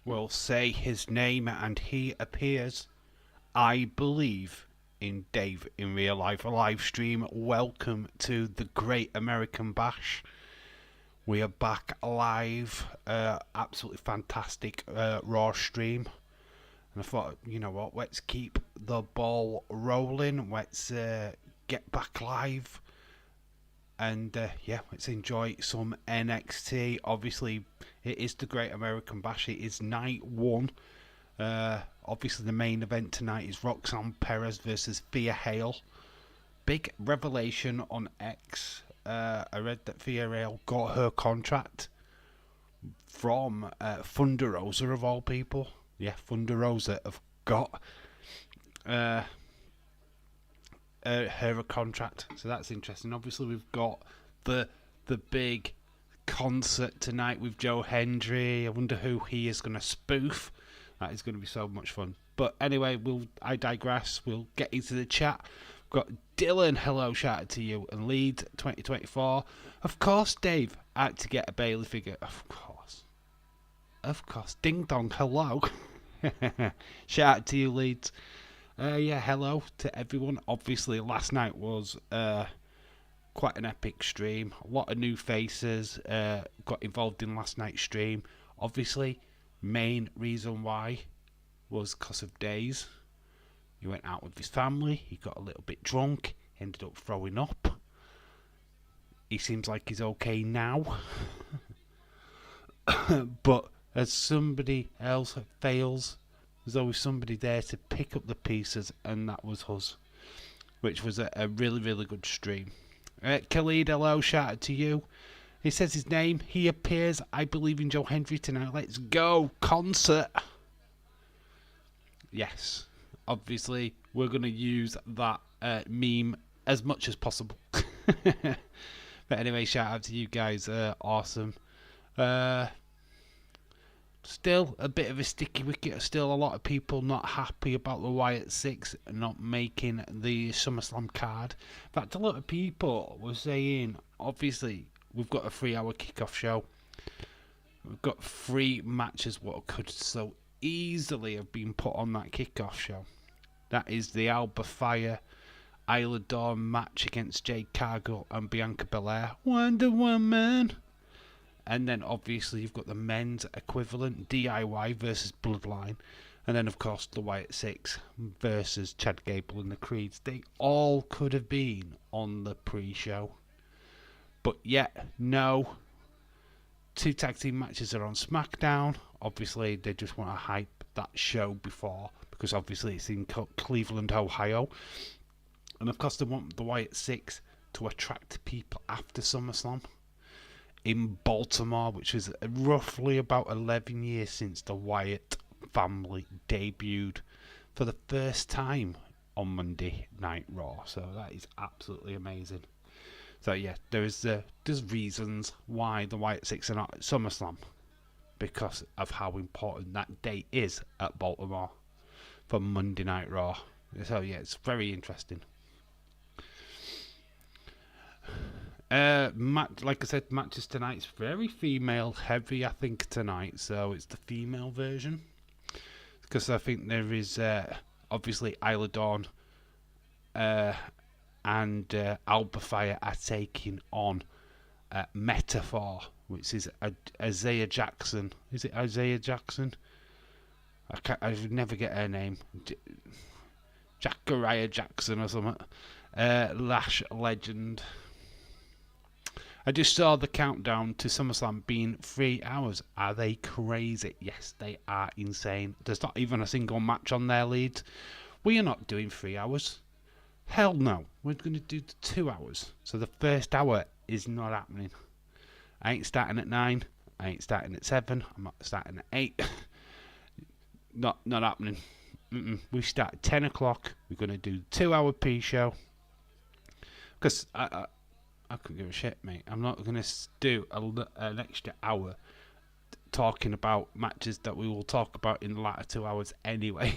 will say his name and he appears, I believe, in Dave in Real Life live stream. Welcome to the Great American Bash. We are back live. Absolutely fantastic Raw stream. And I thought, you know what, let's keep the ball rolling. Let's get back live. And let's enjoy some NXT. Obviously, it is the Great American Bash. It is night one. Obviously, the main event tonight is Roxanne Perez versus Thea Hale. Big revelation on X. I read that Thea Hale got her contract from Thunder Rosa, of all people. Yeah, Thunder Rosa have got her a contract, so that's interesting. Obviously, we've got the big concert tonight with Joe Hendry. I wonder who he is going to spoof. That is going to be so much fun. But anyway, I digress. We'll get into the chat. We've got Dylan, hello, shout out to you, and Lead 2024. Of course, Dave, I had to get a Bailey figure. Of course. Ding dong, hello. Shout out to you, Leeds. Hello to everyone. Obviously, last night was quite an epic stream. A lot of new faces got involved in last night's stream. Obviously, main reason why was because of Days. He went out with his family. He got a little bit drunk. Ended up throwing up. He seems like he's okay now. But as somebody else fails, there's always somebody there to pick up the pieces, and that was us, which was a really, really good stream. Khalid, hello, shout out to you. He says his name. He appears, I believe, in Joe Hendry tonight. Let's go, concert. Yes, obviously, we're going to use that meme as much as possible. But anyway, shout out to you guys. Awesome. Still a bit of a sticky wicket. Still a lot of people not happy about the Wyatt 6 not making the SummerSlam card. In fact, a lot of people were saying, obviously, we've got a 3-hour kickoff show. We've got 3 matches what could so easily have been put on that kickoff show. That is the Alba Fire Isla Dawn match against Jade Cargill and Bianca Belair. Wonder Woman. And then obviously you've got the men's equivalent, DIY versus Bloodline. And then of course the Wyatt 6 versus Chad Gable and the Creeds. They all could have been on the pre-show. But yet, no. 2 tag team matches are on SmackDown. Obviously they just want to hype that show before, because obviously it's in Cleveland, Ohio. And of course they want the Wyatt 6 to attract people after SummerSlam in Baltimore, which is roughly about 11 years since the Wyatt family debuted for the first time on Monday Night Raw. So that is absolutely amazing. So yeah, there's reasons why the Wyatt 6 are not at SummerSlam, because of how important that date is at Baltimore for Monday Night Raw. So yeah, it's very interesting. Like I said, matches tonight's very female heavy, I think, tonight. So it's the female version, because I think there is obviously Isla Dawn and Alba Fire are taking on Metaphor, which is Isaiah Jackson. Is it Isaiah Jackson? I never get her name. Jacariah Jackson or something. Lash Legend. I just saw the countdown to SummerSlam being 3 hours. Are they crazy? Yes, they are insane. There's not even a single match on their lead. We are not doing 3 hours. Hell no. We're going to do 2 hours. So the first hour is not happening. I ain't starting at 9. I ain't starting at 7. I'm not starting at 8. Not happening. We start at 10 o'clock. We're going to do 2 hour pre-show. Because I couldn't give a shit, mate. I'm not going to do an extra hour talking about matches that we will talk about in the latter 2 hours anyway.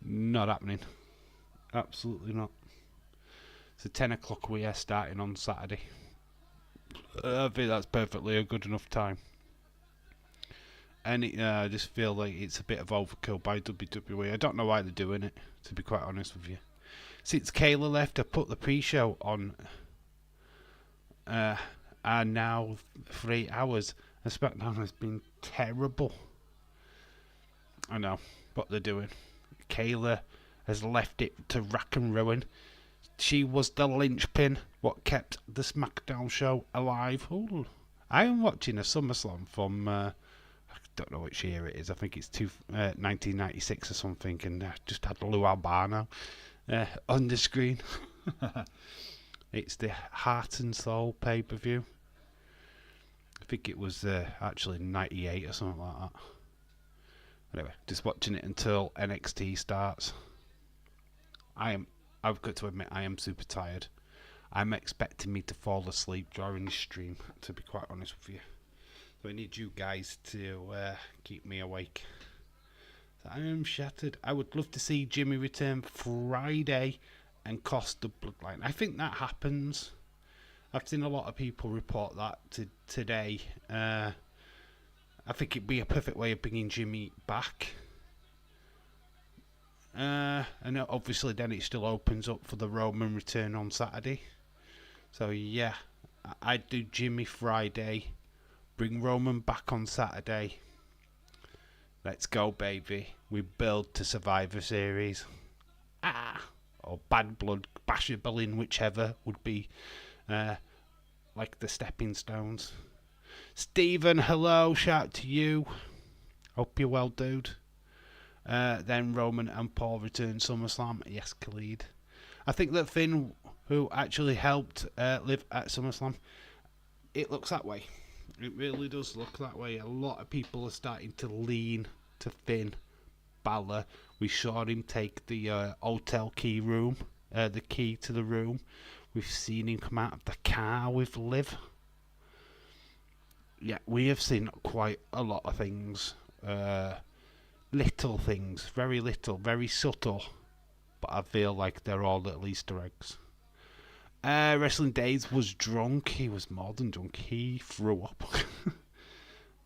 Not happening. Absolutely not. So 10 o'clock we are starting on Saturday. I think that's perfectly a good enough time. And I just feel like it's a bit of overkill by WWE. I don't know why they're doing it, to be quite honest with you. Since Kayla left, I put the pre-show on, and now 3 hours. And SmackDown has been terrible. I know what they're doing. Kayla has left it to rack and ruin. She was the linchpin, what kept the SmackDown show alive. Ooh. I am watching a SummerSlam from, I don't know which year it is. I think it's 1996 or something, and just had Lou Albano on the screen. It's the Heart and Soul pay-per-view. I think it was actually 98 or something like that. Anyway, just watching it until NXT starts. I've got to admit, I am super tired. I'm expecting me to fall asleep during the stream, to be quite honest with you. So I need you guys to keep me awake. So I am shattered. I would love to see Jimmy return Friday and cost the Bloodline. I think that happens. I've seen a lot of people report that today. I think it'd be a perfect way of bringing Jimmy back. And obviously then it still opens up for the Roman return on Saturday. So yeah, I'd do Jimmy Friday, bring Roman back on Saturday. Let's go, baby. We build to Survivor Series. Or Bad Blood, Bashable in, whichever would be like the stepping stones. Stephen, hello, shout to you. Hope you're well, dude. Then Roman and Paul return SummerSlam. Yes, Khalid. I think that Finn, who actually helped live at SummerSlam, it looks that way. It really does look that way. A lot of people are starting to lean to Finn Balor. We saw him take the hotel key room, the key to the room. We've seen him come out of the car with Liv. Yeah, we have seen quite a lot of things. Little things, very little, very subtle, but I feel like they're all little Easter eggs. Wrestling Days was drunk. He was more than drunk. He threw up.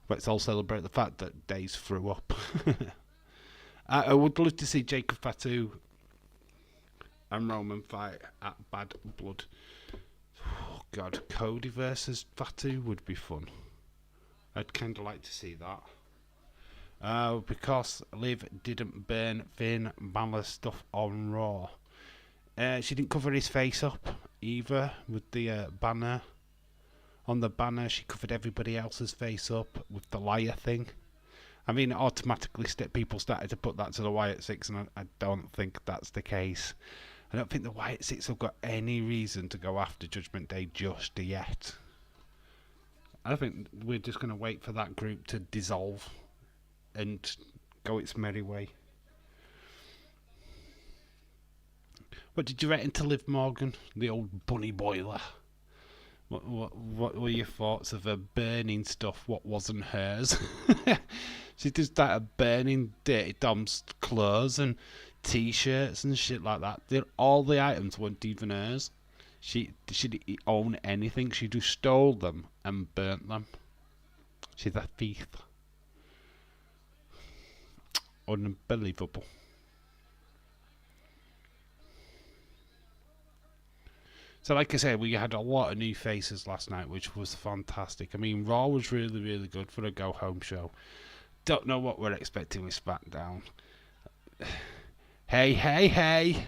Let's all celebrate the fact that Days threw up. I would love to see Jacob Fatu and Roman fight at Bad Blood. Oh God, Cody versus Fatu would be fun. I'd kind of like to see that. Because Liv didn't burn Finn Balor stuff on Raw. She didn't cover his face up either with the banner. On the banner, she covered everybody else's face up with the liar thing. I mean, automatically people started to put that to the Wyatt Six, and I don't think that's the case. I don't think the Wyatt Six have got any reason to go after Judgment Day just yet. I think we're just going to wait for that group to dissolve and go its merry way. What did you reckon to Liv Morgan, the old bunny boiler? What were your thoughts of her burning stuff what wasn't hers? She just started burning Dirty Dom's clothes and t-shirts and shit like that. All the items weren't even hers. She didn't own anything. She just stole them and burnt them. She's a thief. Unbelievable. So like I said, we had a lot of new faces last night, which was fantastic. I mean, Raw was really, really good for a go-home show. Don't know what we're expecting with SmackDown. Hey.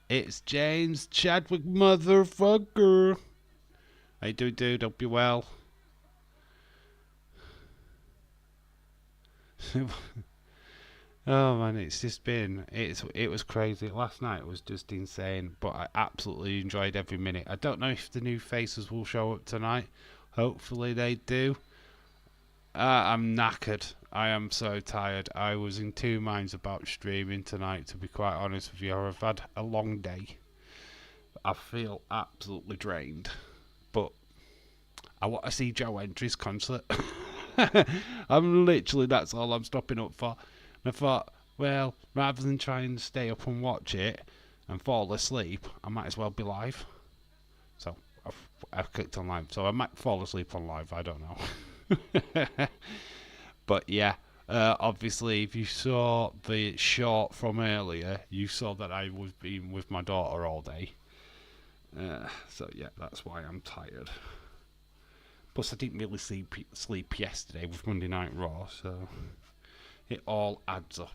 It's James Chadwick, motherfucker. How you doing, dude? Hope you're well. Oh man, it's just been it was crazy. Last night was just insane, but I absolutely enjoyed every minute. I don't know if the new faces will show up tonight. Hopefully they do. I'm knackered. I am so tired. I was in two minds about streaming tonight, to be quite honest with you. I've had a long day. I feel absolutely drained, but I want to see Joe Entry's concert. That's all I'm stopping up for. And I thought, well, rather than try and stay up and watch it and fall asleep, I might as well be live. So I've clicked on live. So I might fall asleep on live. I don't know. But yeah, Obviously, if you saw the short from earlier, you saw that I was being with my daughter all day. So yeah, that's why I'm tired. Plus, I didn't really sleep yesterday with Monday Night Raw, so it all adds up.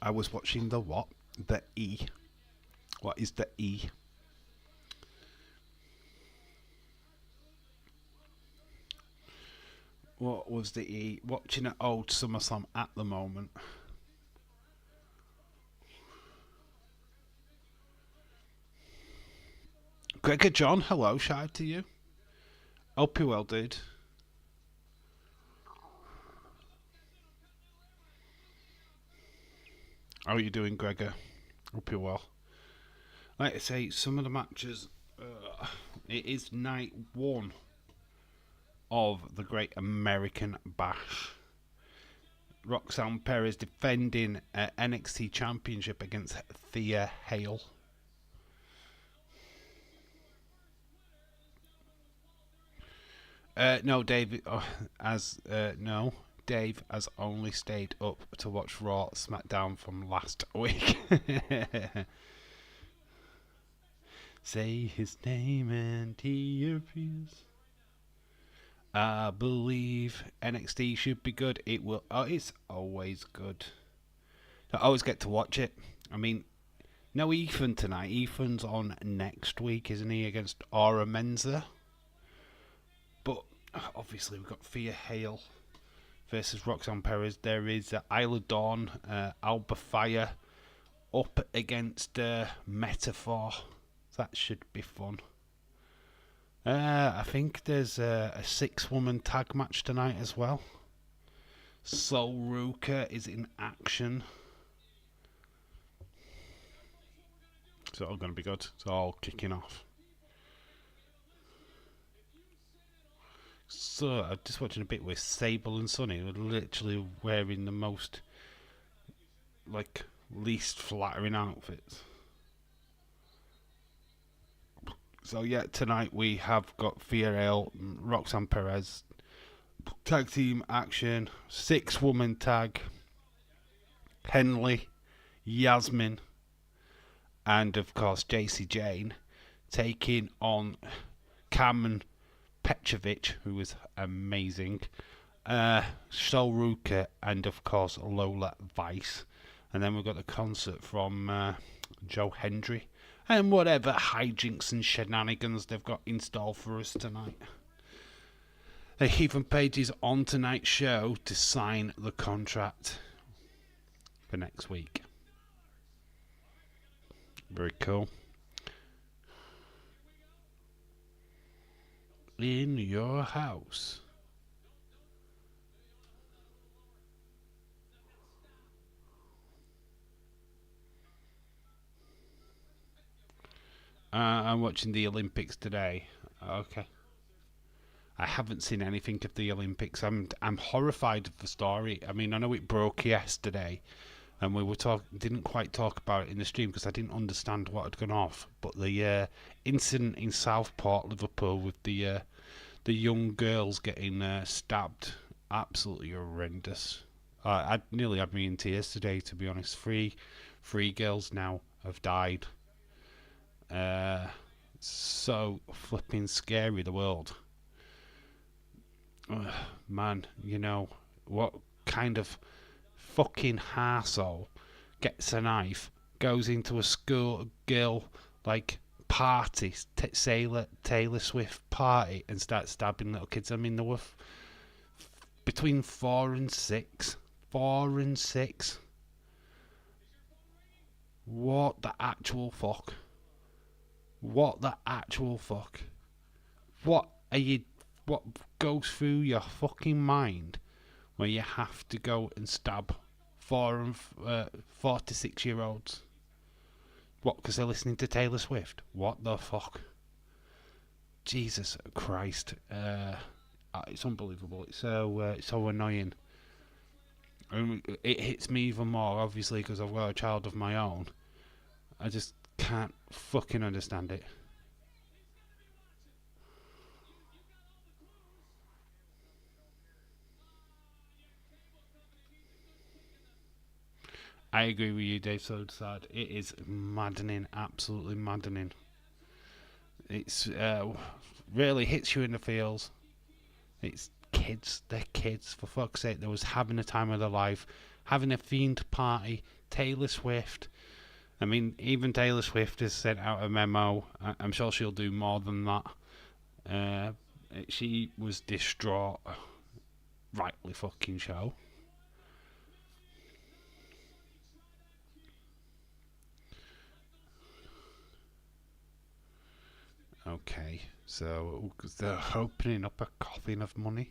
I was watching the what? The E. What is the E? What was the E? Watching at old SummerSlam at the moment. Gregor John, hello, shout out to you. Hope you well, dude. How are you doing, Gregor? Hope you're well. Like I say, some of the matches, it is night one of the Great American Bash. Roxanne Perez defending NXT Championship against Thea Hale. No, Dave. No, Dave has only stayed up to watch Raw SmackDown from last week. Say his name and he appears. I believe NXT should be good. It will. Oh, it's always good. I always get to watch it. I mean, no Ethan tonight. Ethan's on next week, isn't he, against Aura Menza? But obviously we've got Thea Hale versus Roxanne Perez. There is Isla Dawn, Alba Fire up against Metaphor. That should be fun. I think there's a 6-woman tag match tonight as well. Sol Ruka is in action. It's all going to be good. It's all kicking off. So I'm just watching a bit with Sable and Sonny. They're literally wearing the most, least flattering outfits. So yeah, tonight we have got Thea Hale, Roxanne Perez, tag team action, 6-woman tag, Henley, Yasmin, and of course JC Jane taking on Cameron Petrovic, who was amazing, Sol Ruka, and of course Lola Vice. And then we've got the concert from Joe Hendry and whatever hijinks and shenanigans they've got in store for us tonight. Ethan Page is on tonight's show to sign the contract for next week. Very cool. In your house. I'm watching the Olympics today. Okay. I haven't seen anything of the Olympics. I'm horrified of the story. I mean, I know it broke yesterday, and we didn't quite talk about it in the stream because I didn't understand what had gone off. But the incident in Southport, Liverpool, with the young girls getting stabbed, absolutely horrendous. I nearly had me in tears today, to be honest. Three girls now have died. So flipping scary, the world. Man, you know, what kind of fucking harsehole gets a knife, goes into a school girl, party, Taylor Swift party, and starts stabbing little kids? I mean, there were between 4 and 6. 4 and 6. What the actual fuck? What the actual fuck? What goes through your fucking mind where you have to go and stab 4 to 6 year olds? What, because they're listening to Taylor Swift? What the fuck? Jesus Christ. It's unbelievable. It's so annoying. It hits me even more, obviously, because I've got a child of my own. I just Can't fucking understand it. I agree with you, Dave Sodsad. It is maddening, absolutely maddening. It's really hits you in the feels. It's kids, they're kids, for fuck's sake. They was having a time of their life, having a themed party. Taylor Swift. I mean, even Taylor Swift has sent out a memo. I'm sure she'll do more than that. Uh, she was distraught. Rightly fucking so. Okay, so they're opening up a coffin of money.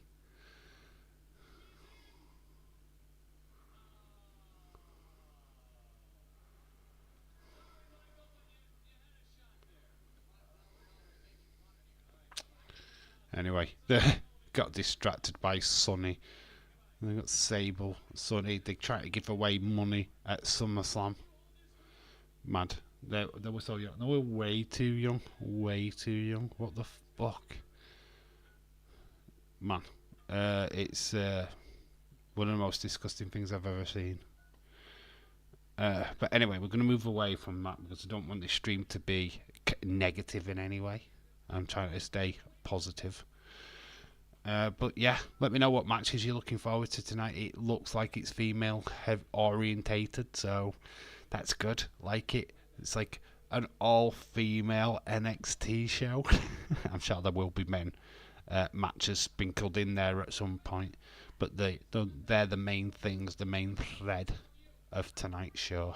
Anyway, they got distracted by Sonny. They got Sable, Sonny. They try to give away money at SummerSlam. Mad. They were so young. They were way too young. Way too young. What the fuck? Man. It's one of the most disgusting things I've ever seen. But anyway, we're going to move away from that because I don't want this stream to be negative in any way. I'm trying to stay positive. But yeah, let me know what matches you're looking forward to tonight. It looks like it's female orientated, so that's good. Like it. It's like an all-female NXT show. I'm sure there will be men matches sprinkled in there at some point, but they're the main things, the main thread of tonight's show.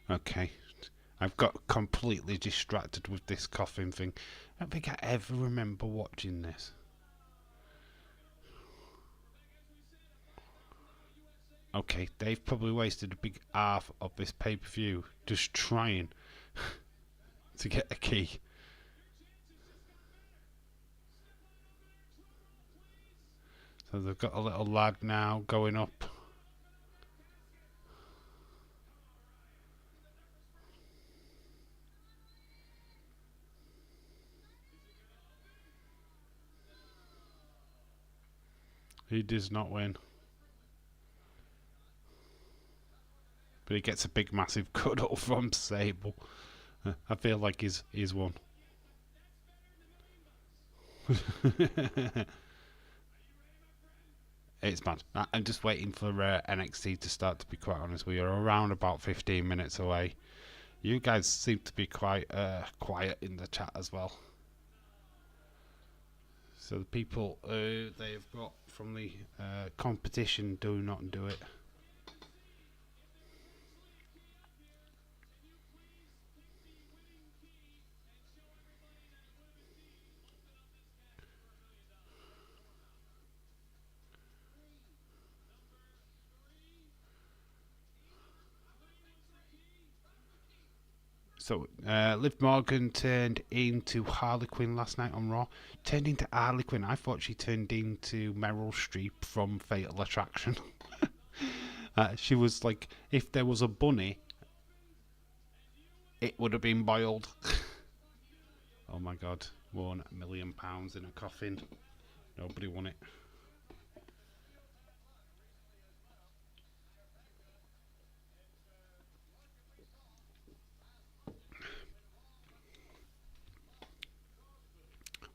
Okay. I've got completely distracted with this coughing thing. I don't think I ever remember watching this. Okay, they've probably wasted a big half of this pay-per-view just trying to get a key. So they've got a little lad now going up. He does not win. But he gets a big massive cuddle from Sable. I feel like he's won. It's mad. I'm just waiting for NXT to start, to be quite honest. We are around about 15 minutes away. You guys seem to be quite quiet in the chat as well. So the people they've got from the competition do not do it. So, Liv Morgan turned into Harley Quinn last night on Raw. Turned into Harley Quinn. I thought she turned into Meryl Streep from Fatal Attraction. She was like, if there was a bunny, it would have been boiled. Oh my god. £1 million in a coffin. Nobody won it.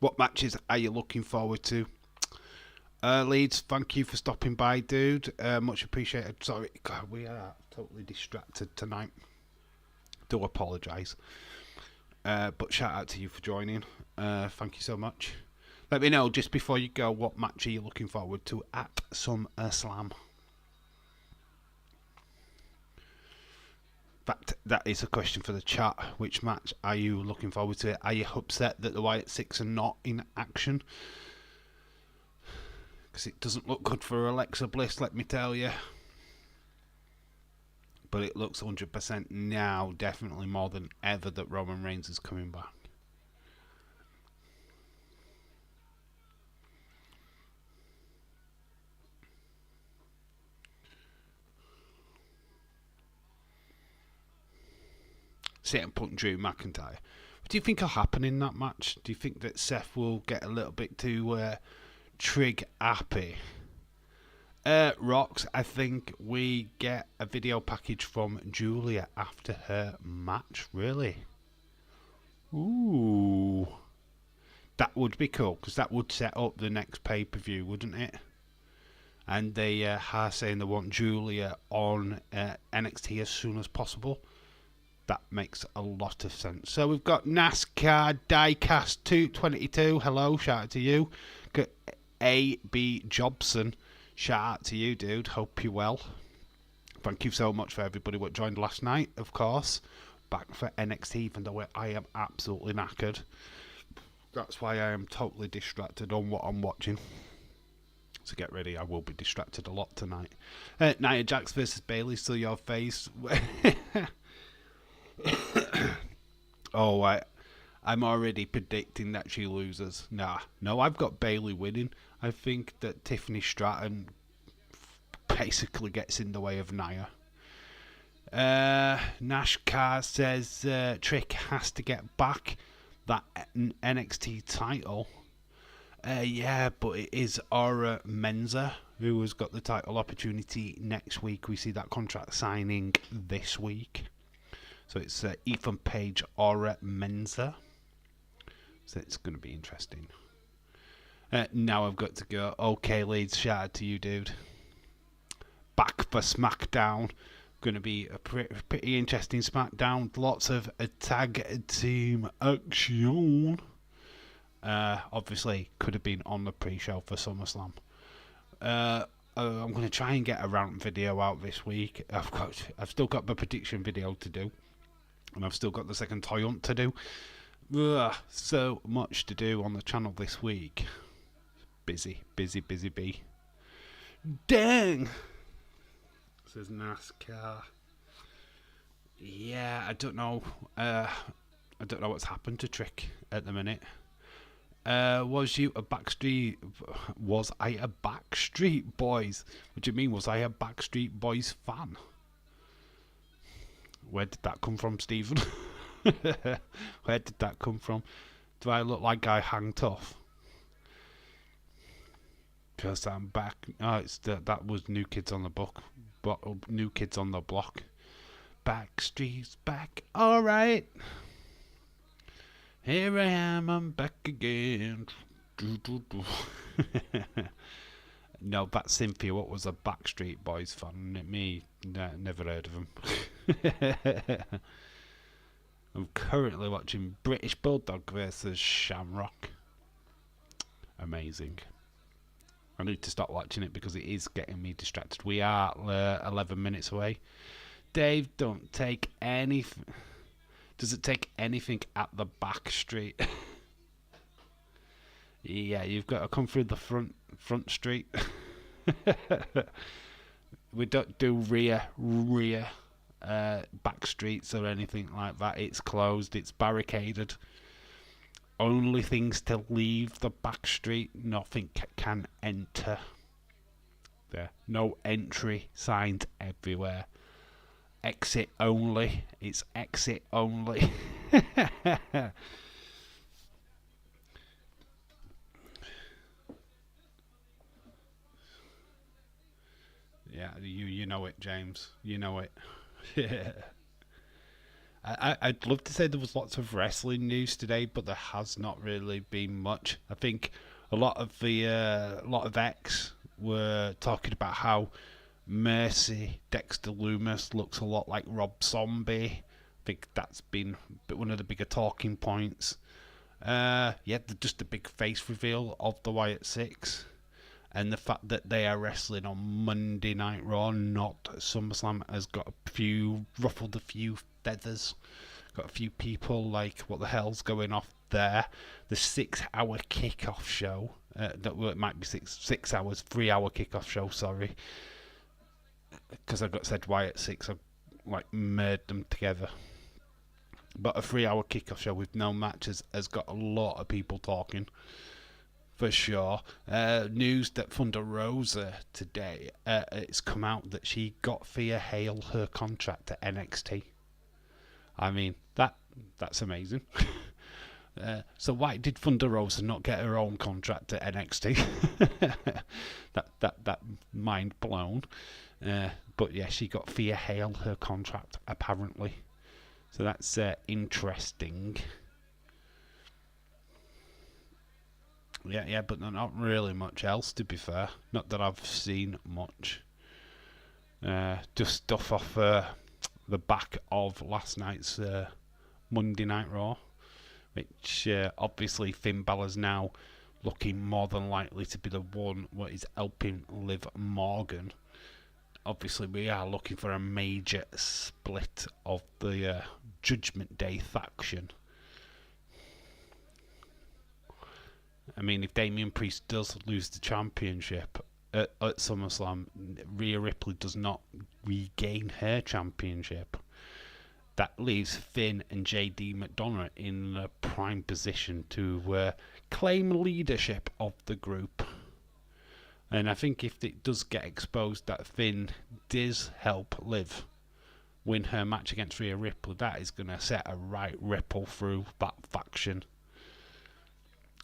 What matches are you looking forward to? Leeds, thank you for stopping by, dude. Much appreciated. Sorry, God, we are totally distracted tonight. Do apologise. But shout out to you for joining. Thank you so much. Let me know just before you go what match are you looking forward to at SummerSlam. In fact, that is a question for the chat. Which match are you looking forward to? Are you upset that the Wyatt Six are not in action? Because it doesn't look good for Alexa Bliss, let me tell you. But it looks 100% now, definitely more than ever, that Roman Reigns is coming back. CM Punk and Drew McIntyre. What do you think will happen in that match? Do you think that Seth will get a little bit too trig happy? Rocks, I think we get a video package from Julia after her match. Really? Ooh. That would be cool, because that would set up the next pay-per-view, wouldn't it? And they are saying they want Julia on NXT as soon as possible. That makes a lot of sense. So we've got NASCAR Diecast 222. Hello, shout out to you. Got A.B. Jobson. Shout out to you, dude. Hope you're well. Thank you so much for everybody what joined last night, of course. Back for NXT, even though I am absolutely knackered. That's why I am totally distracted on what I'm watching. So get ready, I will be distracted a lot tonight. Nia Jax versus Bayley, still your face. Oh, I'm already predicting that she loses. No, I've got Bayley winning. I think that Tiffany Stratton basically gets in the way of Nia. Nashkar says Trick has to get back that NXT title. Yeah, but it is Aura Menza who has got the title opportunity next week. We see that contract signing this week. So it's Ethan Page, Aura Menza. So it's going to be interesting. Now I've got to go. Okay, Leeds, shout out to you, dude. Back for SmackDown. Going to be a pretty interesting SmackDown. Lots of tag team action. Obviously, could have been on the pre-show for SummerSlam. I'm going to try and get a rant video out this week. I've still got the prediction video to do. And I've still got the second toy hunt to do. So much to do on the channel this week. Busy bee. Dang! Says NASCAR. Yeah, I don't know. I don't know what's happened to Trick at the minute. Was I a Backstreet Boys? What do you mean? Was I a Backstreet Boys fan? Where did that come from, Stephen? Where did that come from? Do I look like I hang tough? Because I'm back. Oh, that was New Kids on the Block. New Kids on the Block. Backstreet's back. All right. Here I am. I'm back again. No, that's Cynthia. What was a Backstreet Boys fan? Me, never heard of them. I'm currently watching British Bulldog versus Shamrock. Amazing. I need to stop watching it because it is getting me distracted. We are 11 minutes away. Dave, don't take anything. Does it take anything at the back street? Yeah, you've got to come through the front street. We don't do rear back streets or anything like that. It's closed. It's barricaded. Only things to leave the back street. Nothing can enter. There. No entry signs everywhere. Exit only. It's exit only. Yeah, you know it, James. You know it. Yeah. I'd love to say there was lots of wrestling news today, but there has not really been much. I think a lot of X were talking about how Mercy Dexter Lumis looks a lot like Rob Zombie. I think that's been one of the bigger talking points. Yeah, just a big face reveal of the Wyatt Six. and the fact that they are wrestling on Monday Night Raw, not SummerSlam, has ruffled a few feathers. Got a few people like, what the hell's going off there? The 6-hour kickoff show. It might be 6 hours, 3-hour kickoff show, sorry. Because I got said Wyatt 6, I merged them together. But a 3-hour kickoff show with no matches has got a lot of people talking, for sure. News that Thunder Rosa today, it's come out that she got Thea Hale her contract at NXT. I mean, that's amazing. So why did Thunder Rosa not get her own contract at NXT? that mind blown. But yeah, she got Thea Hale her contract apparently. So that's interesting. Yeah, but not really much else, to be fair. Not that I've seen much. Just stuff off the back of last night's Monday Night Raw, which obviously Finn Balor's now looking more than likely to be the one what is helping Liv Morgan. Obviously, we are looking for a major split of the Judgment Day faction. I mean, if Damian Priest does lose the championship at SummerSlam, Rhea Ripley does not regain her championship. That leaves Finn and JD McDonough in a prime position to claim leadership of the group. And I think if it does get exposed that Finn does help Liv win her match against Rhea Ripley, that is going to set a right ripple through that faction.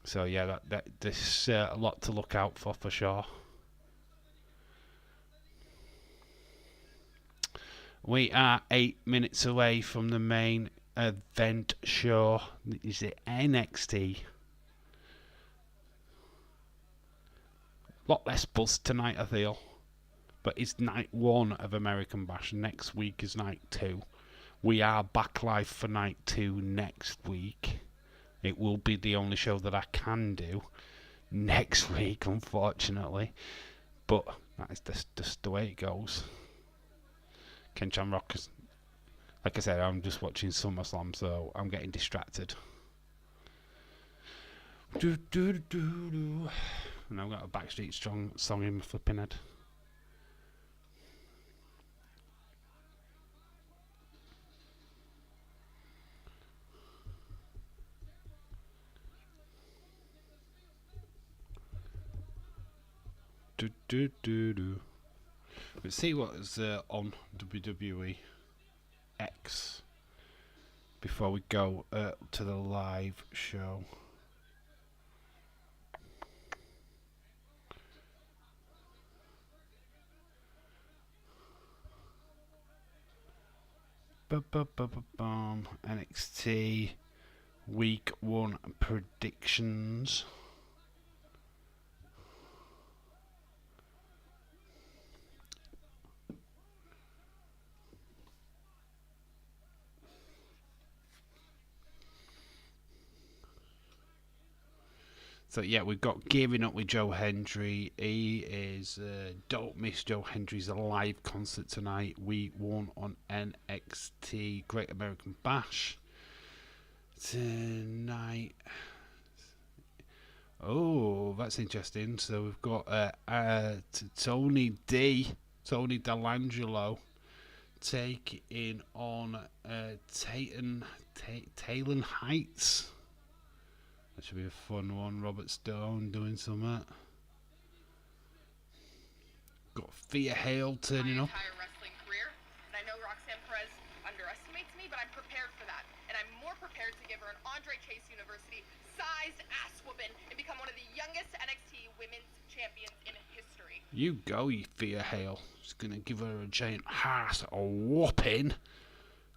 So yeah, there's a lot to look out for sure. We are 8 minutes away from the main event show. Is it NXT? Lot less buzz tonight, I feel. But it's night 1 of American Bash. Next week is night 2. We are back live for night 2 next week. It will be the only show that I can do next week, unfortunately. But that is just the way it goes. Ken Shamrock, like I said, I'm just watching SummerSlam, so I'm getting distracted. And I've got a Backstreet song in my flipping head. Let's see what is on WWE X before we go to the live show. NXT Week 1 predictions. So yeah, we've got Gearing Up with Joe Hendry. He is don't miss Joe Hendry's live concert tonight, week 1 on NXT Great American Bash tonight. Oh, that's interesting. So we've got Tony D'Angelo taking on Talon Heights. That should be a fun one. Robert Stone doing something. Got Thea Hale turning up. My entire wrestling career, and I know Roxanne Perez underestimates me, but I'm prepared for that. And I'm more prepared to give her an Andre Chase University sized ass whooping and become one of the youngest NXT women's champions in history. You go, you Thea Hale. Just gonna give her a giant ass whooping.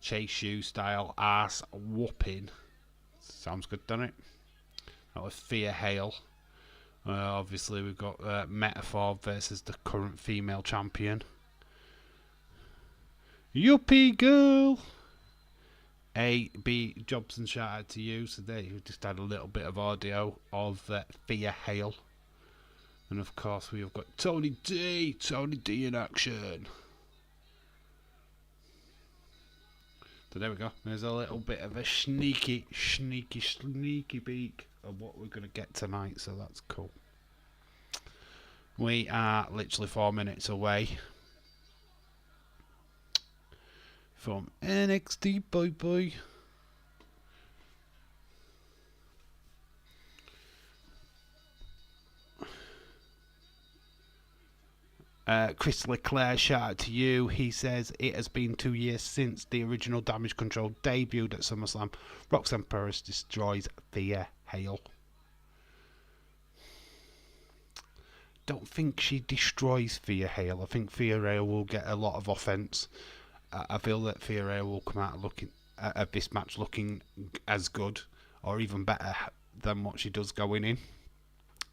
Chase U style ass whooping. Sounds good, doesn't it? That was Thea Hale. Obviously, we've got Metaphor versus the current female champion. Yuppie girl! A.B. Jobson, shout out to you. So there, you just had a little bit of audio of Thea Hale. And of course we have got Tony D in action. So there we go. There's a little bit of a sneaky peek of what we're going to get tonight. So that's cool. We are literally 4 minutes away from NXT, boy. Chris Leclerc, shout out to you. He says it has been 2 years since the original Damage Control debuted at SummerSlam. Roxanne Perez destroys Thea Hale. Don't think she destroys Thea Hale. I think Thea Hale will get a lot of offense. I feel that Thea Hale will come out looking at this match looking as good or even better than what she does going in.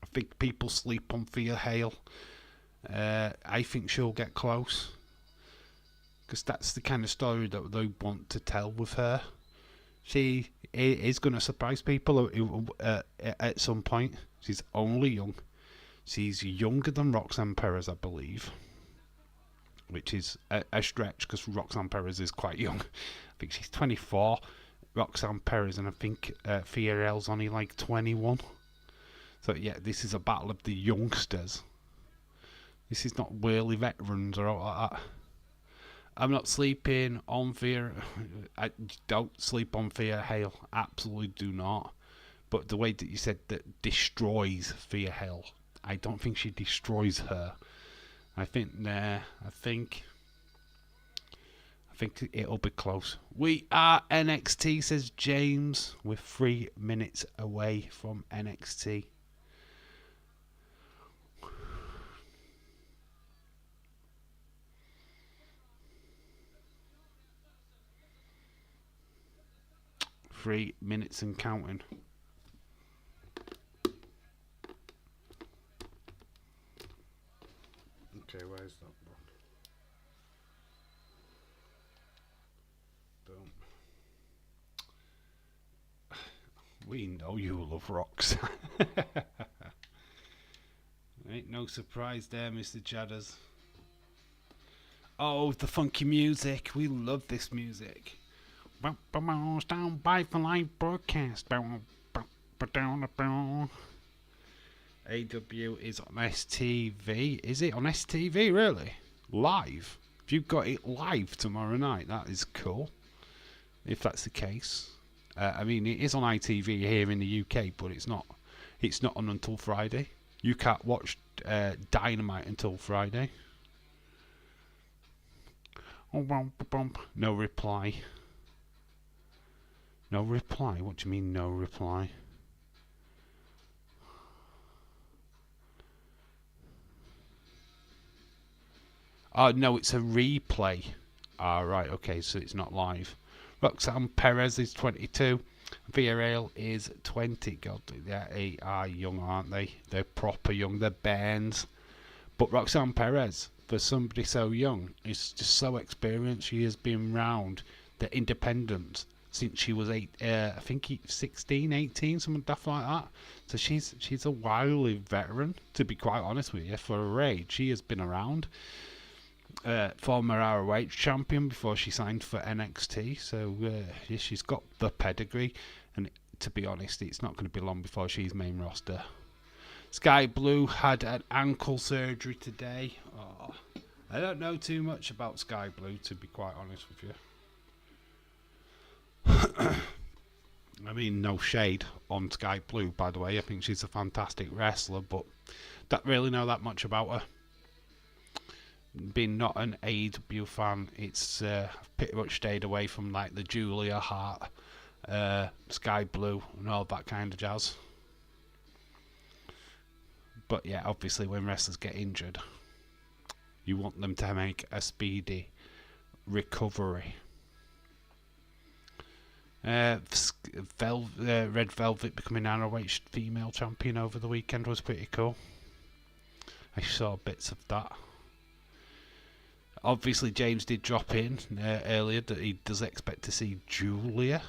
I think people sleep on Thea Hale. I think she'll get close because that's the kind of story that they want to tell with her. She is going to surprise people at some point. She's only young. She's younger than Roxanne Perez, I believe, which is a stretch because Roxanne Perez is quite young. I think she's 24, Roxanne Perez, and I think Thea Hale's only like 21. So yeah, this is a battle of the youngsters. This is not whirly veterans or all like that. I'm not sleeping on Thea. I don't sleep on Thea Hale. Absolutely do not. But the way that you said that destroys Thea Hale, I don't think she destroys her. I think it'll be close. We are NXT, says James. We're 3 minutes away from NXT. Three minutes and counting. Okay, where's that one? Boom. We know you love rocks. Ain't no surprise there, Mr. Chadders. Oh, the funky music. We love this music. Stand by for live broadcast. AW is on STV. Is it on STV, really? Live? If you've got it live tomorrow night, that is cool. If that's the case. I mean, it is on ITV here in the UK, but it's not on until Friday. You can't watch Dynamite until Friday. No reply. No reply? What do you mean, no reply? Oh, no, it's a replay. Ah, right, okay, so it's not live. Roxanne Perez is 22. Thea Hale is 20. God, they are young, aren't they? They're proper young. They're bairns. But Roxanne Perez, for somebody so young, is just so experienced. She has been round the independent since she was 16, 18, something daft like that. So she's a wily veteran, to be quite honest with you. For her age, she has been around. Former ROH champion before she signed for NXT. So yeah, she's got the pedigree. And to be honest, it's not going to be long before she's main roster. Sky Blue had an ankle surgery today. Oh, I don't know too much about Sky Blue, to be quite honest with you. I mean, no shade on Sky Blue, by the way. I think she's a fantastic wrestler, but don't really know that much about her. Being not an AEW fan, it's pretty much stayed away from like the Julia Hart, Sky Blue, and all that kind of jazz. But yeah, obviously, when wrestlers get injured, you want them to make a speedy recovery. Red Velvet becoming ROH female champion over the weekend was pretty cool. I saw bits of that. Obviously, James did drop in earlier that he does expect to see Julia,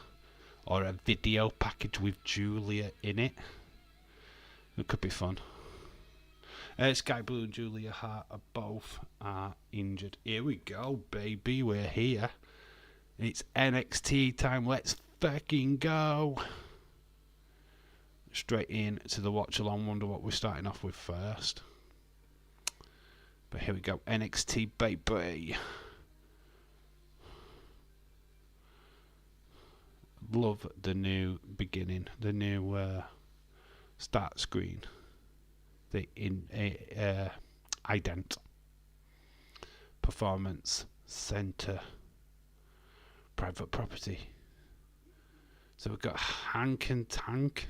or a video package with Julia in it. It could be fun. Sky Blue and Julia Hart are both injured. Here we go, baby. We're here. It's NXT time. Let's fucking go. Straight in to the watch along. Wonder what we're starting off with first. But here we go. NXT, baby. Love the new beginning. The new start screen. The ident. Performance Center. Private property. So we've got Hank and Tank.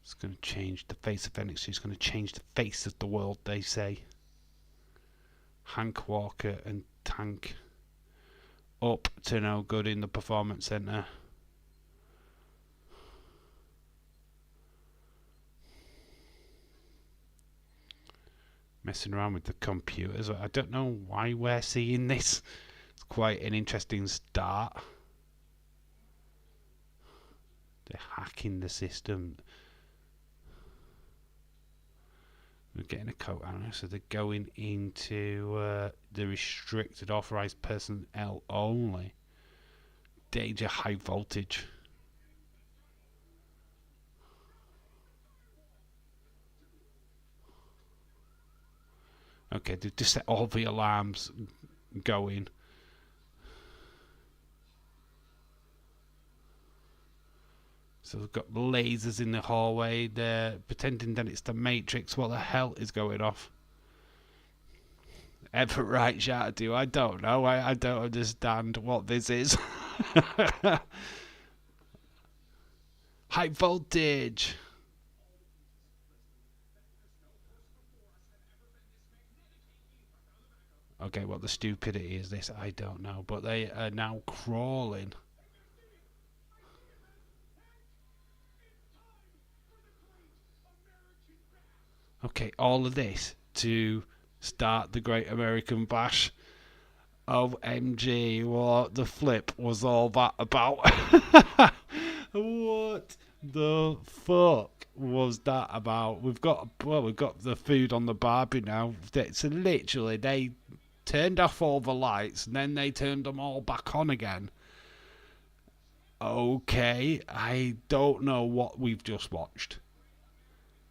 It's going to change the face of NXT. It's going to change the face of the world, they say. Hank Walker and Tank up to no good in the Performance Center. Messing around with the computers. I don't know why we're seeing this. It's quite an interesting start. They're hacking the system. We're getting a code on it, so they're going into the restricted authorized personnel only. Danger, high voltage. Okay, they've just set all the alarms going. So we've got lasers in the hallway. They're pretending that it's the Matrix. What the hell is going off? Ever right, Shardy? I don't know. I don't understand what this is. High voltage. Okay, what the stupidity is this? I don't know. But they are now crawling. Okay, all of this to start the Great American Bash. OMG, what the flip was all that about? What the fuck was that about? We've got the food on the barbie now. So literally, they turned off all the lights and then they turned them all back on again. Okay, I don't know what we've just watched.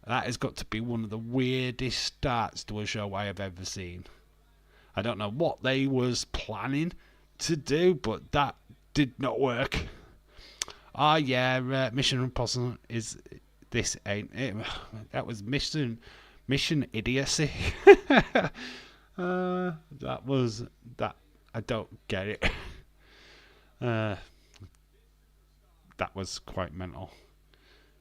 That has got to be one of the weirdest starts to a show I have ever seen. I don't know what they was planning to do, but that did not work. Mission Impossible is this, ain't it? That was mission idiocy. That was that. I don't get it. That was quite mental.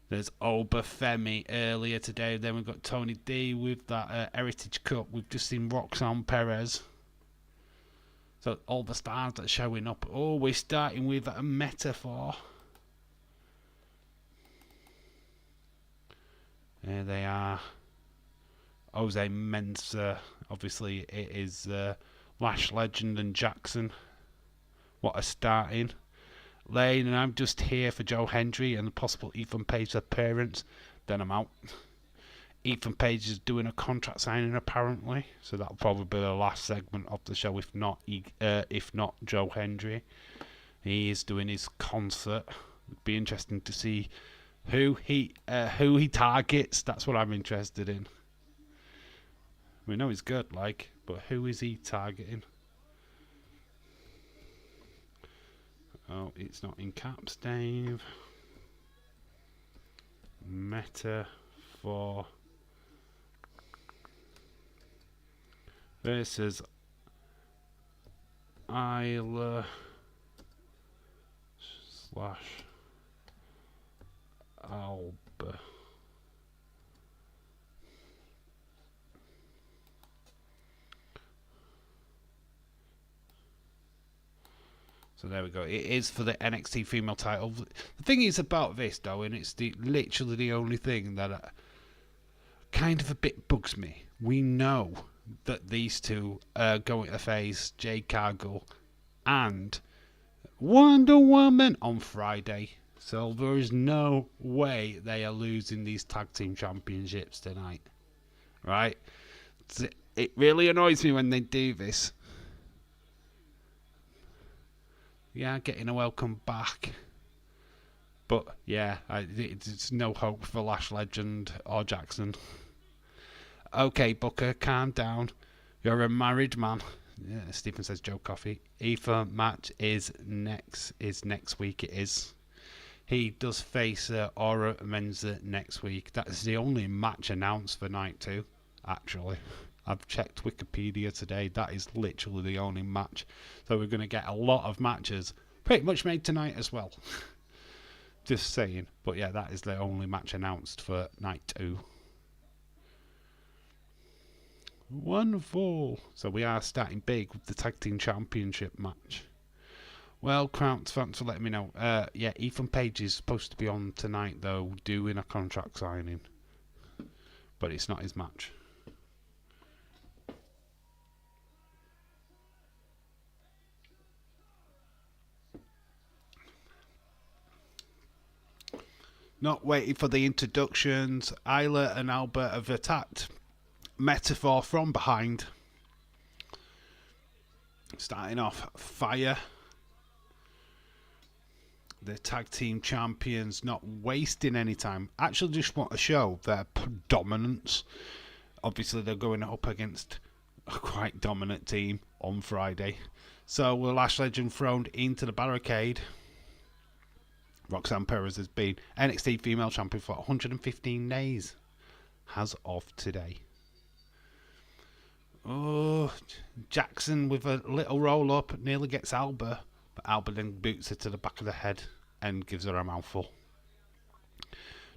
There's Obafemi earlier today. Then we've got Tony D with that Heritage Cup. We've just seen Roxanne Perez. So all the stars that are showing up. Oh, we're starting with a metaphor. There they are. Jose Mensah. Obviously, it is Lash Legend and Jackson. What a starting. Lane, and I'm just here for Joe Hendry and the possible Ethan Page appearance. Then I'm out. Ethan Page is doing a contract signing apparently, so that'll probably be the last segment of the show. If not Joe Hendry, he is doing his concert. It'd be interesting to see who he targets. That's what I'm interested in. We know he's good, but who is he targeting? Oh, it's not in caps, Dave. Metaphor versus Isla / Alba. So there we go. It is for the NXT female title. The thing is about this, though, and it's literally the only thing that kind of a bit bugs me. We know that these two are going to face Jade Cargill and Wonder Woman on Friday. So there is no way they are losing these tag team championships tonight. Right? It really annoys me when they do this. Yeah, getting a welcome back. But yeah, it's no hope for Lash Legend or Jackson. Okay, Booker, calm down. You're a married man. Yeah, Stephen says Joe Coffey. Ether match is next week. It is. He does face Aura Menza next week. That is the only match announced for night 2, actually. I've checked Wikipedia today. That is literally the only match. So we're going to get a lot of matches pretty much made tonight as well. Just saying. But yeah, that is the only match announced for night 2. Wonderful. So we are starting big with the Tag Team Championship match. Well, Krauts, thanks for letting me know. Yeah, Ethan Page is supposed to be on tonight, though, doing a contract signing. But it's not his match. Not waiting for the introductions. Isla and Albert have attacked Metaphor from behind. Starting off, Fire. The tag team champions not wasting any time. Actually just want to show their dominance. Obviously they're going up against a quite dominant team on Friday. So will Lash Legend thrown into the barricade. Roxanne Perez has been NXT female champion for 115 days. As of today. Oh, Jackson with a little roll up nearly gets Alba. But Alba then boots her to the back of the head and gives her a mouthful.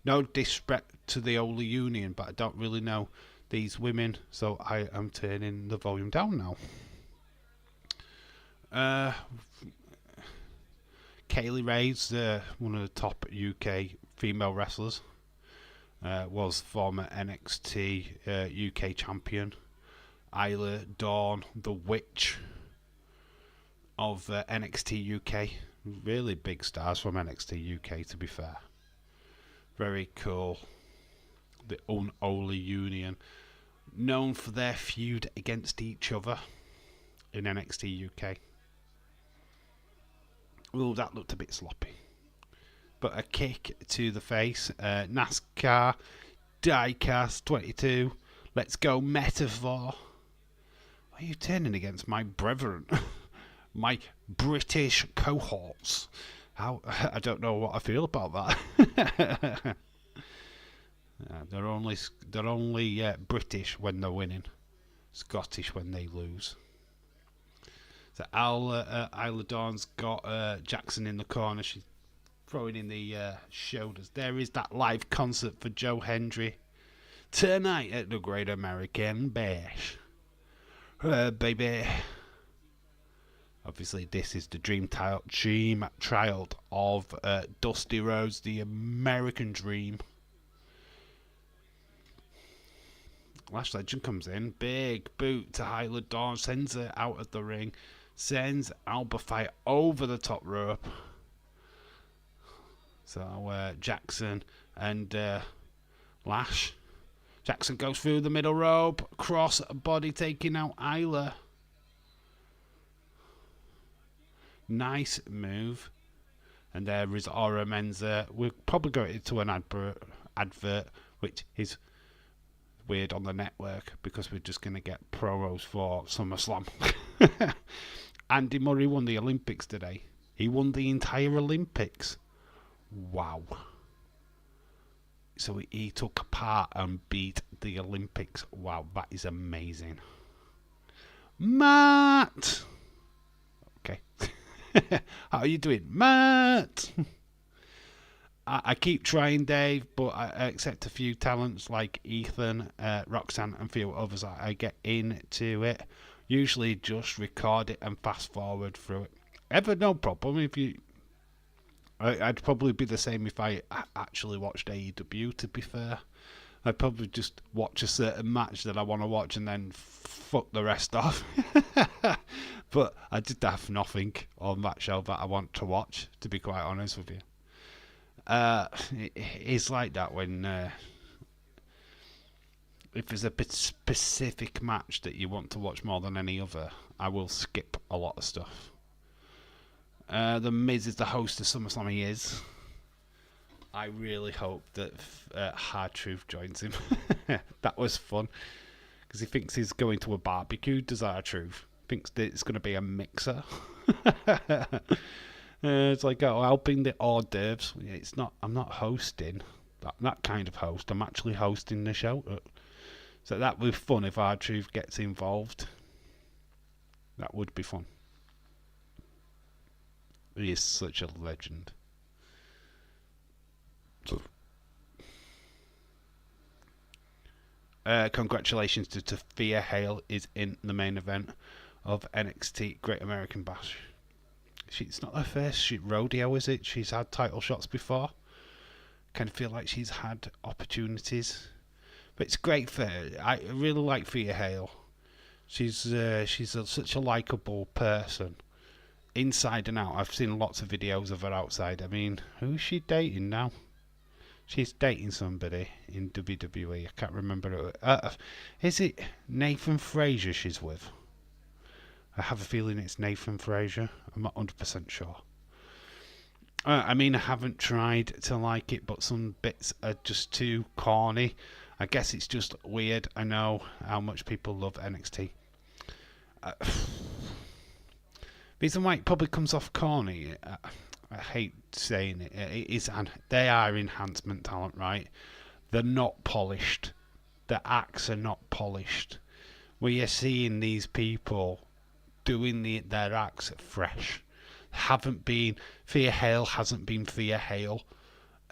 No disrespect to the Holy Union, but I don't really know these women, so I am turning the volume down now. Kaylee Ray's one of the top UK female wrestlers. Was former NXT UK champion. Isla Dawn, the Witch of NXT UK. Really big stars from NXT UK, to be fair. Very cool. The Unholy Union. Known for their feud against each other in NXT UK. Ooh, that looked a bit sloppy. But a kick to the face. NASCAR Diecast 22. Let's go Metaphor. Why are you turning against my brethren? My British cohorts. I don't know what I feel about that. They're only British when they're winning, Scottish when they lose. So Isla Dawn's got Jackson in the corner. She's throwing in the shoulders. There is that live concert for Joe Hendry tonight at the Great American Bash. Baby. Obviously, this is the dream child of Dusty Rhodes, the American Dream. Lash Legend comes in, big boot to Isla Dawn, sends her out of the ring, sends Alba Fyre over the top rope. So Jackson and Lash. Jackson goes through the middle rope, cross body taking out Isla. Nice move. And there is Aura Menza. We'll probably go into an advert, which is weird on the network because we're just going to get promos for SummerSlam. Andy Murray won the Olympics today. He won the entire Olympics. Wow. So he took part and beat the Olympics. Wow, that is amazing. Matt! Okay. How are you doing, Matt? I keep trying, Dave, but I accept a few talents like Ethan, Roxanne, and a few others. I get into it. Usually just record it and fast forward through it. No problem. If you, I'd probably be the same if I actually watched AEW. To be fair, I'd probably just watch a certain match that I want to watch and then fuck the rest off. But I did have nothing on that show that I want to watch, to be quite honest with you. It's like that when if there's a specific match that you want to watch more than any other, I will skip a lot of stuff. The Miz is the host of SummerSlam. He is. I really hope that Hard Truth joins him. That was fun. Because he thinks he's going to a barbecue, does Hard Truth. Thinks that it's going to be a mixer. It's like, oh, I'll bring the hors d'oeuvres. It's not. I'm not hosting. That kind of host. I'm actually hosting the show. So that would be fun if Hard Truth gets involved. That would be fun. He is such a legend. Congratulations to Thea Hale is in the main event of NXT Great American Bash. It's not her first rodeo, is it? She's had title shots before. Kind of feel like she's had opportunities, but it's great for her. I really like Thea Hale. She's such a likable person, inside and out. I've seen lots of videos of her outside. I mean, who's she dating now? She's dating somebody in WWE. I can't remember. Is it Nathan Frazier she's with? I have a feeling it's Nathan Frazier. I'm not 100% sure. I mean, I haven't tried to like it, but some bits are just too corny. I guess it's just weird. I know how much people love NXT. Reason why it probably comes off corny, I hate saying it, they are enhancement talent, right? They're not polished. The acts are not polished. We are seeing these people doing their acts fresh. Thea Hale hasn't been Thea Hale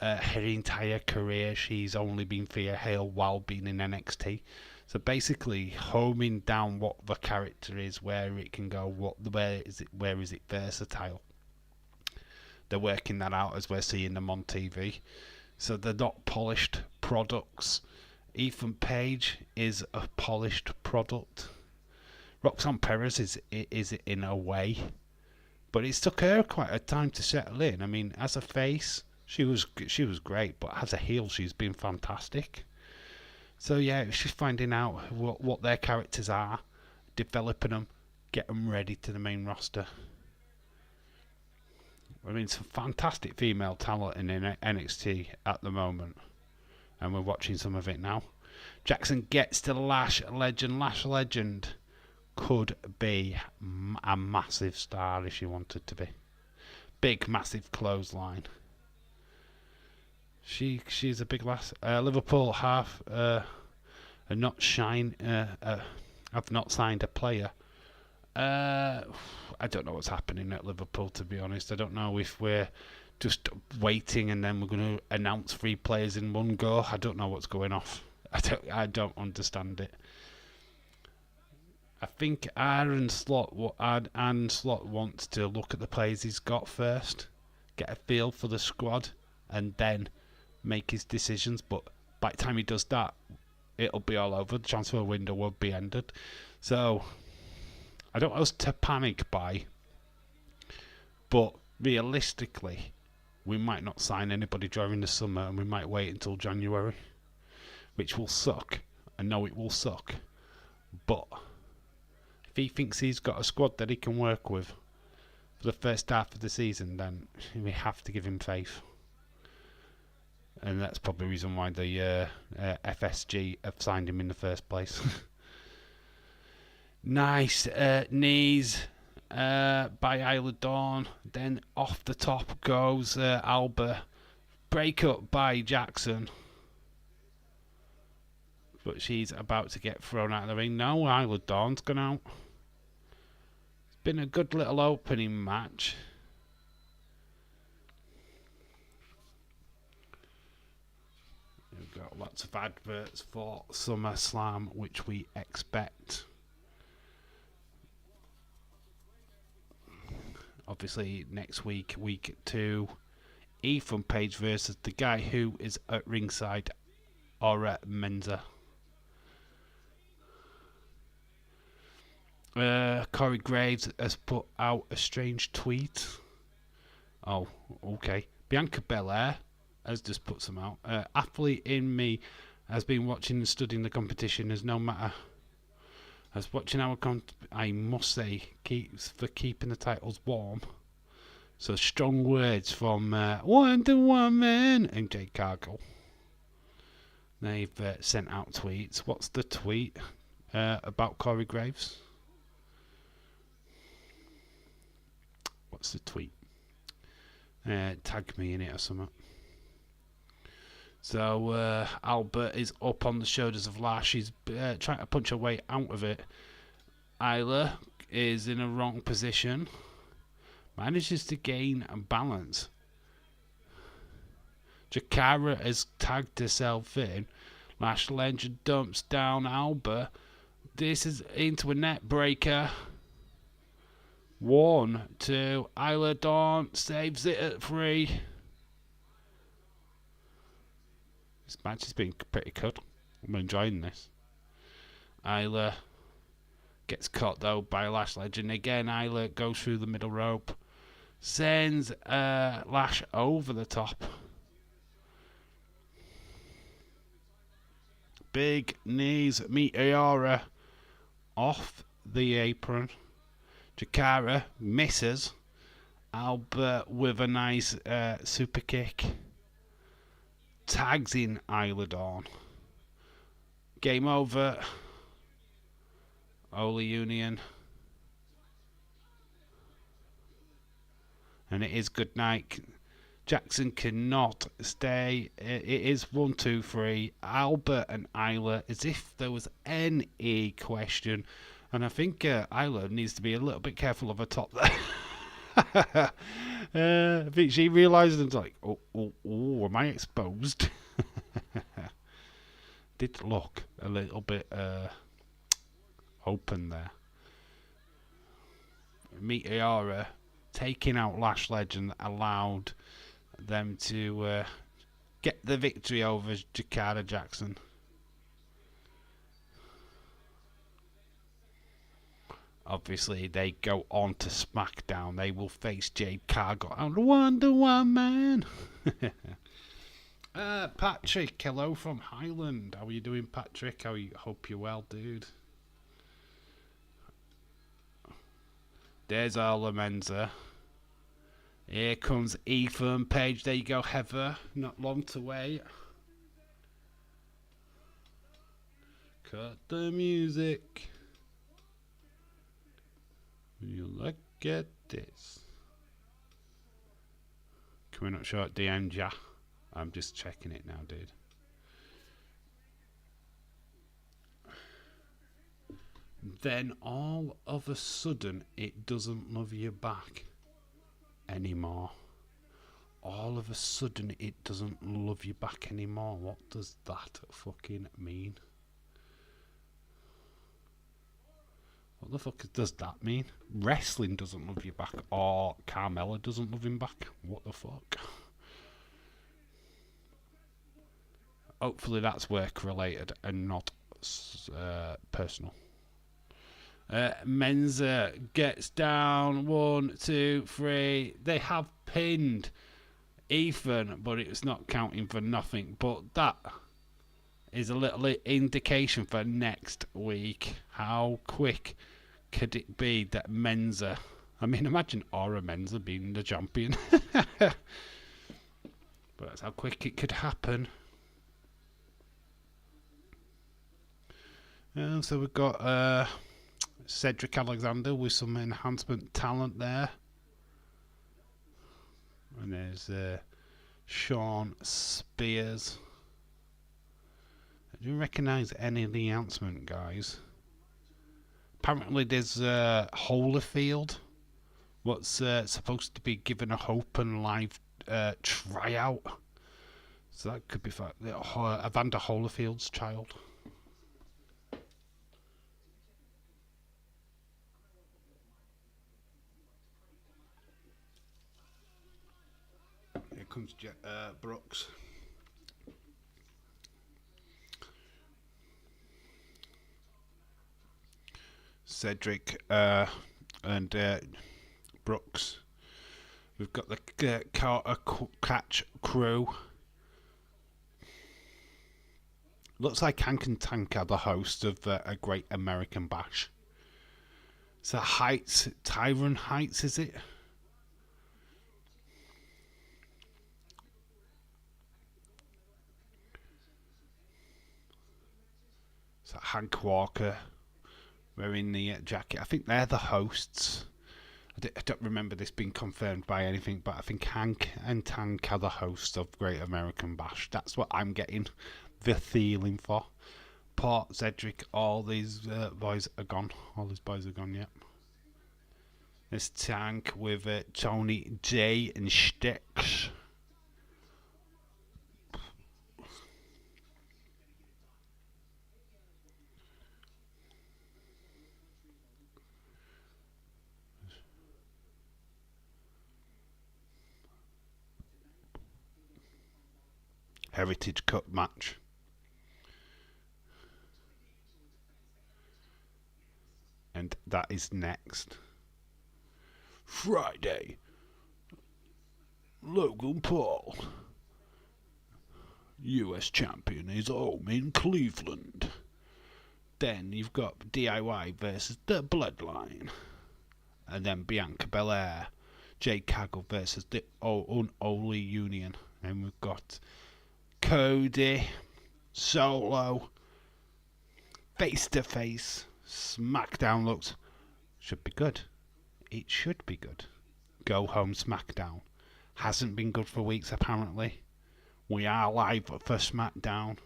her entire career. She's only been Thea Hale while being in NXT. So basically, homing down what the character is, where it can go, where is it versatile. They're working that out as we're seeing them on TV. So they're not polished products. Ethan Page is a polished product. Roxanne Perez is in a way, but it's took her quite a time to settle in. I mean, as a face, she was great, but as a heel, she's been fantastic. So yeah, it's just finding out what their characters are, developing them, get them ready to the main roster. I mean, some fantastic female talent in NXT at the moment, and we're watching some of it now. Jackson gets to Lash Legend. Lash Legend could be a massive star if she wanted to be. Big, massive clothesline. She's a big lass. Liverpool have not signed a player. I don't know what's happening at Liverpool, to be honest. I don't know if we're just waiting and then we're going to announce 3 players in one go. I don't know what's going off. I don't understand it. I think Aaron Slott wants to look at the players he's got first, get a feel for the squad, and then make his decisions. But by the time he does that, it'll be all over. The transfer window will be ended. So I don't want us to panic buy, but realistically, we might not sign anybody during the summer, and we might wait until January, which will suck. I know it will suck, but if he thinks he's got a squad that he can work with for the first half of the season, then we have to give him faith. And that's probably the reason why the FSG have signed him in the first place. Nice knees by Isla Dawn. Then off the top goes Alba. Break up by Jackson. But she's about to get thrown out of the ring. No, Isla Dawn's gone out. It's been a good little opening match. We've got lots of adverts for SummerSlam, which we expect. Obviously, next week, week 2, Ethan Page versus the guy who is at ringside, Ora Menza. Corey Graves has put out a strange tweet. Oh, okay. Bianca Belair has just put some out. Athlete in me has been watching and studying the competition as no matter as watching our I must say keeps for keeping the titles warm. So strong words from Wonder Woman and Jade Cargill. They've sent out tweets. What's the tweet about Corey Graves? What's the tweet? Tag me in it or something. So Albert is up on the shoulders of Lash. She's trying to punch her way out of it. Isla is in a wrong position. Manages to gain balance. Jakara has tagged herself in. Lash Legend dumps down Albert. This is into a net breaker. 1, 2. Isla Dawn saves it at 3. This match has been pretty good. I'm enjoying this. Isla gets caught though by Lash Legend. Again, Isla goes through the middle rope. Sends Lash over the top. Big knees. Meteora off the apron. Jakara misses. Albert with a nice super kick. Tags in Isla Dawn. Game over. Holy Union. And it is good night. Jackson cannot stay. It is 1, 2, 3. Albert and Isla, as if there was any question. And I think Isla needs to be a little bit careful of her top there. I think she realises it's like, oh, am I exposed? Did look a little bit open there. Meteora taking out Lash Legend allowed them to get the victory over Jakara Jackson. Obviously, they go on to SmackDown. They will face Jade Cargill and Wonder Woman. Patrick, hello from Highland. How are you doing, Patrick? Hope you're well, dude. There's Arla Menza. Here comes Ethan Page. There you go, Heather. Not long to wait. Cut the music. You look at this. Coming up short, Deanja. I'm just checking it now, dude. Then all of a sudden, it doesn't love you back anymore. All of a sudden, it doesn't love you back anymore. What does that fucking mean? What the fuck does that mean? Wrestling doesn't love you back, or Carmella doesn't love him back. What the fuck? Hopefully that's work related and not personal. Menza gets down. 1, 2, 3. They have pinned Ethan, but it's not counting for nothing. But that is a little indication for next week. How quick could it be that Menza... I mean, imagine Aura Menza being the champion. But that's how quick it could happen. So we've got Cedric Alexander with some enhancement talent there. And there's Sean Spears. Do you recognise any of the announcement guys? Apparently there's Holyfield. What's supposed to be given a Hope and Live tryout. So that could be for Evander Holyfield's child. Here comes Brooks. Cedric and Brooks. We've got the Carter Catch crew. Looks like Hank and Tank are the hosts of a Great American Bash. Is that Heights? Tyron Heights, is it? Is that Hank Walker wearing the jacket? I think they're the hosts. I don't remember this being confirmed by anything, but I think Hank and Tank are the hosts of Great American Bash. That's what I'm getting the feeling for. Port, Cedric, all these boys are gone. All these boys are gone, yep. This Tank with Tony J and Sticks. Heritage Cup match. And that is next. Friday. Logan Paul, US champion, is home in Cleveland. Then you've got DIY versus the Bloodline. And then Bianca Belair, Jade Cargill versus the Unholy Union. And we've got Cody, Solo, face to face. SmackDown looks should be good. It should be good. Go home SmackDown. Hasn't been good for weeks apparently. We are live for SmackDown.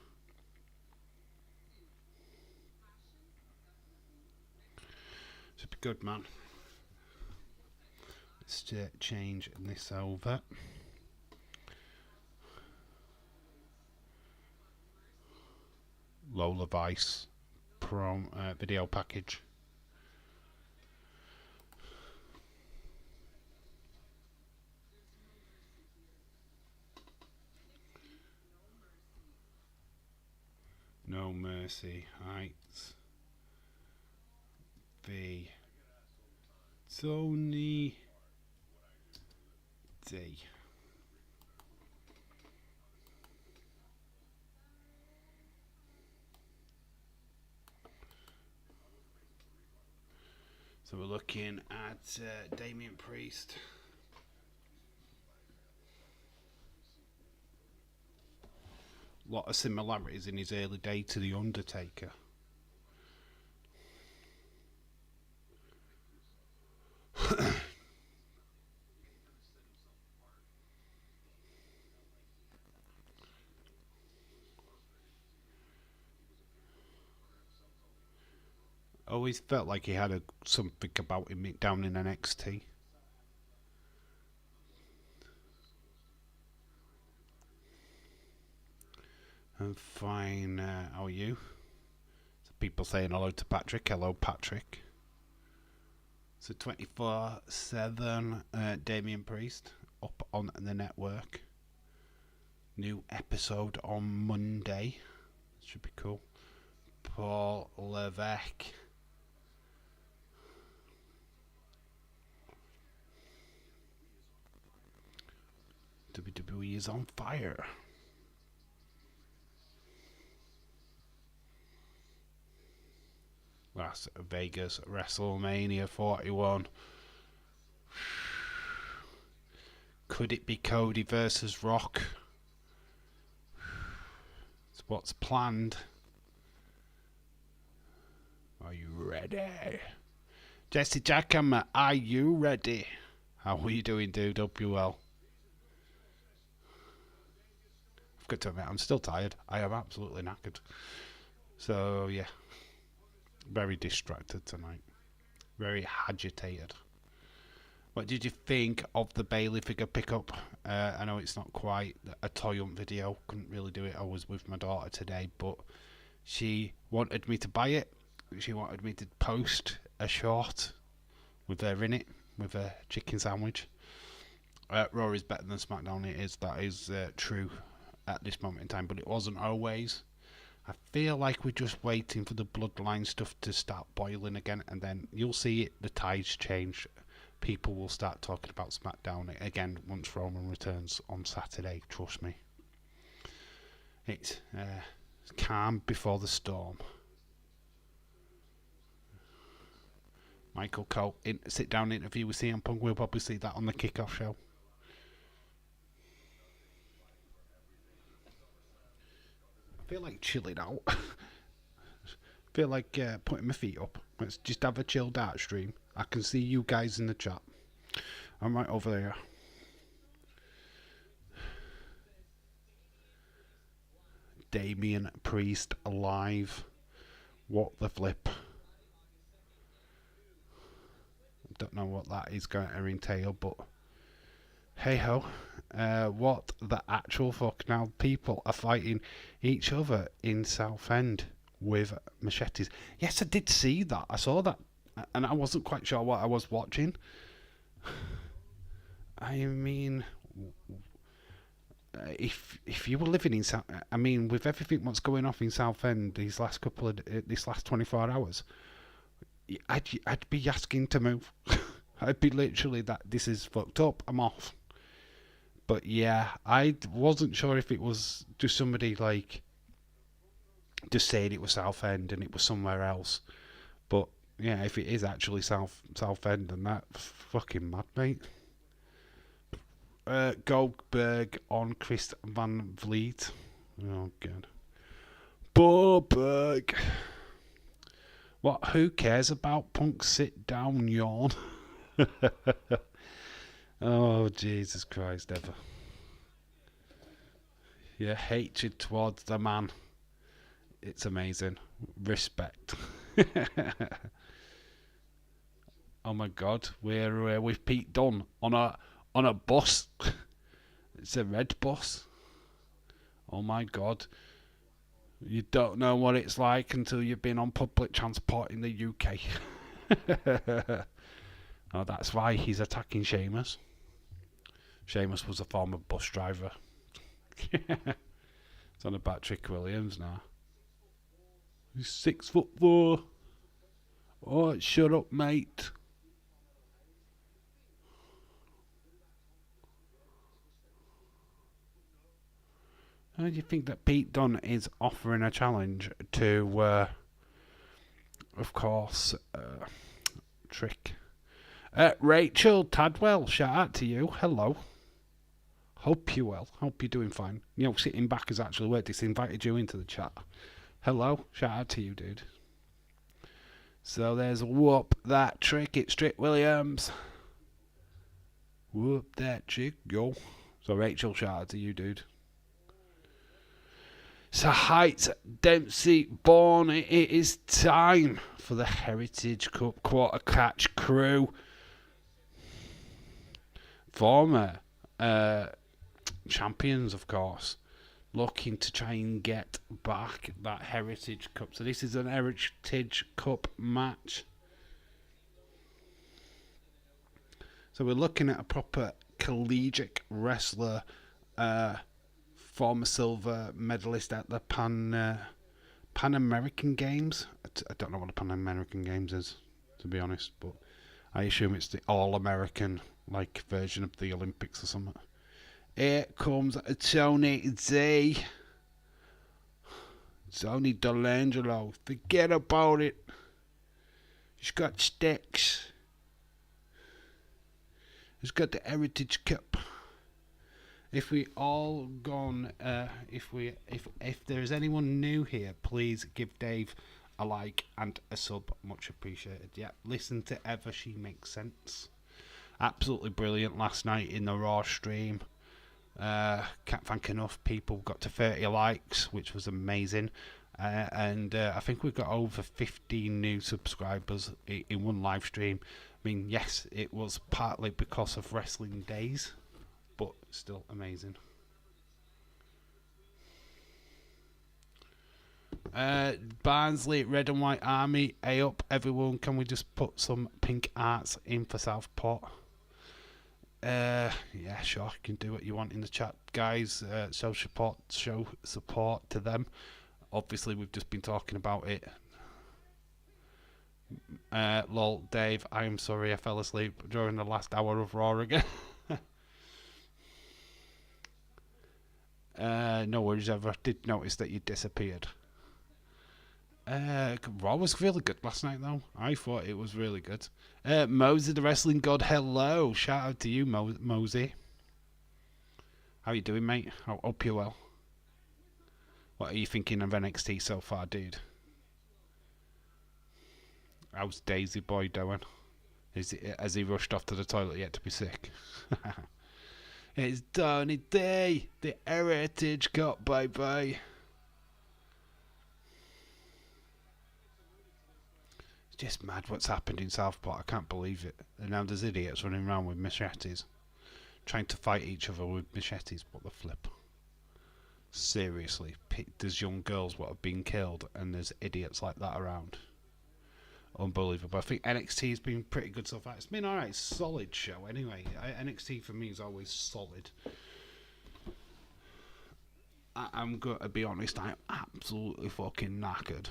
Should be good, man. Let's change this over. Lola Vice video package. No Mercy Heights. V. Tony D. So we're looking at Damian Priest. A lot of similarities in his early day to The Undertaker. Always felt like he had something about him down in NXT. I'm fine. How are you? So people saying hello to Patrick. Hello, Patrick. So 24/7 Damian Priest up on the network. New episode on Monday. Should be cool. Paul Levesque. WWE is on fire. Las Vegas WrestleMania 41. Could it be Cody versus Rock? It's what's planned. Are you ready? Jesse Jackhammer, are you ready? How are you doing, dude? Hope you well. I've got to admit, I'm still tired. I am absolutely knackered. So, yeah. Very distracted tonight. Very agitated. What did you think of the Bailey figure pickup? I know it's not quite a toy hunt video. Couldn't really do it. I was with my daughter today, but she wanted me to buy it. She wanted me to post a short with her in it, with a chicken sandwich. Raw is better than SmackDown. That is true at this moment in time, but it wasn't always. I feel like we're just waiting for the bloodline stuff to start boiling again, and then you'll see it. The tides change. People will start talking about SmackDown again once Roman returns on Saturday. Trust me. It's calm before the storm. Michael Cole sit-down interview with CM Punk. We'll probably see that on the kickoff show. I feel like chilling out. I feel like putting my feet up. Let's just have a chill dart stream. I can see you guys in the chat. I'm right over there. Damian Priest alive. What the flip? Don't know what that is going to entail, but hey ho. What the actual fuck? Now people are fighting each other in Southend with machetes. Yes, I did see that. I saw that, and I wasn't quite sure what I was watching. I mean, if you were living in South, I mean, with everything what's going off in Southend this last 24 hours, I'd be asking to move. I'd be literally that. This is fucked up. I'm off. But yeah, I wasn't sure if it was just somebody like just saying it was Southend and it was somewhere else. But yeah, if it is actually Southend, then that's fucking mad, mate. Goldberg on Chris Van Vliet. Oh god. Goldberg. What? Who cares about Punk? Sit down, yawn. Oh, Jesus Christ, ever. Your hatred towards the man. It's amazing. Respect. Oh my God, we're with Pete Dunne on a bus. It's a red bus. Oh my God. You don't know what it's like until you've been on public transport in the UK. Oh, that's why he's attacking Sheamus. Sheamus was a former bus driver. It's on about Trick Williams now. He's 6'4". Oh, shut up, mate. How do you think that Pete Dunne is offering a challenge to, of course, Trick? Rachel Tadwell, shout out to you. Hello. Hope you're well. Hope you're doing fine. You know, sitting back has actually worked. It's invited you into the chat. Hello. Shout out to you, dude. So there's whoop that Trick. It's Trick Williams. Whoop that chick, yo. So Rachel, shout out to you, dude. So Heights Dempsey born. It is time for the Heritage Cup quarter catch crew. Former champions, of course, looking to try and get back that Heritage Cup. So this is an Heritage Cup match. So we're looking at a proper collegiate wrestler, former silver medalist at the Pan American Games. I don't know what the Pan American Games is, to be honest, but I assume it's the All-American like version of the Olympics or something. Here comes Tony Z. Tony D'Angelo. Forget about it. He's got sticks. He's got the Heritage Cup. If we all gone, if there's anyone new here, please give Dave a like and a sub, much appreciated. Yeah, listen to Ever, she makes sense. Absolutely brilliant last night in the Raw stream. Can't thank enough people. Got to 30 likes, which was amazing. And I think we've got over 15 new subscribers in one live stream. I mean, yes, it was partly because of Wrestling Days, but still amazing. Barnsley, Red and White Army, A up everyone. Can we just put some pink arts in for Southport? Yeah, sure, you can do what you want in the chat, guys. Show support to them. obviously we've just been talking about it. Lol, Dave, I am sorry I fell asleep during the last hour of Raw again. No worries, ever. I did notice that you disappeared. Raw was really good last night, though. I thought it was really good. Mosey, the wrestling god, hello. Shout out to you, Mosey. How you doing, mate? I hope you're well. What are you thinking of NXT so far, dude? How's Daisy Boy doing? Has he rushed off to the toilet yet to be sick? It's Donny D, the Heritage Cup, bye. It's just mad what's happened in Southport. I can't believe it. And now there's idiots running around with machetes, trying to fight each other with machetes. What the flip? Seriously, there's young girls what have been killed, and there's idiots like that around. Unbelievable. I think NXT has been pretty good so far. It's been alright, solid show anyway. NXT for me is always solid. I'm going to be honest, I'm absolutely fucking knackered.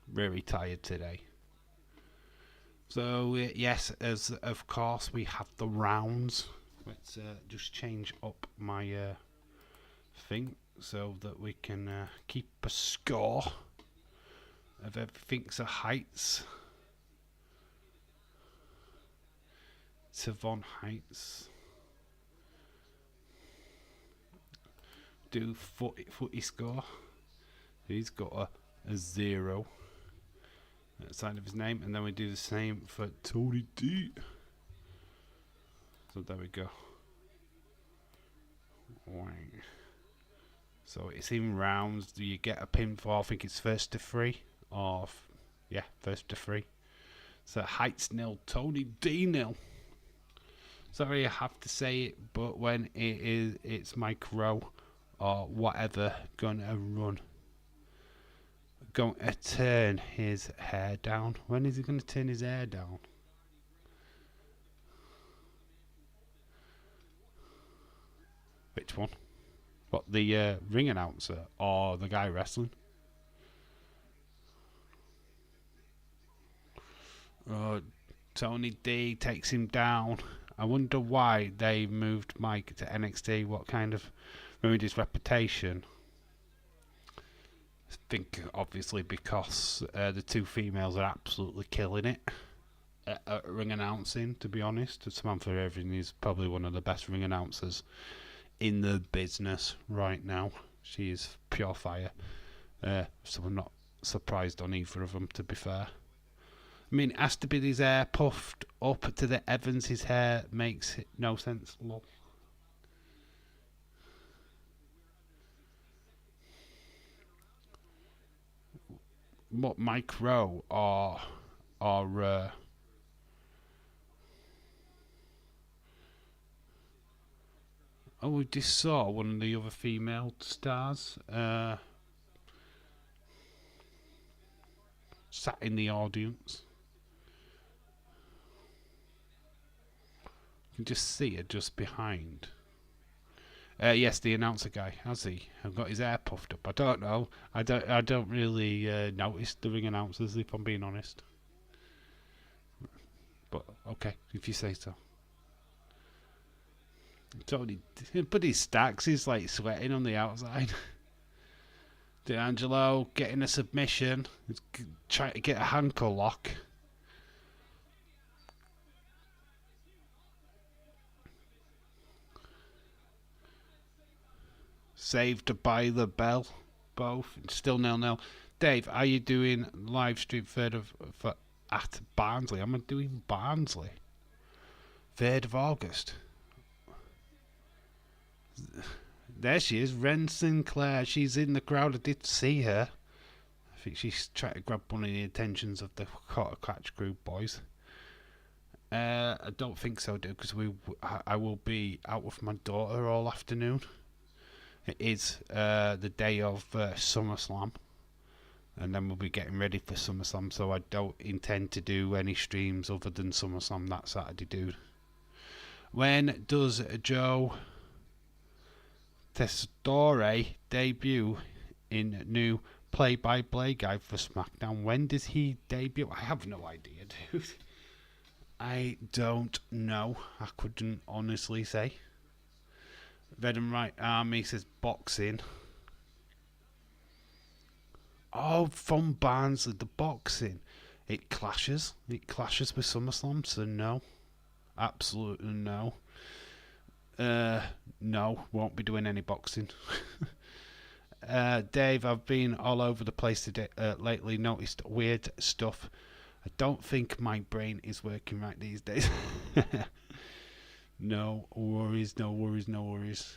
Very tired today. So, yes, as of course we have the rounds. Let's just change up my thing so that we can keep a score of everything's a heights. Savon Heights. Do footy score. He's got a 0 at the side of his name, and then we do the same for Tony D. So there we go. So it's in rounds. Do you get a pinfall? I think it's first to 3. Or, yeah, first to 3. So Heights 0, Tony D 0. Sorry I have to say it, but when it's Mike Rowe or whatever gonna turn his hair down. When is he gonna turn his hair down? Which one? What, the ring announcer or the guy wrestling? Tony D takes him down. I wonder why they moved Mike to NXT. What kind of ruined his reputation? I think obviously because the two females are absolutely killing it at ring announcing, to be honest. Samantha Irving is probably one of the best ring announcers in the business right now. She is pure fire. So I'm not surprised on either of them, to be fair. I mean, it has to be his hair puffed up to the Evans. His hair makes no sense. Lol. What, Mike Rowe or oh, we just saw one of the other female stars sat in the audience. You can just see her just behind. Yes, the announcer guy, has he? I've got his hair puffed up. I don't know. I don't really notice the ring announcers, if I'm being honest. But okay, if you say so. Tony, but he stacks. He's like sweating on the outside. D'Angelo getting a submission. He's trying to get a ankle lock. Saved by the bell. Both. Still 0-0. Dave, are you doing live stream 3rd of at Barnsley? Am I doing Barnsley? 3rd of August. There she is, Ren Sinclair. She's in the crowd. I did see her. I think she's trying to grab one of the attentions of the Quarter Catch Group boys. I don't think so, dude, because I will be out with my daughter all afternoon. It is the day of SummerSlam, and then we'll be getting ready for SummerSlam, so I don't intend to do any streams other than SummerSlam that Saturday, dude. When does Joe Testore debut in new play-by-play guy for SmackDown. When does he debut? I have no idea, dude. I don't know. I couldn't honestly say. Red and Right Army says boxing. Oh, from Barnsley, the boxing. It clashes. It clashes with SummerSlam, so no. Absolutely no. No, won't be doing any boxing. Dave, I've been all over the place today, lately, noticed weird stuff. I don't think my brain is working right these days. No worries, no worries, no worries.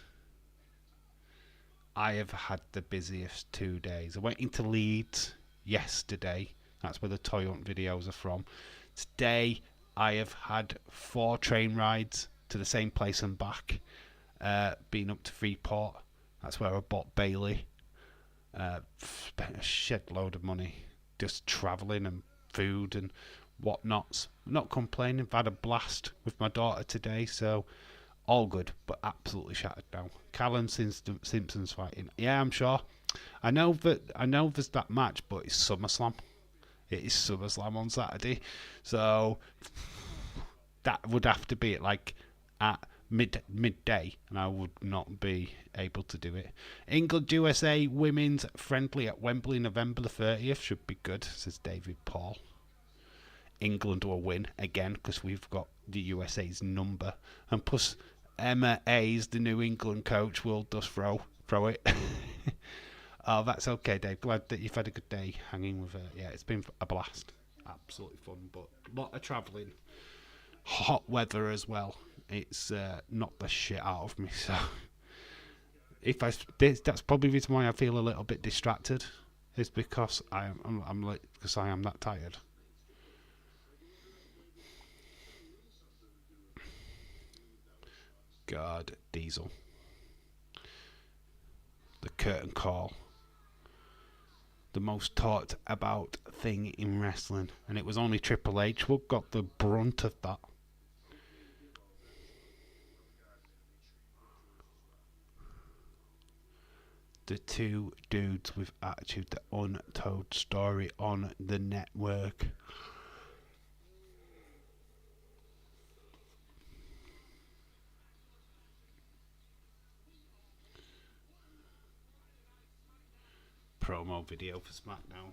I have had the busiest 2 days. I went into Leeds yesterday. That's where the toy hunt videos are from. Today, I have had 4 train rides to the same place and back. Been up to Freeport. That's where I bought Bailey. Spent a shed load of money just travelling and food and whatnots. Not complaining. I've had a blast with my daughter today, so all good, but absolutely shattered now. Callum Simpson's fighting. Yeah, I'm sure. I know there's that match, but it's SummerSlam. It is SummerSlam on Saturday, so that would have to be at midday, and I would not be able to do it. England USA women's friendly at Wembley, November the 30th, should be good, says David Paul. England will win again because we've got the USA's number, and plus Emma Hayes, the New England coach, will just throw it. Oh, that's okay, Dave. Glad that you've had a good day hanging with her. Yeah, it's been a blast. Absolutely fun, but a lot of travelling. Hot weather as well. It's knocked the shit out of me. So that's probably the reason why I feel a little bit distracted. Is because I am that tired. God, Diesel. The curtain call. The most talked about thing in wrestling. And it was only Triple H who got the brunt of that. The 2 dudes with attitude, the untold story on the network. Promo video for SmackDown.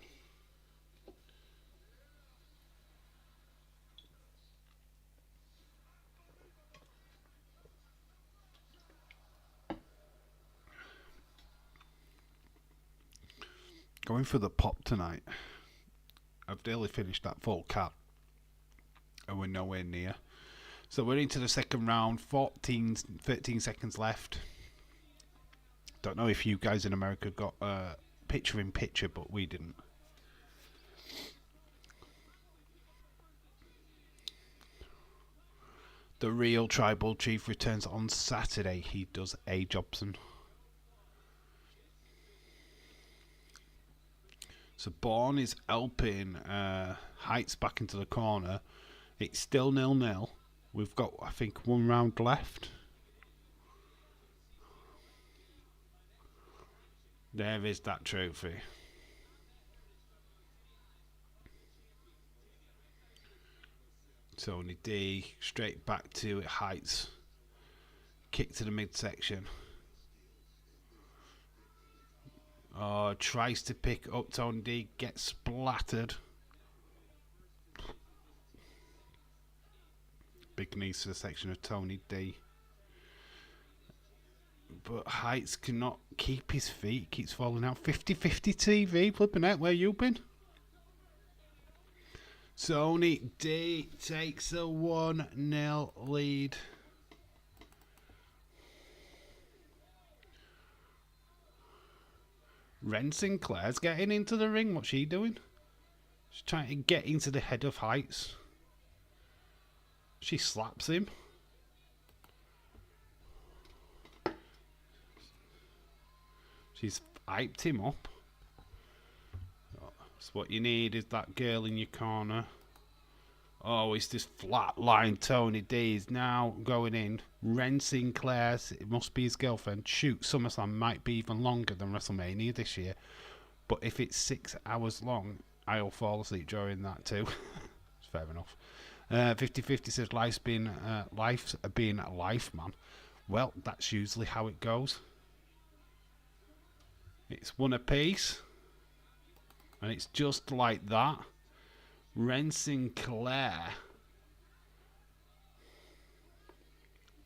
Going for the pop tonight. I've nearly finished that full cap, and we're nowhere near. So we're into the second round. 13 seconds left. Don't know if you guys in America got picture in picture, but we didn't. The real tribal chief returns on Saturday. He does A. Jobson. So Bourne is helping Heights back into the corner. It's still 0-0. We've got, I think, 1 round left. There is that trophy. Tony D straight back to Heights. Kick to the midsection. Oh, tries to pick up Tony D, gets splattered. Big knees to the section of Tony D. But Heights cannot keep his feet, keeps falling out. 50-50 TV, flipping out, where you been? Tony D takes a 1-0 lead. Ren Sinclair's getting into the ring. What's she doing? She's trying to get into the head of Heights. She slaps him. She's hyped him up. So what you need is that girl in your corner Oh, it's this flatline Tony D is now going in. Ren Sinclair, it must be his girlfriend. Shoot, SummerSlam might be even longer than WrestleMania this year. But if it's 6 hours long, I'll fall asleep during that too. Fair enough. 50-50 says life's being life, man. Well, that's usually how it goes. It's one apiece. And it's just like that. Ren Sinclair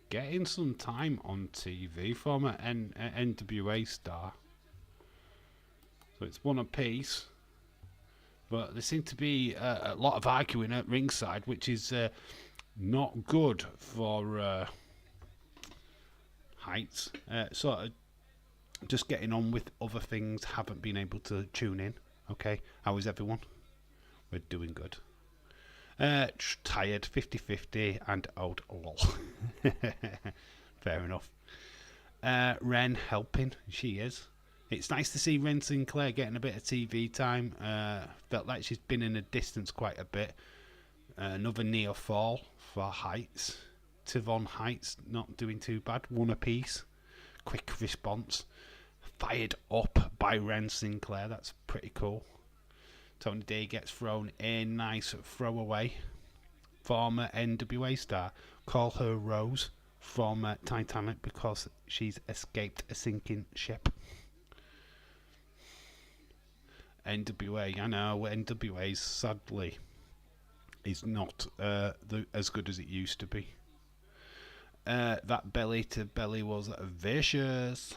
getting some time on TV, former NWA star. So it's one apiece. But there seems to be a lot of arguing at ringside, which is not good for Heights. Sort of just getting on with other things, haven't been able to tune in. Okay, how is everyone? We're doing good. Tired, 50-50, and old lol. Fair enough. Ren helping, she is. It's nice to see Ren Sinclair getting a bit of TV time. Felt like she's been in a distance quite a bit. Another near fall for Heights. Tivon Heights not doing too bad. One apiece. Quick response. Fired up by Ren Sinclair. That's pretty cool. Tony D gets thrown in. Nice throwaway. Former NWA star. Call her Rose from Titanic because she's escaped a sinking ship. NWA, I know, NWA sadly is not as good as it used to be. That belly to belly was vicious.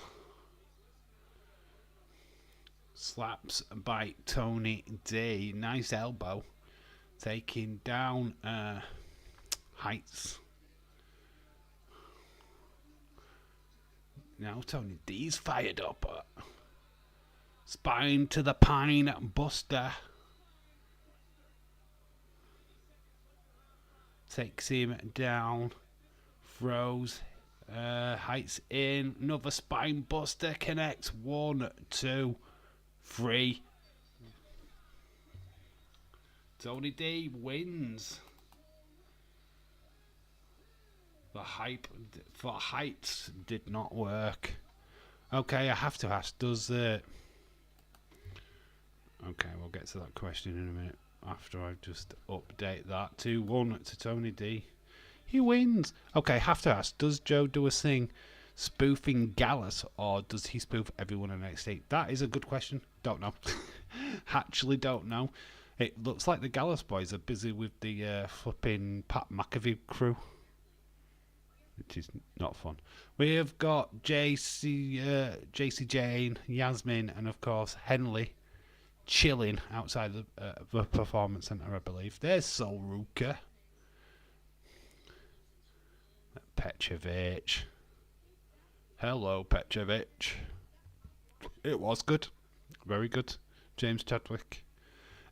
Slaps by Tony D. Nice elbow. Taking down Heights. Now Tony D's fired up. Spine to the pine buster. Takes him down. Throws Heights in. Another spine buster. Connects. 1, 2, 3. Tony D wins. The hype for Heights did not work. Okay, I have to ask, does okay, we'll get to that question in a minute after I just update that. 2-1 to Tony D. He wins. Okay, have to ask, does Joe do a thing spoofing Gallus or does he spoof everyone in NXT? That is a good question. Don't know. Actually don't know. It looks like the Gallus boys are busy with the flipping Pat McAfee crew, which is not fun. We have got JC Jane, Yasmin, and of course Henley chilling outside the performance center, I believe. There's Sol Ruka. Petrovic. Hello, Petrovic. It was good. Very good. James Chadwick.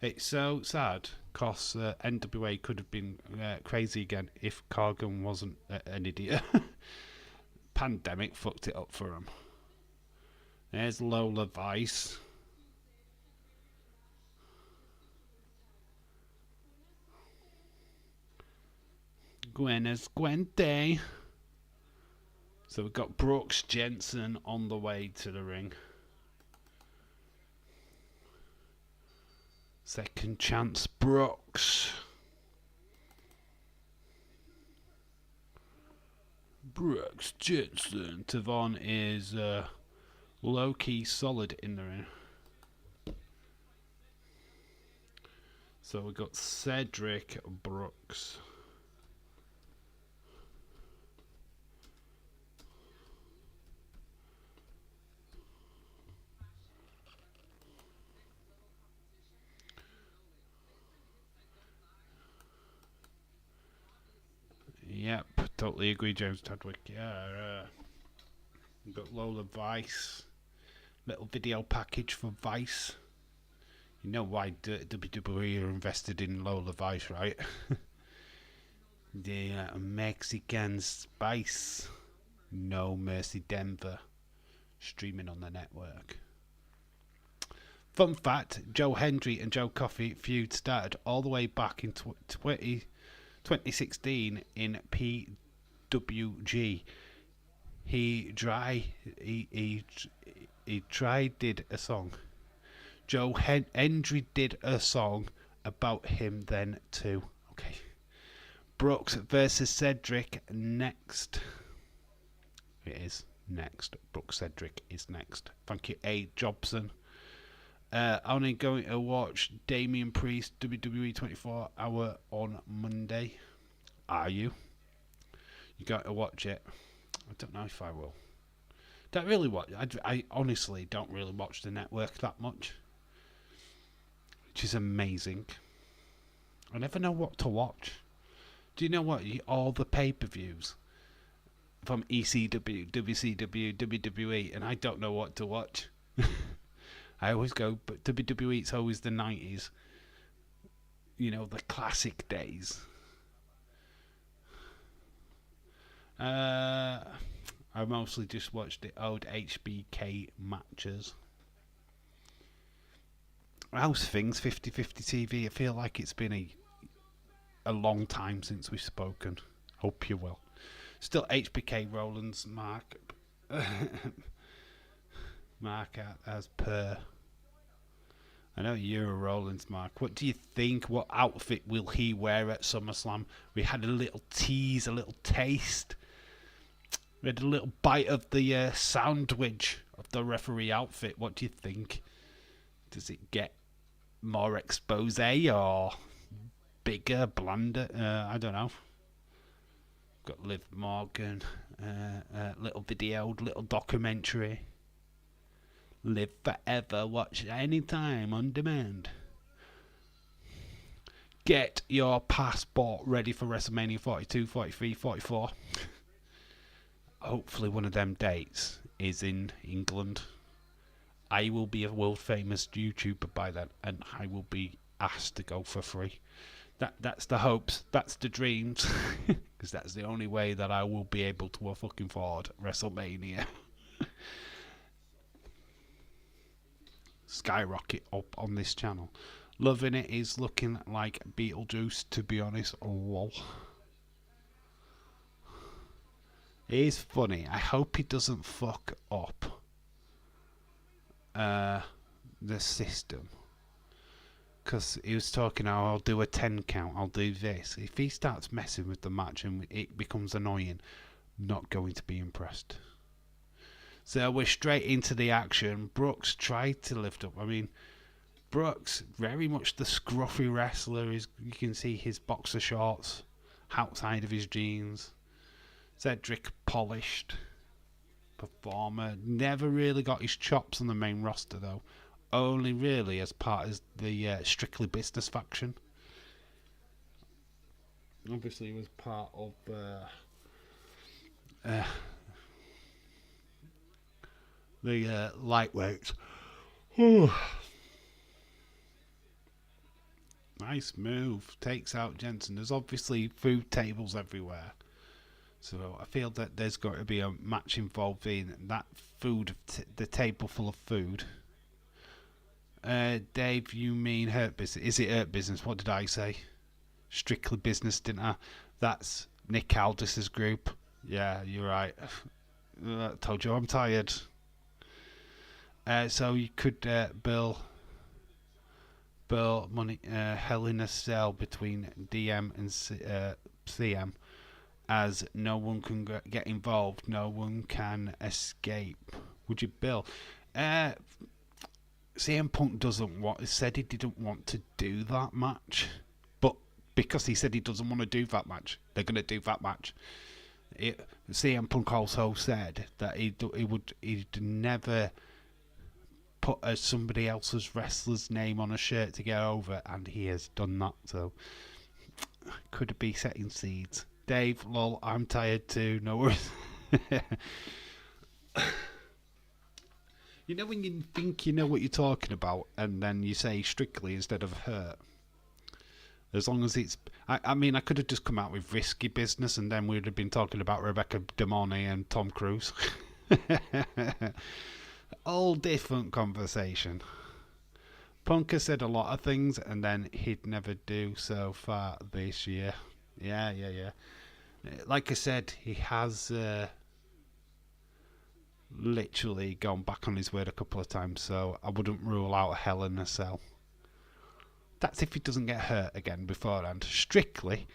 It's so sad because NWA could have been crazy again if Corgan wasn't an idiot. Pandemic fucked it up for him. There's Lola Vice. Gwen Day. So we've got Brooks Jensen on the way to the ring. Second chance Brooks. Brooks Jensen. Tavon is low-key solid in the ring. So we've got Cedric Brooks. Yep, totally agree, James Chadwick. Yeah, we've got Lola Vice. Little video package for Vice. You know why WWE are invested in Lola Vice, right? The Mexican Spice. No Mercy Denver. Streaming on the network. Fun fact, Joe Hendry and Joe Coffey feud started all the way back in 2016 in PWG. He did a song. Joe Hendry did a song about him then too. Okay. Brooks versus Cedric next. It is next. Brooks Cedric is next. Thank you, A. Jobson. Only going to watch Damian Priest WWE 24 Hour on Monday. Are you? You got to watch it. I don't know if I will. Don't really watch. I honestly don't really watch the network that much, which is amazing. I never know what to watch. Do you know what? All the pay-per-views from ECW, WCW, WWE, and I don't know what to watch. I always go, but WWE, it's always the 90s. You know, the classic days. I mostly just watched the old HBK matches. How's things, 50/50 TV? I feel like it's been a long time since we've spoken. Hope you will. Still HBK Rollins, Mark. Mark as per. I know you're a Rollins, Mark. What do you think? What outfit will he wear at SummerSlam? We had a little tease, a little taste. We had a little bite of the sandwich of the referee outfit. What do you think? Does it get more expose or bigger, blander? I don't know. Got Liv Morgan, little video, little documentary. Live forever, watch anytime on demand. Get your passport ready for WrestleMania 42, 43, 44. Hopefully one of them dates is in England. I will be a world famous YouTuber by then, and I will be asked to go for free. That's the hopes, that's the dreams, because that's the only way that I will be able to fucking afford WrestleMania. Skyrocket up on this channel. Loving it is looking like Beetlejuice, to be honest. Lol. It is funny. I hope he doesn't fuck up the system. Because he was talking, oh, I'll do a 10 count, I'll do this. If he starts messing with the match and it becomes annoying, I'm not going to be impressed. So we're straight into the action. Brooks tried to lift up. I mean, Brooks, very much the scruffy wrestler. You can see his boxer shorts outside of his jeans. Cedric, polished performer. Never really got his chops on the main roster, though. Only really as part of the Strictly Business faction. Obviously, he was part of the lightweights. Nice move. Takes out Jensen. There's obviously food tables everywhere. So I feel that there's got to be a match involving that food, the table full of food. Dave, you mean Hurt Business? Is it Hurt Business? What did I say? Strictly Business, didn't I? That's Nick Aldis's group. Yeah, you're right. I told you I'm tired. So you could bill money, Hell in a Cell between DM and CM, as no one can get involved, no one can escape. Would you bill? CM Punk said he didn't want to do that match, but because he said he doesn't want to do that match, they're going to do that match. CM Punk also said that he'd never put somebody else's wrestler's name on a shirt to get over, and he has done that. So could it be setting seeds? Dave, lol, I'm tired too. No worries. You know when you think you know what you're talking about, and then you say Strictly instead of Hurt. As long as it's... I mean, I could have just come out with Risky Business, and then we'd have been talking about Rebecca De Mornay and Tom Cruise. All different conversation. Punk has said a lot of things, and then he'd never do so far this year. Yeah. Like I said, he has literally gone back on his word a couple of times, so I wouldn't rule out Hell in a Cell. That's if he doesn't get hurt again beforehand. Strictly,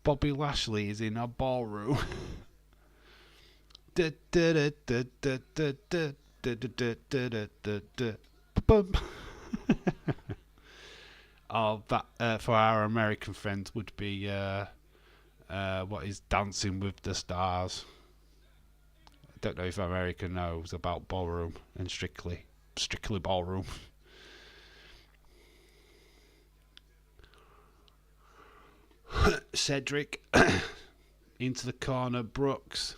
Bobby Lashley is in a ballroom. Oh, that for our American friends would be what is Dancing with the Stars. I don't know if America knows about ballroom and strictly ballroom. Cedric into the corner. Brooks.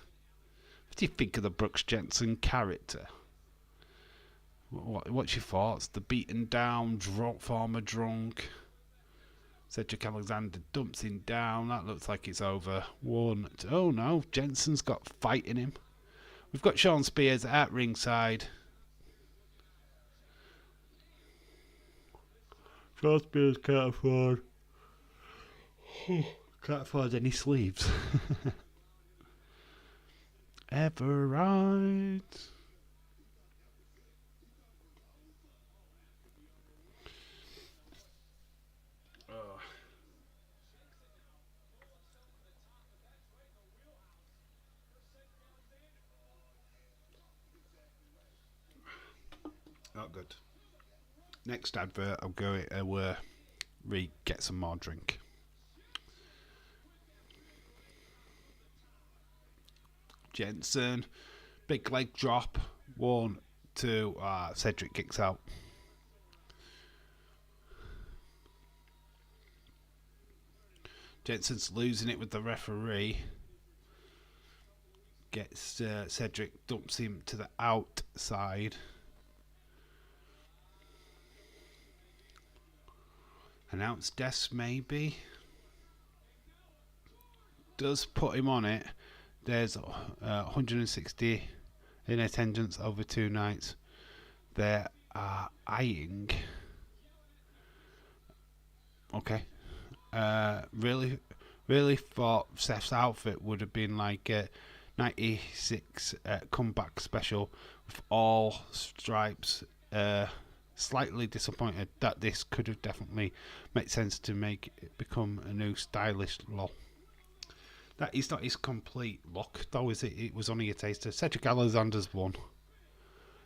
What do you think of the Brooks Jensen character? What's your thoughts? The beaten down, former drunk. Cedric Alexander dumps him down. That looks like it's over. Oh no, Jensen's got fight in him. We've got Sean Spears at ringside. Sean Spears can't afford any sleeves. Ever right. Not good. Next advert, I'll go get some more drink. Jensen, big leg drop. 1, 2. Cedric kicks out. Jensen's losing it with the referee. Gets Cedric, dumps him to the outside. Announce death maybe. Does put him on it. There's 160 in attendance over 2 nights. They are eyeing. Okay. Really thought Seth's outfit would have been like a 96 comeback special with all stripes. Slightly disappointed that this could have definitely made sense to make it become a new stylish look. That is not his complete look, though, is it? It was only a taster. Cedric Alexander's won.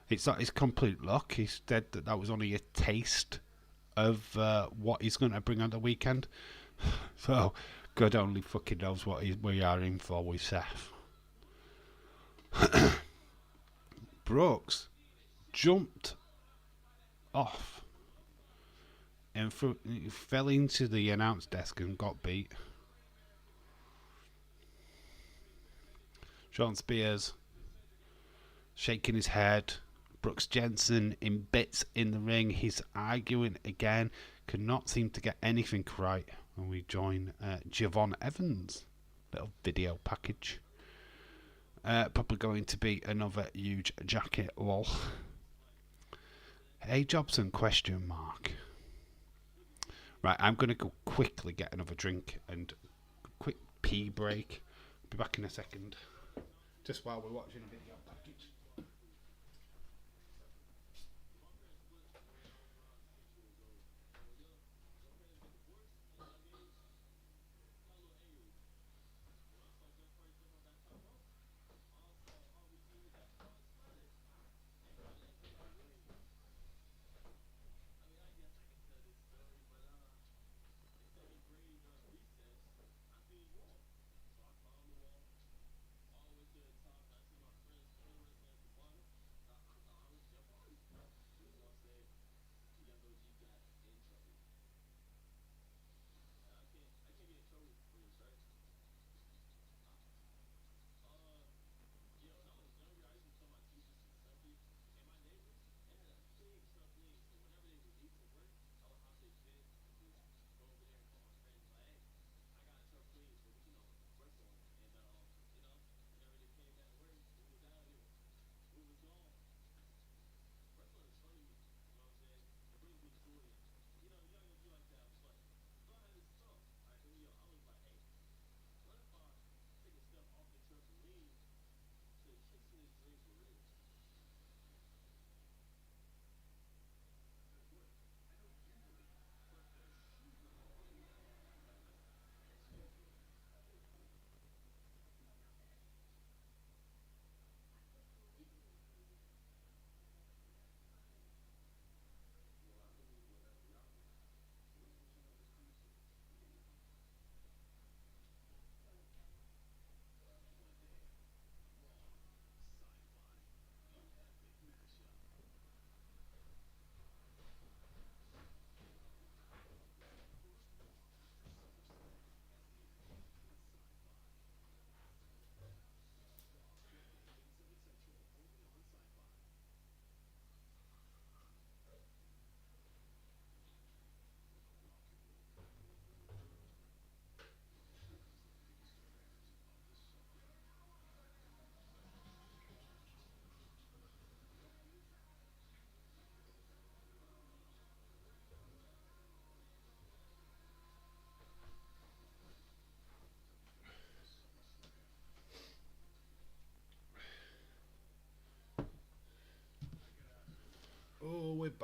It's not his complete look. He said that was only a taste of what he's going to bring on the weekend. So, God only fucking knows what we are in for with Seth. Brooks jumped off and fell into the announce desk and got beat. Sean Spears shaking his head. Brooks Jensen in bits in the ring. He's arguing again. Cannot seem to get anything right. And we join Javon Evans. Little video package. Probably going to be another huge jacket, lol. Hey Jobson, question mark. Right, I'm going to go quickly get another drink and quick pee break. Be back in a second. Just while we're watching a video package.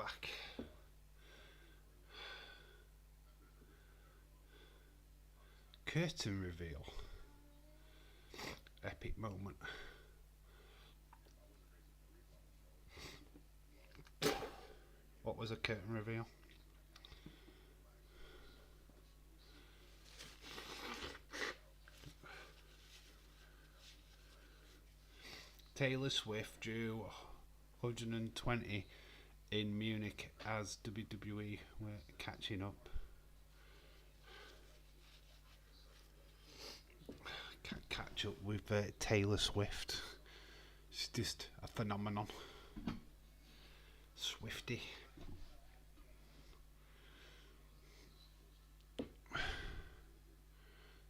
back. Curtain reveal. Epic moment. What was a curtain reveal? Taylor Swift drew 120 in Munich as WWE were catching up. Can't catch up with Taylor Swift. She's just a phenomenon. Swifty.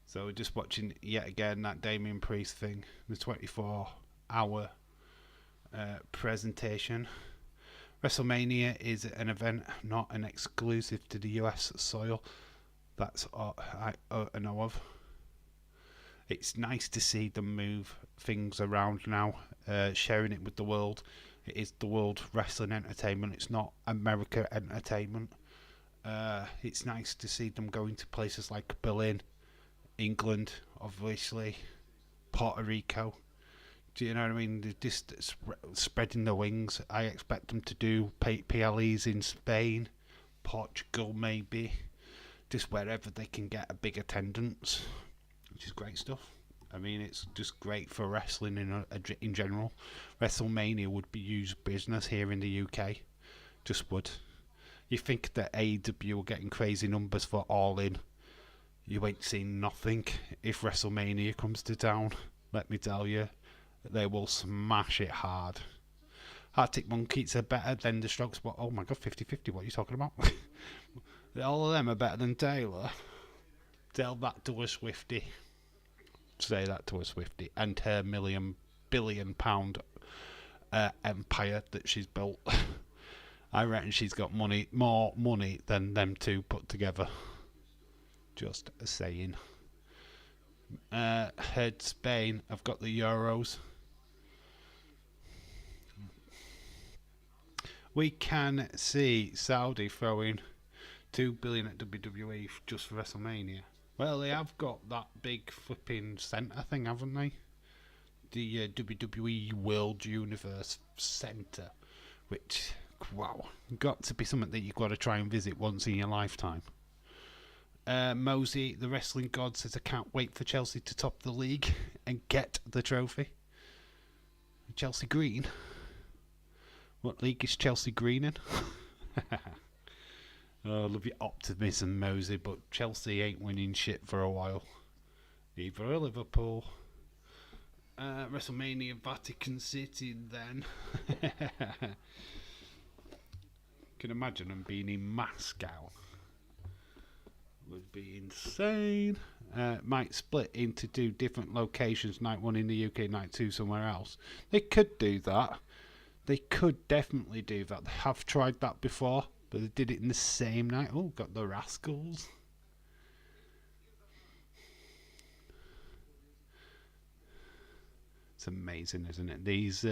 So we're just watching yet again that Damien Priest thing, the 24-hour presentation. WrestleMania is an event, not an exclusive to the US soil. That's all I know of. It's nice to see them move things around now, sharing it with the world. It is the World Wrestling Entertainment. It's not America Entertainment. It's nice to see them going to places like Berlin, England, obviously, Puerto Rico. Do you know what I mean? They're just spreading their wings. I expect them to do PLEs in Spain, Portugal maybe, just wherever they can get a big attendance, which is great stuff. I mean, it's just great for wrestling in general. WrestleMania would be huge business here in the UK. Just would. You think that AEW are getting crazy numbers for All In. You ain't seen nothing if WrestleMania comes to town. Let me tell you, they will smash it hard. Arctic Monkeys are better than the Strokes. But oh my god, 50-50, what are you talking about? All of them are better than Taylor. Tell that to a Swiftie. Say that to a Swiftie. And her billion-pound empire that she's built. I reckon she's got more money than them two put together. Just saying. Heard Spain have got the Euros. We can see Saudi throwing $2 billion at WWE just for WrestleMania. Well, they have got that big flipping centre thing, haven't they? The WWE World Universe Centre, which, wow, got to be something that you've got to try and visit once in your lifetime. Mosey, the wrestling god, says, I can't wait for Chelsea to top the league and get the trophy. Chelsea Green? What league is Chelsea Green in? Oh, I love your optimism, Mosey, but Chelsea ain't winning shit for a while. Either are Liverpool. WrestleMania Vatican City then. Can imagine them being in Moscow. Would be insane. Might split into two different locations, night one in the UK, night two somewhere else. They could do that. They could definitely do that. They have tried that before, but they did it in the same night. Oh, got the Rascals. It's amazing, isn't it? These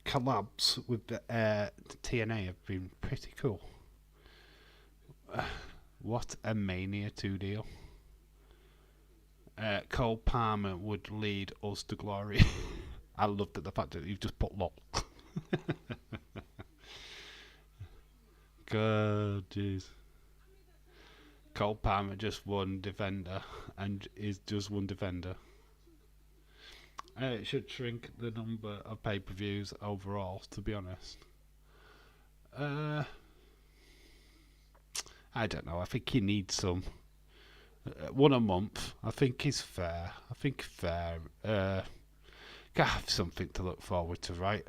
collabs with the TNA have been pretty cool. What a Mania 2 deal. Cole Palmer would lead us to glory. I loved the fact that you've just put lol. God, jeez. Cole Palmer just won Defender and is just one Defender. It should shrink the number of pay-per-views overall, to be honest. I don't know. I think you need some. One a month, I think, is fair. I think fair. Gotta have something to look forward to, right?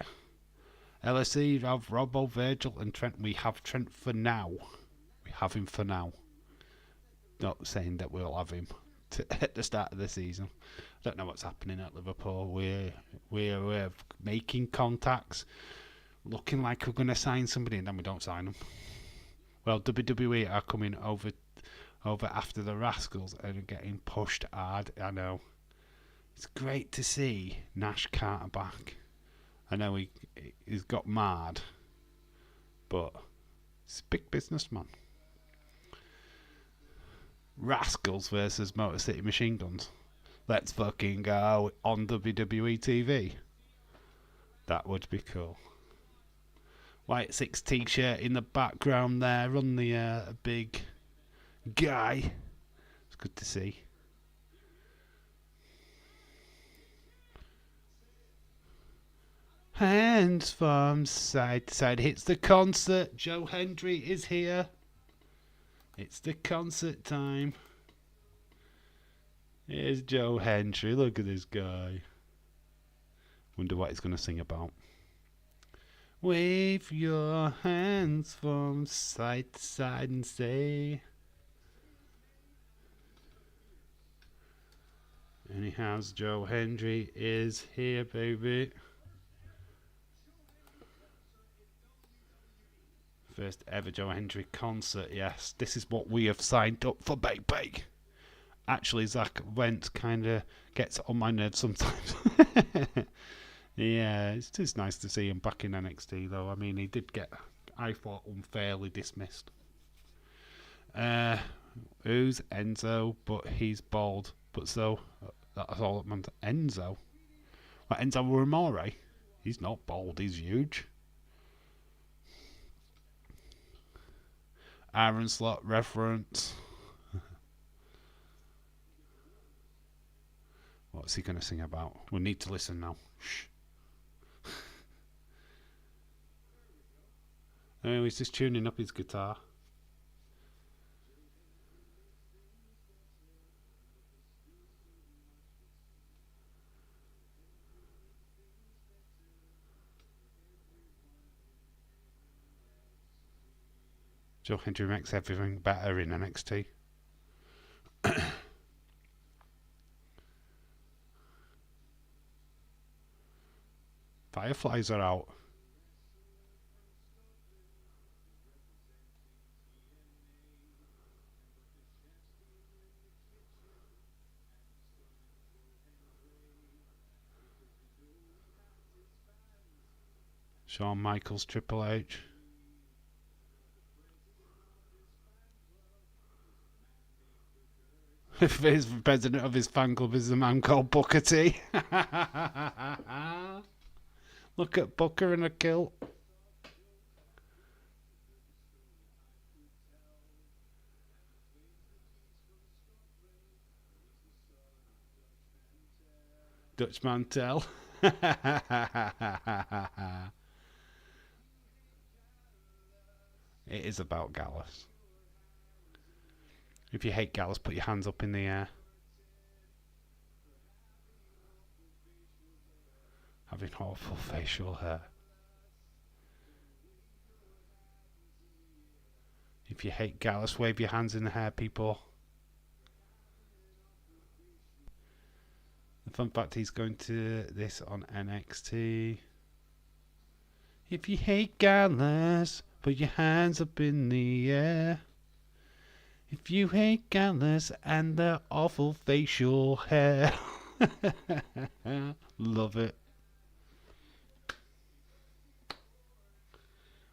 LSE, you have Robbo, Virgil, and Trent. We have Trent for now. We have him for now. Not saying that we'll have him at the start of the season. I don't know what's happening at Liverpool. We're making contacts, looking like we're going to sign somebody, and then we don't sign them. Well, WWE are coming over after the Rascals and are getting pushed hard. I know. It's great to see Nash Carter back. I know he's got mad, but it's a big businessman. Rascals versus Motor City Machine Guns. Let's fucking go on WWE TV. That would be cool. White 6 t-shirt in the background there on the big guy. It's good to see. Hands from side to side. It's the concert. Joe Hendry is here. It's the concert time. Here's Joe Hendry. Look at this guy. Wonder what he's going to sing about. Wave your hands from side to side and say. Anyhow, Joe Hendry is here, baby. First ever Joe Hendry concert, yes. This is what we have signed up for, baby. Actually, Zach Wentz kind of gets on my nerves sometimes. Yeah, it's just nice to see him back in NXT, though. I mean, he did get, I thought, unfairly dismissed. Who's Enzo? But he's bald. But so, that's all that meant. Enzo? Like Enzo Amore? He's not bald, he's huge. Iron Slot reference. What's he going to sing about? We need to listen now. Shh. Oh, he's just tuning up his guitar. Joe Hendry makes everything better in NXT. Fireflies are out. Shawn Michaels, Triple H. His president of his fan club is a man called Booker T. Look at Booker in a kilt. Dutch Mantel. It is about Gallus. If you hate Gallus, put your hands up in the air. Having awful facial hair. If you hate Gallus, wave your hands in the hair, people. The fun fact, he's going to this on NXT. If you hate Gallus, put your hands up in the air. If you hate Gallus and their awful facial hair. Love it.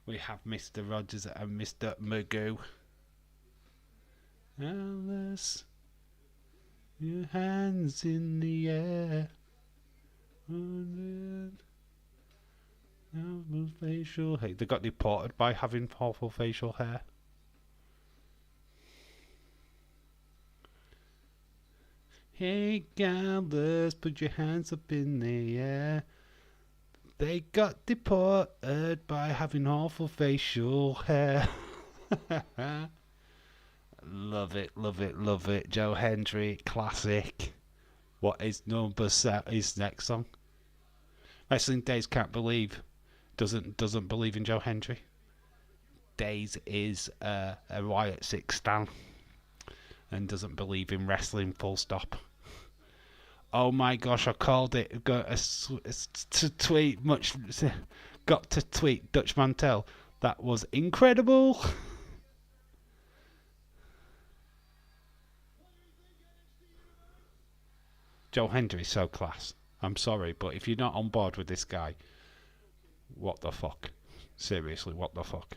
We have Mr. Rogers and Mr. Magoo. Gallus, your hands in the air. Awful facial hair. They got deported by having awful facial hair. Hey Gallus, put your hands up in the air. They got deported by having awful facial hair. Love it, love it, love it. Joe Hendry, classic. What is number set? His next song? Wrestling Days can't believe. Doesn't believe in Joe Hendry. Days is a Wyatt Six stan and doesn't believe in wrestling. Full stop. Oh my gosh! I called it. Got to tweet much. Got to tweet Dutch Mantel. That was incredible. Joe Hendry is so class. I'm sorry, but if you're not on board with this guy, what the fuck? Seriously, what the fuck?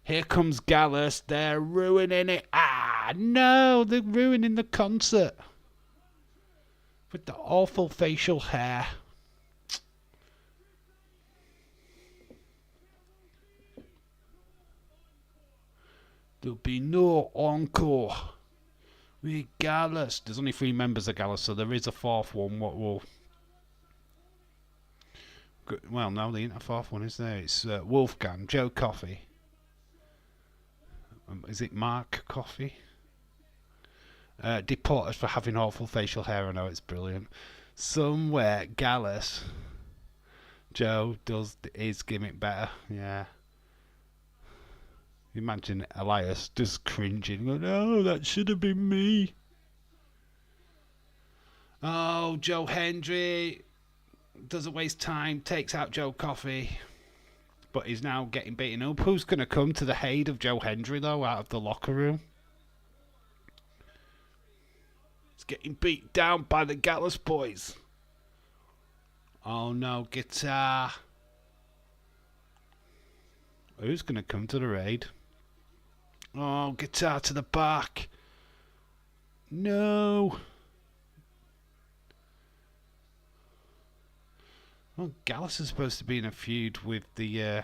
Here comes Gallus. They're ruining it. Ah, no, they're ruining the concert with the awful facial hair. There'll be no encore. We Gallus. There's only 3 members of Gallus, so there is a 4th one. What will? Well, no, there ain't a 4th one, is there? It's Wolfgang, Joe Coffey. Is it Mark Coffey? Deported for having awful facial hair. I know, it's brilliant. Somewhere Gallus, Joe does his gimmick better. Yeah. Imagine Elias just cringing, going, "Oh, that should have been me." Oh, Joe Hendry doesn't waste time, takes out Joe Coffey, but he's now getting beaten up. Who's going to come to the aid of Joe Hendry, though, out of the locker room? He's getting beat down by the Gallus boys. Oh, no, guitar. Who's going to come to the raid? Oh, guitar to the back. No. Well, Gallus is supposed to be in a feud with the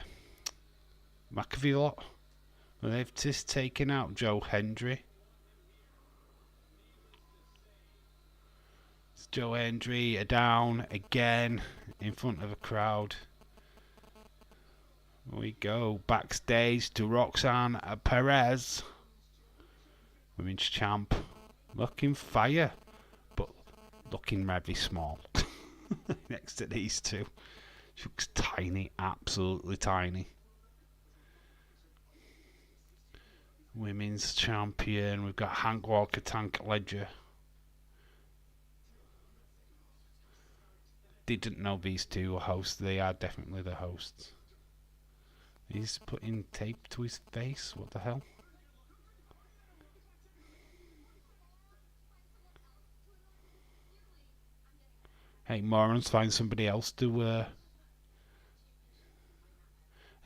McAfee lot. Well, they've just taken out Joe Hendry. It's Joe Hendry down again in front of a crowd. We go backstage to Roxanne Perez, women's champ, looking fire, but looking very small next to these two. She looks tiny, absolutely tiny. Women's champion, we've got Hank Walker, Tank Ledger. Didn't know these two were hosts. They are definitely the hosts. He's putting tape to his face. What the hell? Hey, morons, find somebody else to...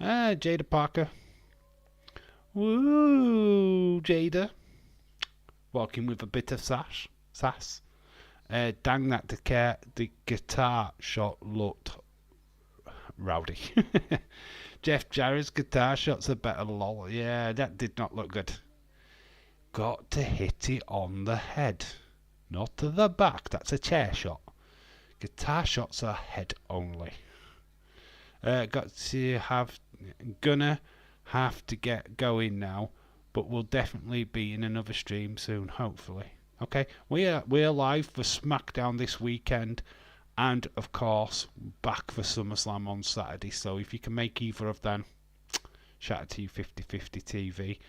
Jada Parker. Woo, Jada. Walking with a bit of sass. Dang, that the guitar shot looked rowdy. Jeff Jarrett's guitar shots are better, lol. Yeah, that did not look good. Got to hit it on the head. Not to the back, that's a chair shot. Guitar shots are head only. Gonna have to get going now, but we'll definitely be in another stream soon, hopefully. Okay, we're live for SmackDown this weekend, and of course back for SummerSlam on Saturday. So if you can make either of them, shout out to you 50/50 TV.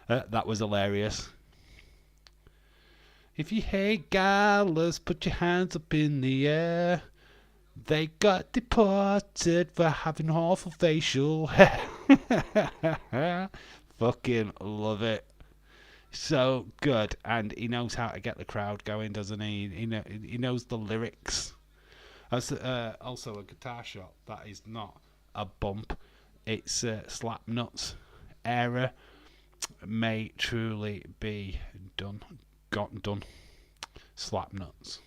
That was hilarious. If you hate Gallus, put your hands up in the air. They got deported for having awful facial hair. Fucking love it. So good. And he knows how to get the crowd going, doesn't he? He knows the lyrics. That's also a guitar shot. That is not a bump. It's slap nuts. Error may truly be done. Gotten done. Slap nuts.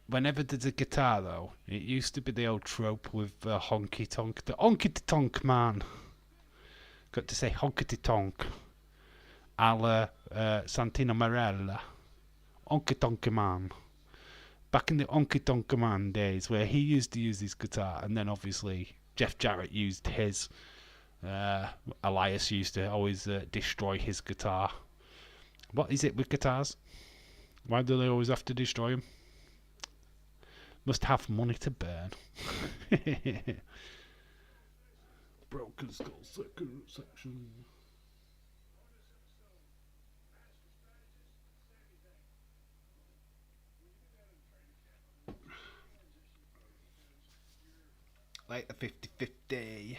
Whenever there's a guitar, though, it used to be the old trope with honky tonk. The honky tonk man. Got to say honky tonk. A la Santino Marella. Honky tonk man. Back in the honky tonk man days, where he used to use his guitar, and then obviously Jeff Jarrett used his. Elias used to always destroy his guitar. What is it with guitars? Why do they always have to destroy them? Must have money to burn. Broken Skull second section. Like a 50/50.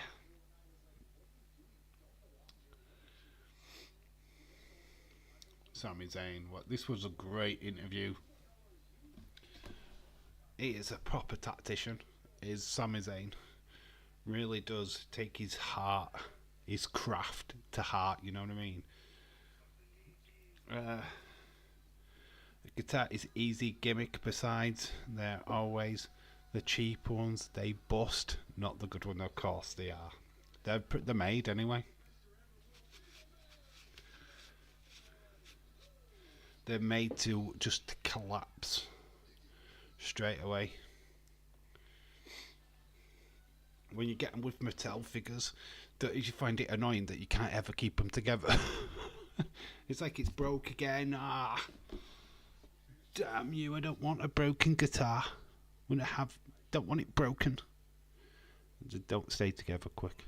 Sami Zayn. This was a great interview. He is a proper tactician. Is Sami Zayn. Really does take his heart his craft to heart. You know what I mean? The guitar is easy gimmick. Besides, they're always the cheap ones. They bust. Not the good one, of course they are. They're made anyway. They're made to just collapse straight away. When you get them with Mattel figures, you find it annoying that you can't ever keep them together. It's like it's broke again. Ah, damn you! I don't want a broken guitar. Don't want it broken. Just don't stay together quick.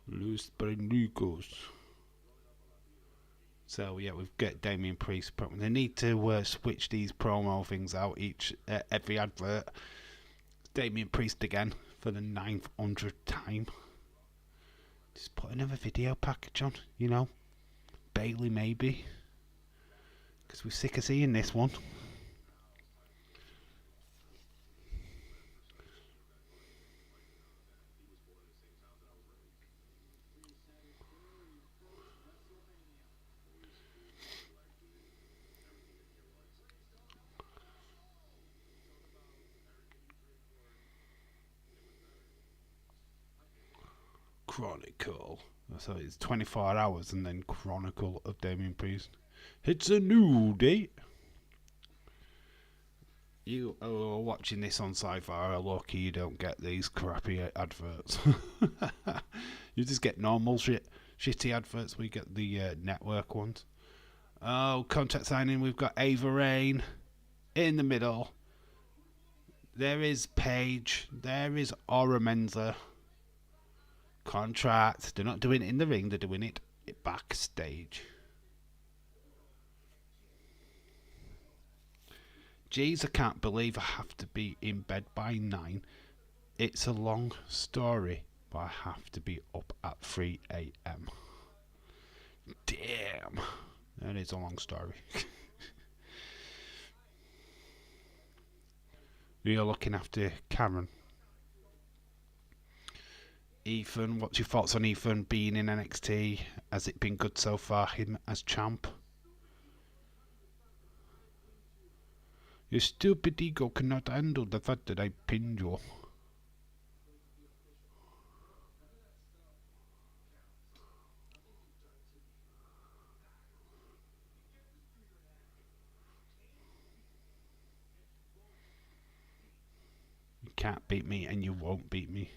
Los Pernicos. So yeah, we've got Damien Priest. They need to switch these promo things out every advert. Damien Priest again for the 900th time. Just put another video package on, you know. Bailey maybe, because we're sick of seeing this one. Chronicle. So it's 24 hours and then Chronicle of Damien Priest. It's a new date. You are watching this on Sci-Fi are lucky you don't get these crappy adverts. You just get normal shitty adverts. We get the network ones. Oh, contract signing. We've got Ava Raine in the middle. There is Paige. There is Aura Menza. Contract. They're not doing it in the ring. They're doing it backstage. Jeez, I can't believe I have to be in bed by 9. It's a long story, but I have to be up at 3 a.m. Damn. That is a long story. You're looking after Karen. Ethan, what's your thoughts on Ethan being in NXT? Has it been good so far, him as champ? Your stupid ego cannot handle the fact that I pinned you. You can't beat me and you won't beat me.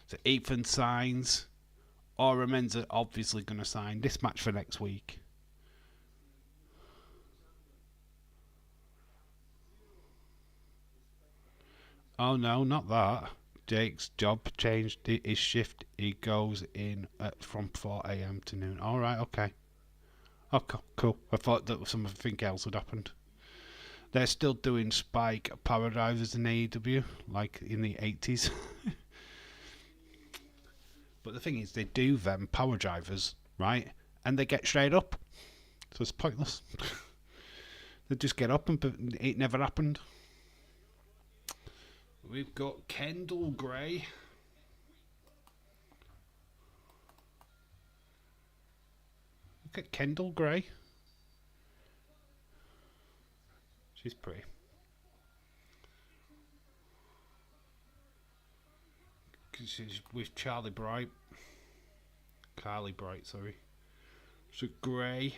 So Ethan signs. Aura Menza obviously going to sign this match for next week. Oh no, not that. Jake's job changed his shift. He goes in from 4 a.m. to noon. Alright, okay. Okay, cool. I thought that something else had happened. They're still doing Spike power drivers in AEW, like in the 80s. But the thing is, they do them power drivers, right? And they get straight up. So it's pointless. They just get up and it never happened. We've got Kendall Gray. Look at Kendall Gray. She's pretty. She's with Carly Bright, sorry. So Gray,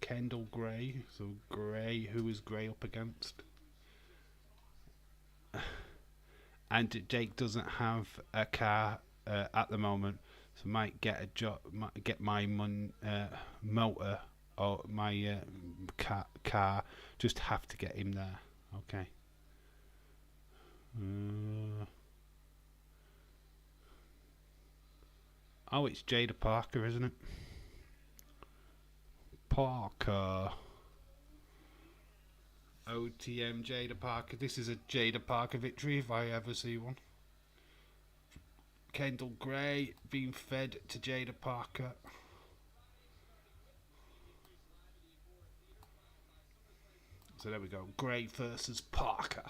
Kendall Gray. So Gray, who is Gray up against? And Jake doesn't have a car at the moment, so might get a job, might get my motor or my car. Just have to get him there. Okay. Oh, it's Jada Parker, isn't it? Parker. OTM Jada Parker. This is a Jada Parker victory if I ever see one. Kendall Gray being fed to Jada Parker. So there we go. Gray versus Parker.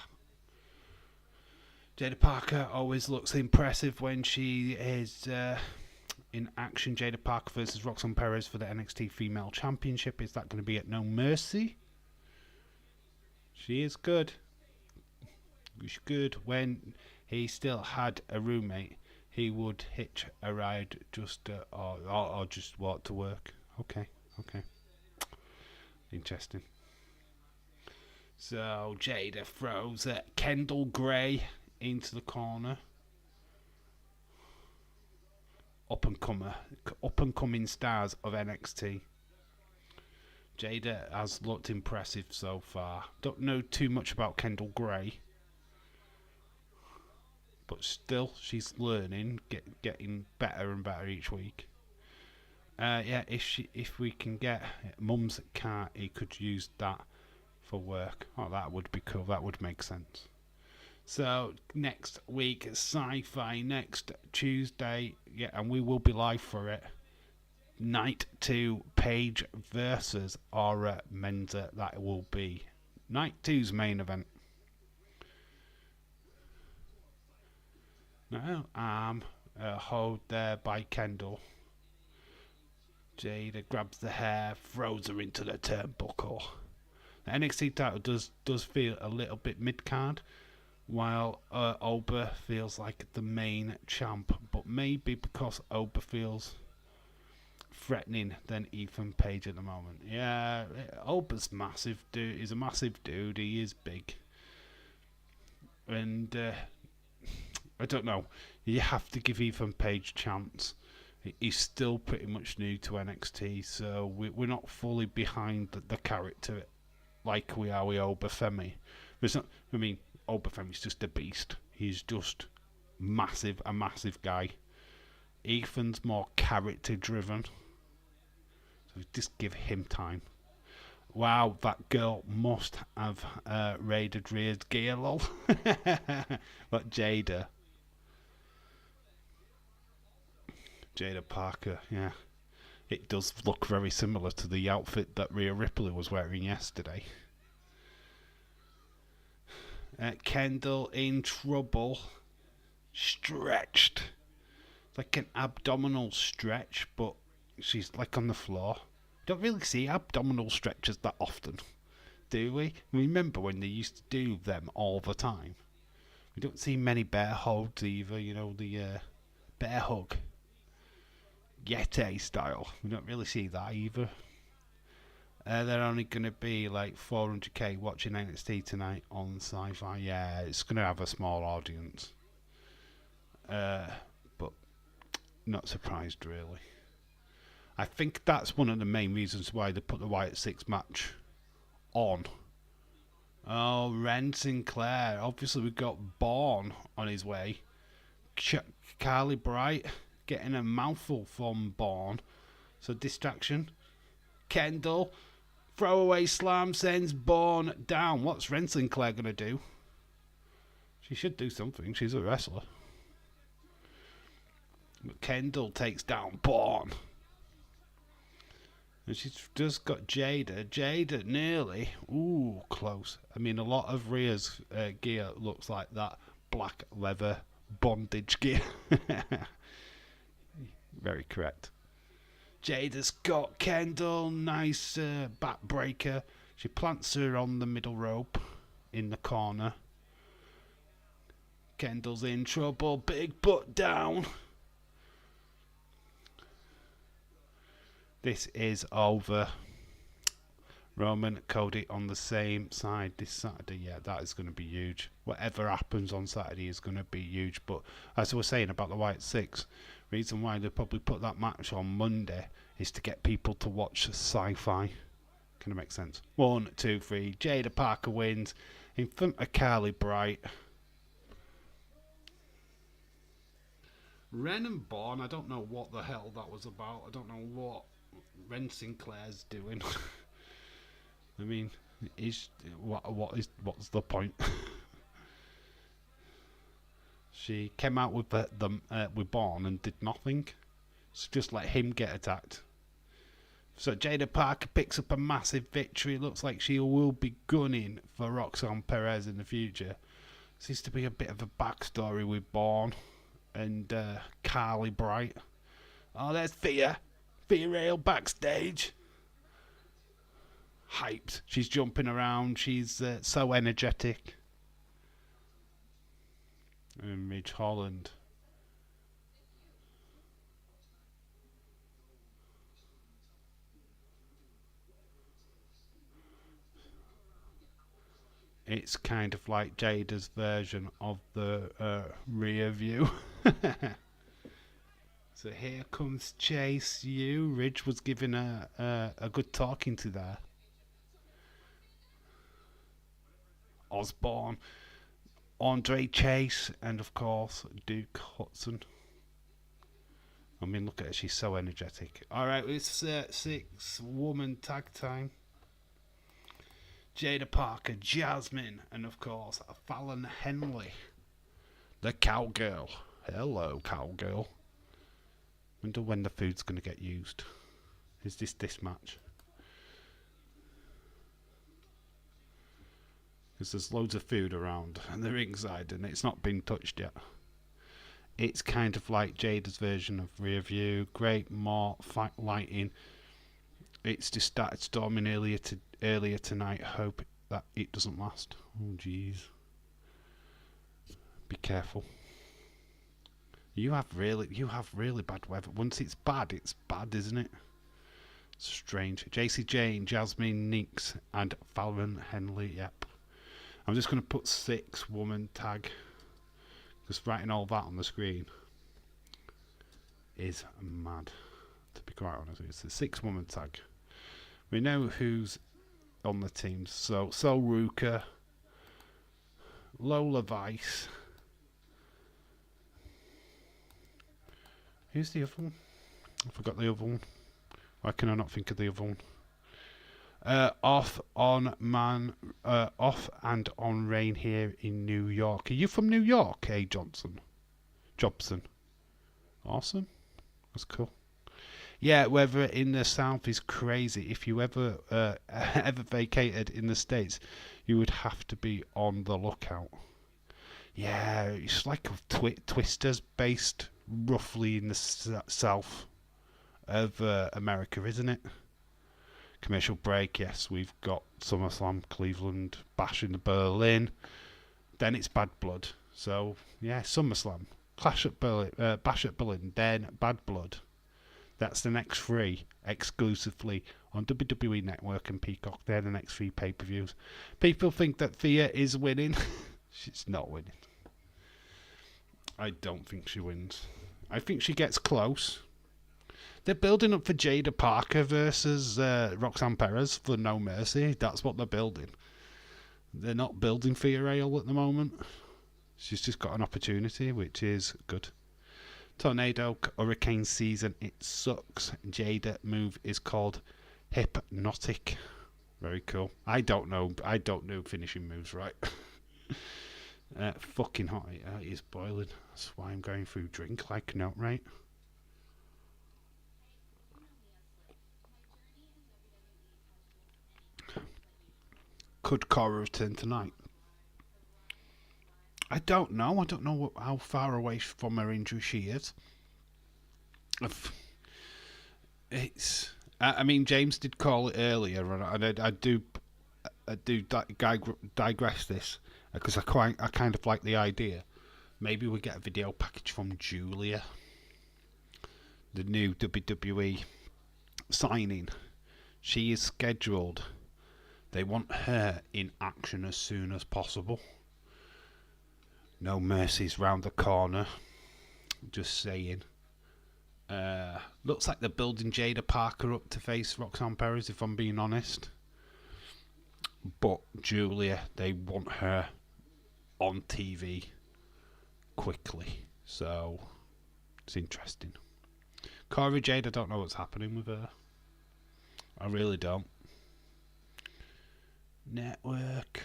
Jada Parker always looks impressive when she is in action. Jada Parker versus Roxanne Perez for the NXT Female Championship. Is that going to be at No Mercy? She is good. She's good. When he still had a roommate, he would hitch a ride just or just walk to work. Okay. Interesting. So Jada throws Kendall Gray into the corner. Up and coming stars of NXT. Jada has looked impressive so far. Don't know too much about Kendall Gray, but still she's learning, getting better and better each week. If we can get Mum's car, he could use that for work. Oh, that would be cool. That would make sense. So next week, Sci-Fi next Tuesday, and we will be live for it. Night 2, Paige versus Aura Menza. That will be Night 2's main event. Now, arm hold there by Kendall. Jada grabs the hair, throws her into the turnbuckle. The NXT title does feel a little bit mid-card, while Oba feels like the main champ, but maybe because Oba feels threatening than Ethan Page at the moment. Yeah, Oba's massive dude. He's a massive dude. He is big, and I don't know. You have to give Ethan Page a chance. He's still pretty much new to NXT, so we're not fully behind the character like we are with Oba Femi. Oba Femi's just a beast. He's just a massive guy. Ethan's more character driven, so just give him time. Wow, that girl must have raided Rhea's gear, lol. But Jada Parker, yeah. It does look very similar to the outfit that Rhea Ripley was wearing yesterday. Kendall in trouble. Stretched. Like an abdominal stretch, but she's like on the floor. Don't really see abdominal stretches that often, do we? Remember when they used to do them all the time? We don't see many bear hugs either, the bear hug. Yeti style. We don't really see that either. They're only going to be like 400k watching NXT tonight on Sci-Fi. Yeah, it's going to have a small audience. But not surprised really. I think that's one of the main reasons why they put the Wyatt 6 match on. Oh, Ren Sinclair. Obviously we've got Bourne on his way. Carly Bright getting a mouthful from Bourne. So distraction. Kendall. Throwaway slam sends Bourne down. What's Ren Sinclair going to do? She should do something. She's a wrestler. But Kendall takes down Bourne. And she's just got Jada. Jada nearly. Ooh, close. A lot of Rhea's gear looks like that black leather bondage gear. Very correct. Jada's got Kendall. Nice backbreaker. She plants her on the middle rope in the corner. Kendall's in trouble. Big butt down. This is over. Roman, Cody on the same side this Saturday. Yeah, that is going to be huge. Whatever happens on Saturday is going to be huge. But as I was saying about the Wyatt 6, reason why they probably put that match on Monday is to get people to watch Sci-Fi. Kind of makes sense. 1, 2, 3. Jada Parker wins in front of Carly Bright. Ren and Bourne, I don't know what the hell that was about. I don't know what Ren Sinclair's doing. What's the point? She came out with with Bourne and did nothing. So just let him get attacked. So Jada Parker picks up a massive victory. Looks like she will be gunning for Roxanne Perez in the future. Seems to be a bit of a backstory with Bourne and Carly Bright. Oh, there's Thea. Thea Rail backstage. Hyped. She's jumping around. She's so energetic. And Midge Holland. It's kind of like Jada's version of the rear view. So here comes Chase U. Ridge was giving a good talking to there. Osborne, Andre Chase, and of course Duke Hudson. I mean, look at her, she's so energetic. Alright, it's 6-woman tag time. Jada Parker, Jasmine, and of course Fallon Henley. The cowgirl. Hello, cowgirl. Wonder when the food's going to get used. Is this match? Because there's loads of food around the ringside and it's not been touched yet. It's kind of like Jada's version of Rear View. Great, more fight lighting. It's just started storming earlier tonight. Hope that it doesn't last. Oh jeez. Be careful. You have really bad weather. Once it's bad, isn't it? Strange. JC Jane, Jasmine Ninks, and Fallon Henley. Yep. I'm just going to put 6-woman tag. Just writing all that on the screen is mad. To be quite honest, it's a 6-woman tag. We know who's on the teams. So Ruka, Lola Vice. Who's the other one? I forgot the other one. Why can I not think of the other one? Off and on rain here in New York. Are you from New York, Jobson? Awesome. That's cool. Yeah, weather in the south is crazy. If you ever vacated in the States, you would have to be on the lookout. Yeah, it's like Twisters based roughly in the south of America, isn't it? Commercial break, yes, we've got SummerSlam, Cleveland, Bash in the Berlin, then it's Bad Blood. So, yeah, SummerSlam, Bash at Berlin, then Bad Blood. That's the next 3 exclusively on WWE Network and Peacock. They're the next 3 pay-per-views. People think that Thea is winning. She's not winning. I don't think she wins. I think she gets close. They're building up for Jada Parker versus Roxanne Perez for No Mercy. That's what they're building. They're not building Thea Rail at the moment. She's just got an opportunity, which is good. Tornado Hurricane Season. It sucks. Jada move is called Hypnotic. Very cool. I don't know finishing moves, right? Fucking hot. It is boiling. That's why I'm going through drink like note, right? Could Cora return tonight? I don't know. I don't know how far away from her injury she is. It's. I mean, James did call it earlier, and I do digress this because I kind of like the idea. Maybe we get a video package from Julia, the new WWE signing. She is scheduled. They want her in action as soon as possible. No Mercy's round the corner. Just saying. Looks like they're building Jada Parker up to face Roxanne Perez, if I'm being honest. But Julia, they want her on TV quickly. So, it's interesting. Corey Jade, I don't know what's happening with her. I really don't. Network.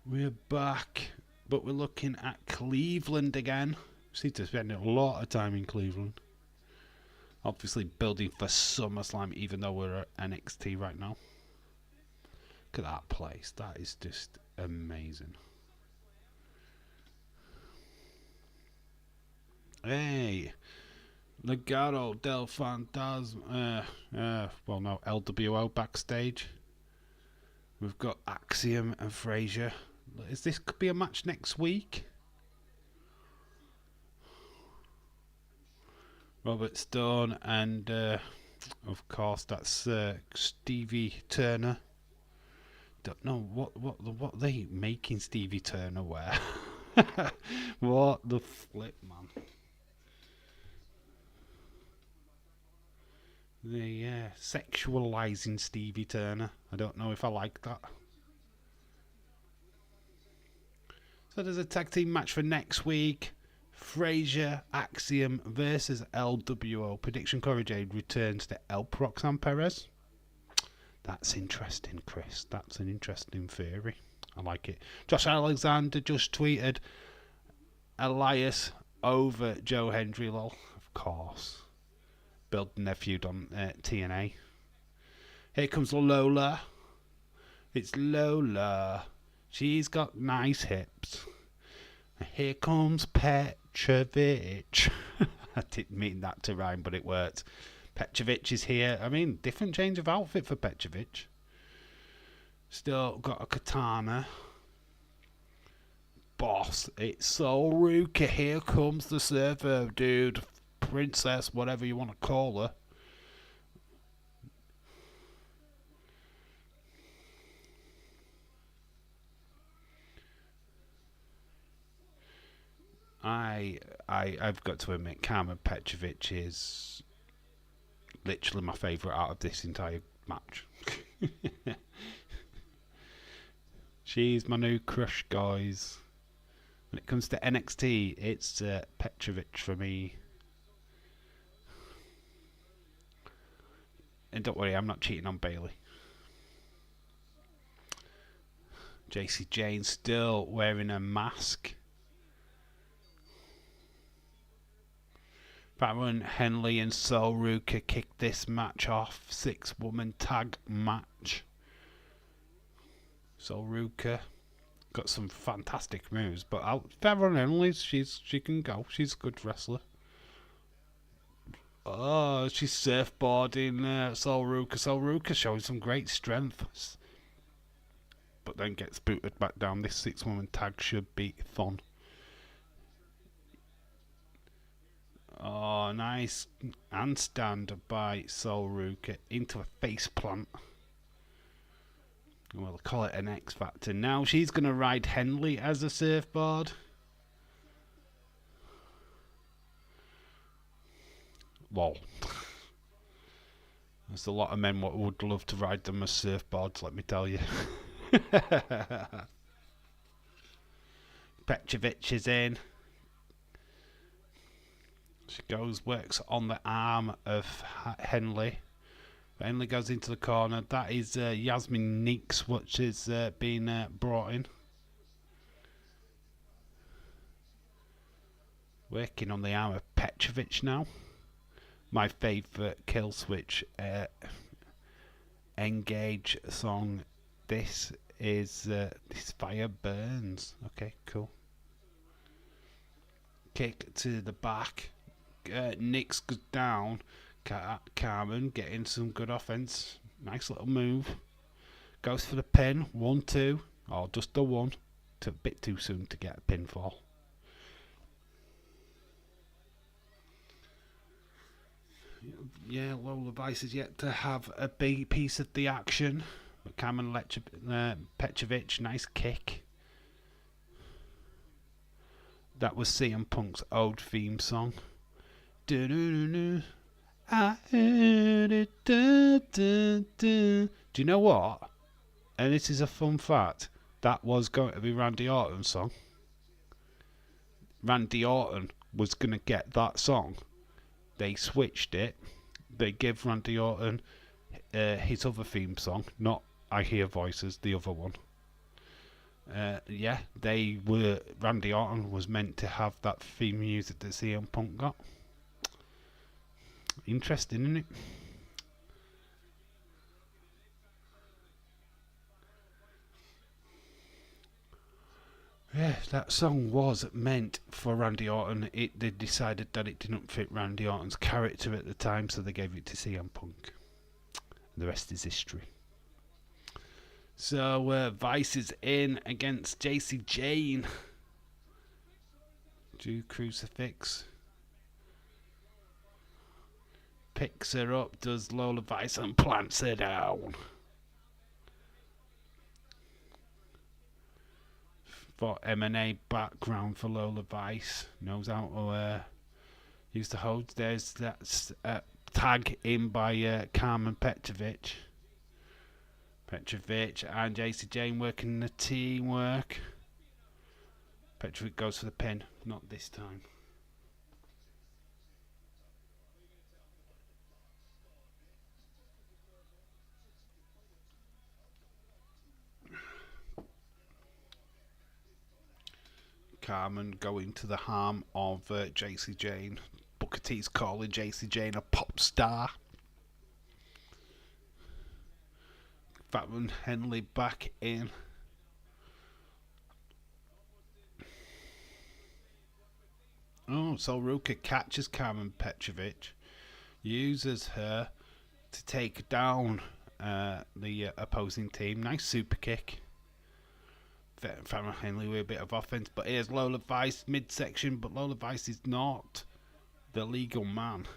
We're back, but we're looking at Cleveland again. Seem to spend a lot of time in Cleveland. Obviously building for SummerSlam, even though we're at NXT right now. Look at that place. That is just amazing. Hey, Legado del Fantasma. Well, no, LWO backstage. We've got Axiom and Frazier. Is this could be a match next week? Robert Stone and, of course, that's Stevie Turner. Don't know what they making Stevie Turner wear. What the flip, man? They sexualizing Stevie Turner. I don't know if I like that. So there's a tag team match for next week. Frazier Axiom versus LWO. Prediction Corey Jade returns to El Proxan Perez. That's interesting, Chris. That's an interesting theory. I like it. Josh Alexander just tweeted Elias over Joe Hendry, lol. Of course. Building their feud on TNA. Here comes Lola. It's Lola. She's got nice hips. Here comes Petrovic. I didn't mean that to rhyme, but it worked. Petrovic is here. I mean, different change of outfit for Petrovic. Still got a katana. Boss, it's so Ruka. Here comes the servo, dude. Princess, whatever you want to call her. I've got to admit, Carmen Petrovic is literally my favourite out of this entire match. She's my new crush, guys. When it comes to NXT, it's Petrovic for me. And don't worry, I'm not cheating on Bailey. JC Jane still wearing a mask. Baron Henley and Sol Ruka kicked this match off. 6-woman tag match. Sol Ruka got some fantastic moves, but Baron Henley, she can go. She's a good wrestler. Oh, she's surfboarding Sol Ruka. Sol Ruka showing some great strength, but then gets booted back down. This 6-woman tag should be fun. Oh, nice handstand by Sol Ruka into a face plant. We'll call it an X Factor. Now she's going to ride Henley as a surfboard. Lol. There's a lot of men what would love to ride them as surfboards, let me tell you. Petrovic is in. She works on the arm of Henley. Henley goes into the corner. That is Yasmin Neeks, which is being brought in. Working on the arm of Petrovic now. My favourite kill switch engage song. This is this fire burns. Okay, cool. Kick to the back. Nix goes down. Carmen getting some good offense. Nice little move. Goes for the pin. 1-2. Or just the one. It's a bit too soon to get a pinfall. Yeah, Lola Vice is yet to have a big piece of the action. But Carmen Petrovic, nice kick. That was CM Punk's old theme song. I heard it. Do you know what? And this is a fun fact. That was going to be Randy Orton's song. Randy Orton was going to get that song. They switched it. They give Randy Orton his other theme song, not I Hear Voices, the other one. Randy Orton was meant to have that theme music that CM Punk got. Interesting, isn't it? Yeah, that song was meant for Randy Orton. They decided that it didn't fit Randy Orton's character at the time, so they gave it to CM Punk. And the rest is history. So Vice is in against JC Jane. Do crucifix. Picks her up, does Lola Vice, and plants her down. For M&A background for Lola Vice. Knows how to use the hold. There's that tag in by Carmen Petrovic. Petrovic and JC Jane working the teamwork. Petrovic goes for the pin. Not this time. Carmen going to the harm of JC Jane. Booker T's calling JC Jane a pop star. Fatman Henley back in. Oh, so Ruka catches Carmen Petrovic, uses her to take down the opposing team. Nice super kick. Fatman Henley with a bit of offense, but here's Lola Vice midsection, but Lola Vice is not the legal man.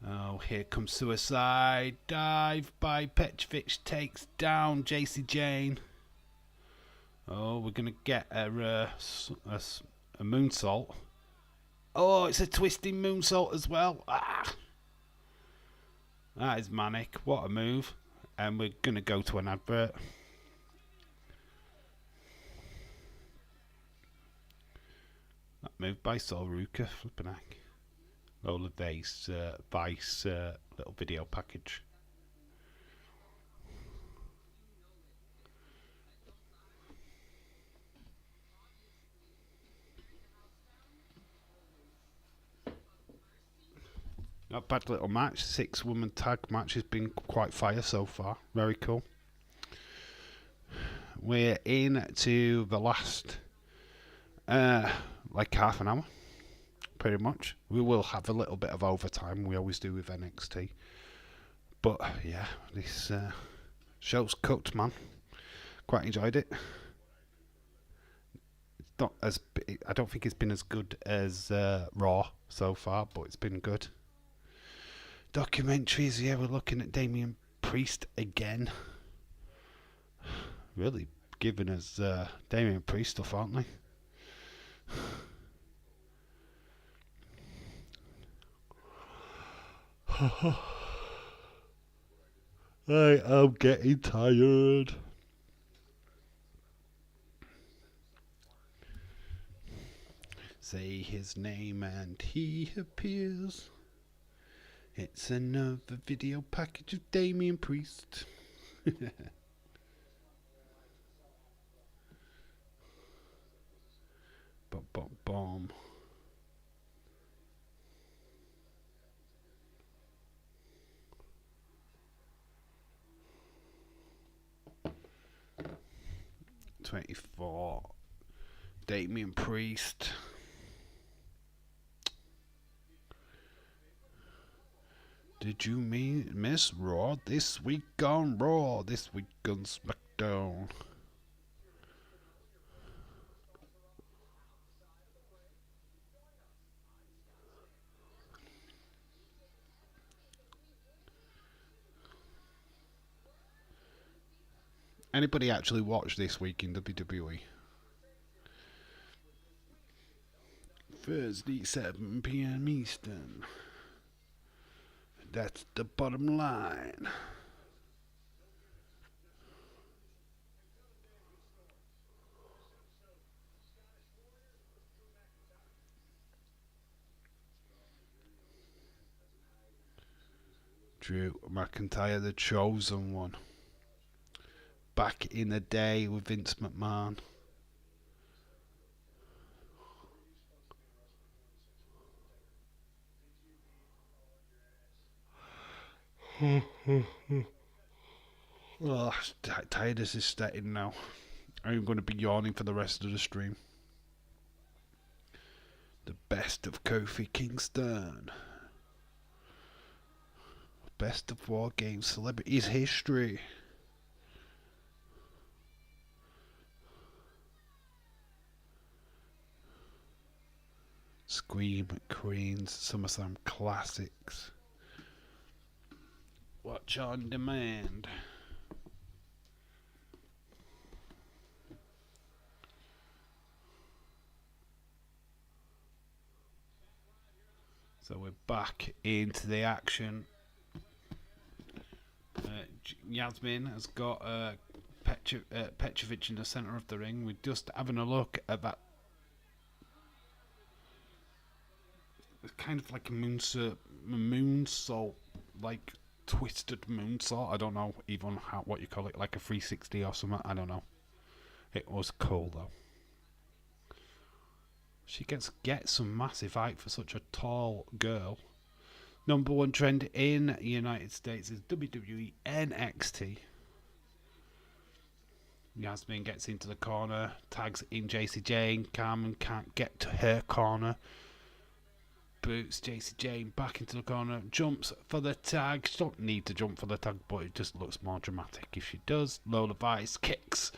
Oh, here comes suicide dive by Petrovic, takes down JC Jane. Oh, we're gonna get a moonsault. Oh, it's a twisting moonsault as well. Ah, that is manic. What a move! And we're gonna go to an advert. That move by Ruka, flipping heck. Lola Vice little video package. Not bad little match. 6-woman tag match has been quite fire so far. Very cool. We're into the last like half an hour. Pretty much. We will have a little bit of overtime. We always do with NXT. But yeah, this show's cooked, man. Quite enjoyed it. It's not as I don't think it's been as good as Raw so far, but it's been good. Documentaries, yeah, we're looking at Damian Priest again. Really giving us Damian Priest stuff, aren't they? I am getting tired. Say his name and he appears. It's another video package of Damian Priest. Bomb. $24. Damian Priest. Did you miss Raw this week on Raw? This week on SmackDown. Anybody actually watch this week in WWE? Thursday, 7 p.m. Eastern. That's the bottom line. Drew McIntyre, the chosen one. Back in the day with Vince McMahon. Oh, tired as this setting now. I'm going to be yawning for the rest of the stream. The best of Kofi Kingston. Best of War Games Celebrities History. Scream Queens SummerSlam Classics. Watch on demand. So we're back into the action. Yasmin has got Petrovic in the centre of the ring. We're just having a look at that. It's kind of like a moonsault, like twisted moonsault. I don't know even what you call it, like a 360 or something. I don't know. It was cool though. She gets some massive height for such a tall girl. Number one trend in the United States is WWE NXT. Yasmin gets into the corner, tags in JC Jane. Carmen can't get to her corner. Boots JC Jane back into the corner, jumps for the tag. She don't need to jump for the tag, but it just looks more dramatic if she does. Lola Vice kicks.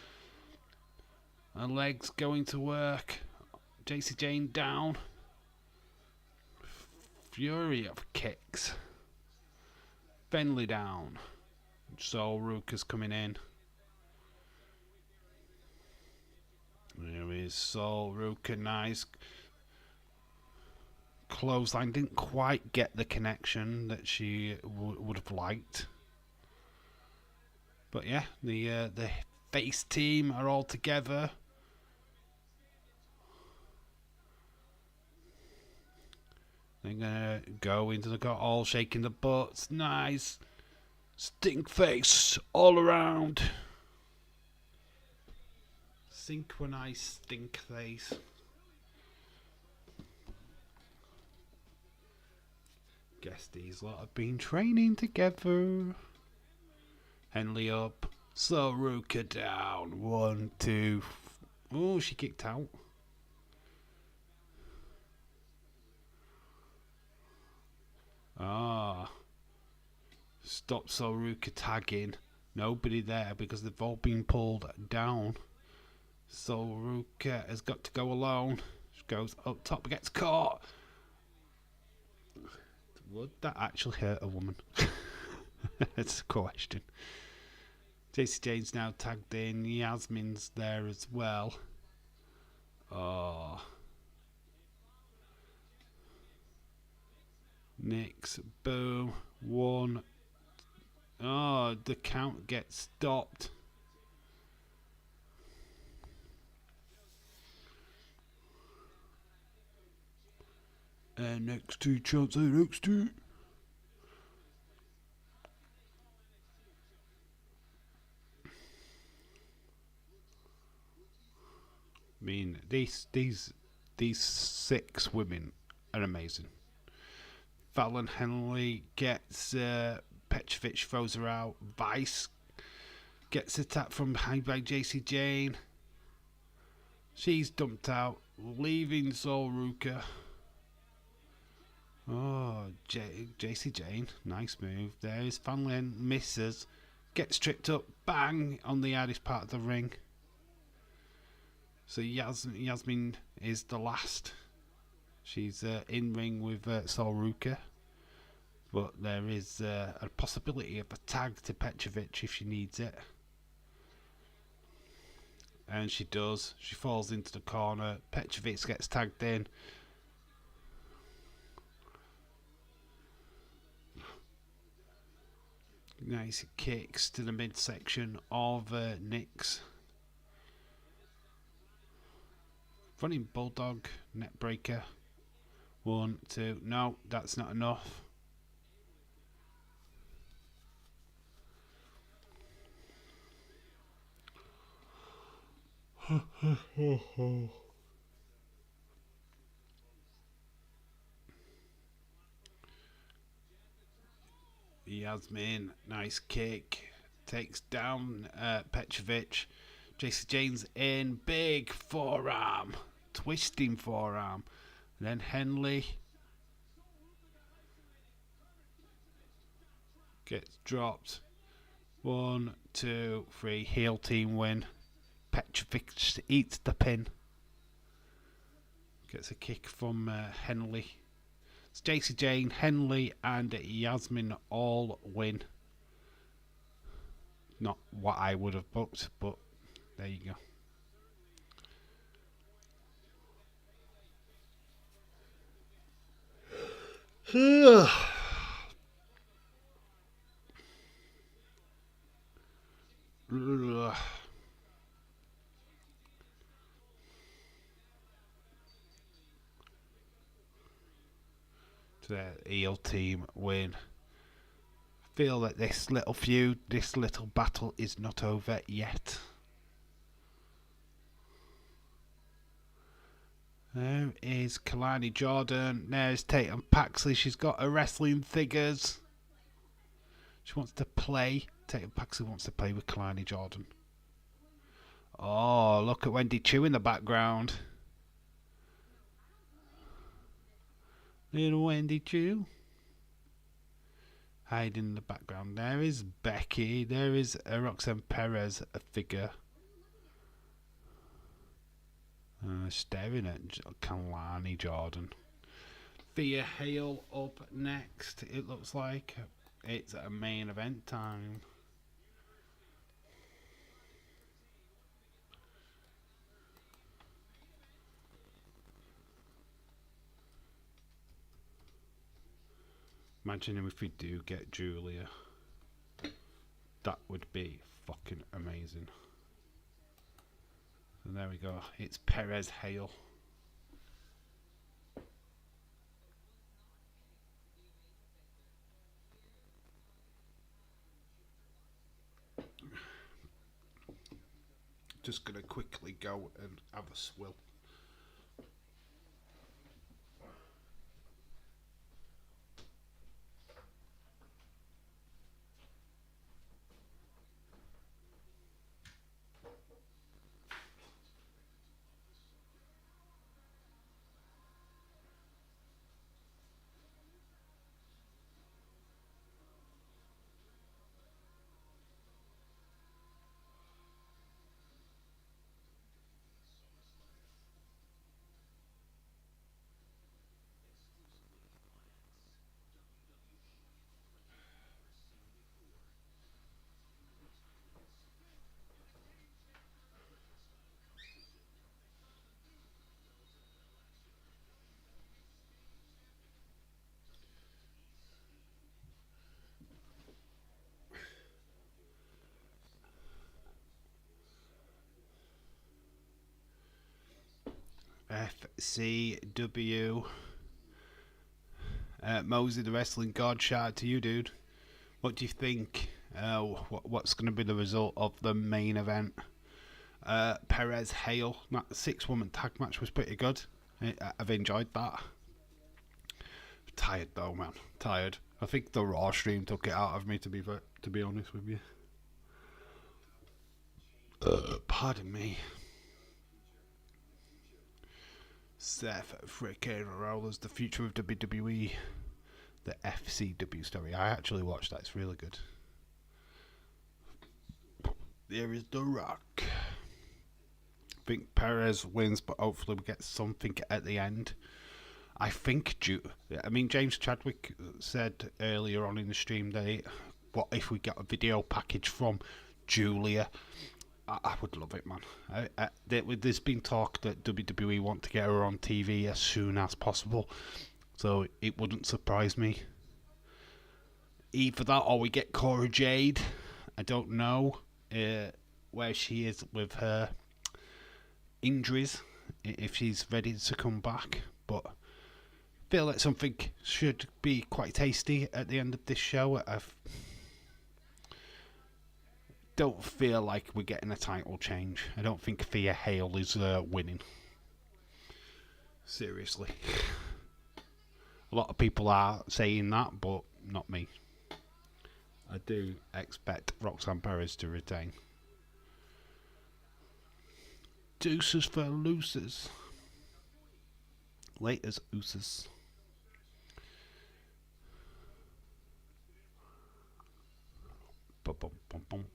Her legs going to work. JC Jane down. Fury of kicks. Bentley down. Sol Ruka's coming in. There is Sol Ruka, nice clothesline. Didn't quite get the connection that she would have liked. But yeah, the face team are all together. They're gonna go into the car, all shaking the butts. Nice. Stink face all around. Synchronized stink face. Guess these lot have been training together. Henley up. Soruka down. 1, 2. Oh, she kicked out. Stop Soruka tagging. Nobody there because they've all been pulled down. Soruka has got to go alone. She goes up top, gets caught. Would that actually hurt a woman? That's a question. JC Jane's now tagged in. Yasmin's there as well. Oh. Nix, boom, 1. Oh, the count gets stopped. NXT chance, NXT. I mean, these 6 women are amazing. Fallon Henley gets Petrovic, throws her out. Vice gets attacked from behind by JC Jane. She's dumped out, leaving Sol Ruka. Oh, JC Jane, nice move. There's Fallon, misses, gets tripped up, bang, on the hardest part of the ring. So Yasmin is the last. She's in ring with Sol Ruka. But there is a possibility of a tag to Petrovic if she needs it. And she does. She falls into the corner. Petrovic gets tagged in. Nice kicks to the midsection of Nix. Running Bulldog, net breaker. 1, 2. No, that's not enough. Yasmin, nice kick. Takes down Petrovic. Jacy Jayne's in, big forearm, twisting forearm. And then Henley gets dropped. 1, 2, 3, heel team win. Petrovic eats the pin. Gets a kick from Henley. It's Jacy Jayne, Henley, and Yasmin all win. Not what I would have booked, but there you go. The heel team win. Feel that this little feud, this little battle is not over yet. There is Kalani Jordan. There's Tatum Paxley. She's got her wrestling figures. She wants to play. Tatum Paxley wants to play with Kalani Jordan. Oh, look at Wendy Chu in the background. Little Wendy Chu. Hiding in the background. There is Becky. There is Roxanne Perez, a figure. Staring at Kalani Jordan. Thea Hale up next. It looks like it's a main event time. Imagine if we do get Julia. That would be fucking amazing. And there we go. It's Perez Hale. Just gonna quickly go and have a swill. FCW. Mosey, the wrestling god, shout out to you, dude. What do you think? What's going to be the result of the main event? Perez Hale, that 6-woman tag match was pretty good. I've enjoyed that. Tired though, man. Tired. I think the Raw stream took it out of me, to be honest with you. Pardon me. Seth freaking Rollers, the future of WWE, the FCW story. I actually watched that. It's really good. There is The Rock. I think Perez wins, but hopefully we get something at the end. I think James Chadwick said earlier on in the stream that what if we get a video package from Julia? I would love it, man. There's been talk that WWE want to get her on TV as soon as possible, so it wouldn't surprise me. Either that or we get Cora Jade. I don't know where she is with her injuries, if she's ready to come back, but I feel like something should be quite tasty at the end of this show. Don't feel like we're getting a title change. I don't think Thea Hale is winning. Seriously. A lot of people are saying that, but not me. I do expect Roxanne Perez to retain. Deuces for losers. Laters, ooses. Bum, bum, bum, bum.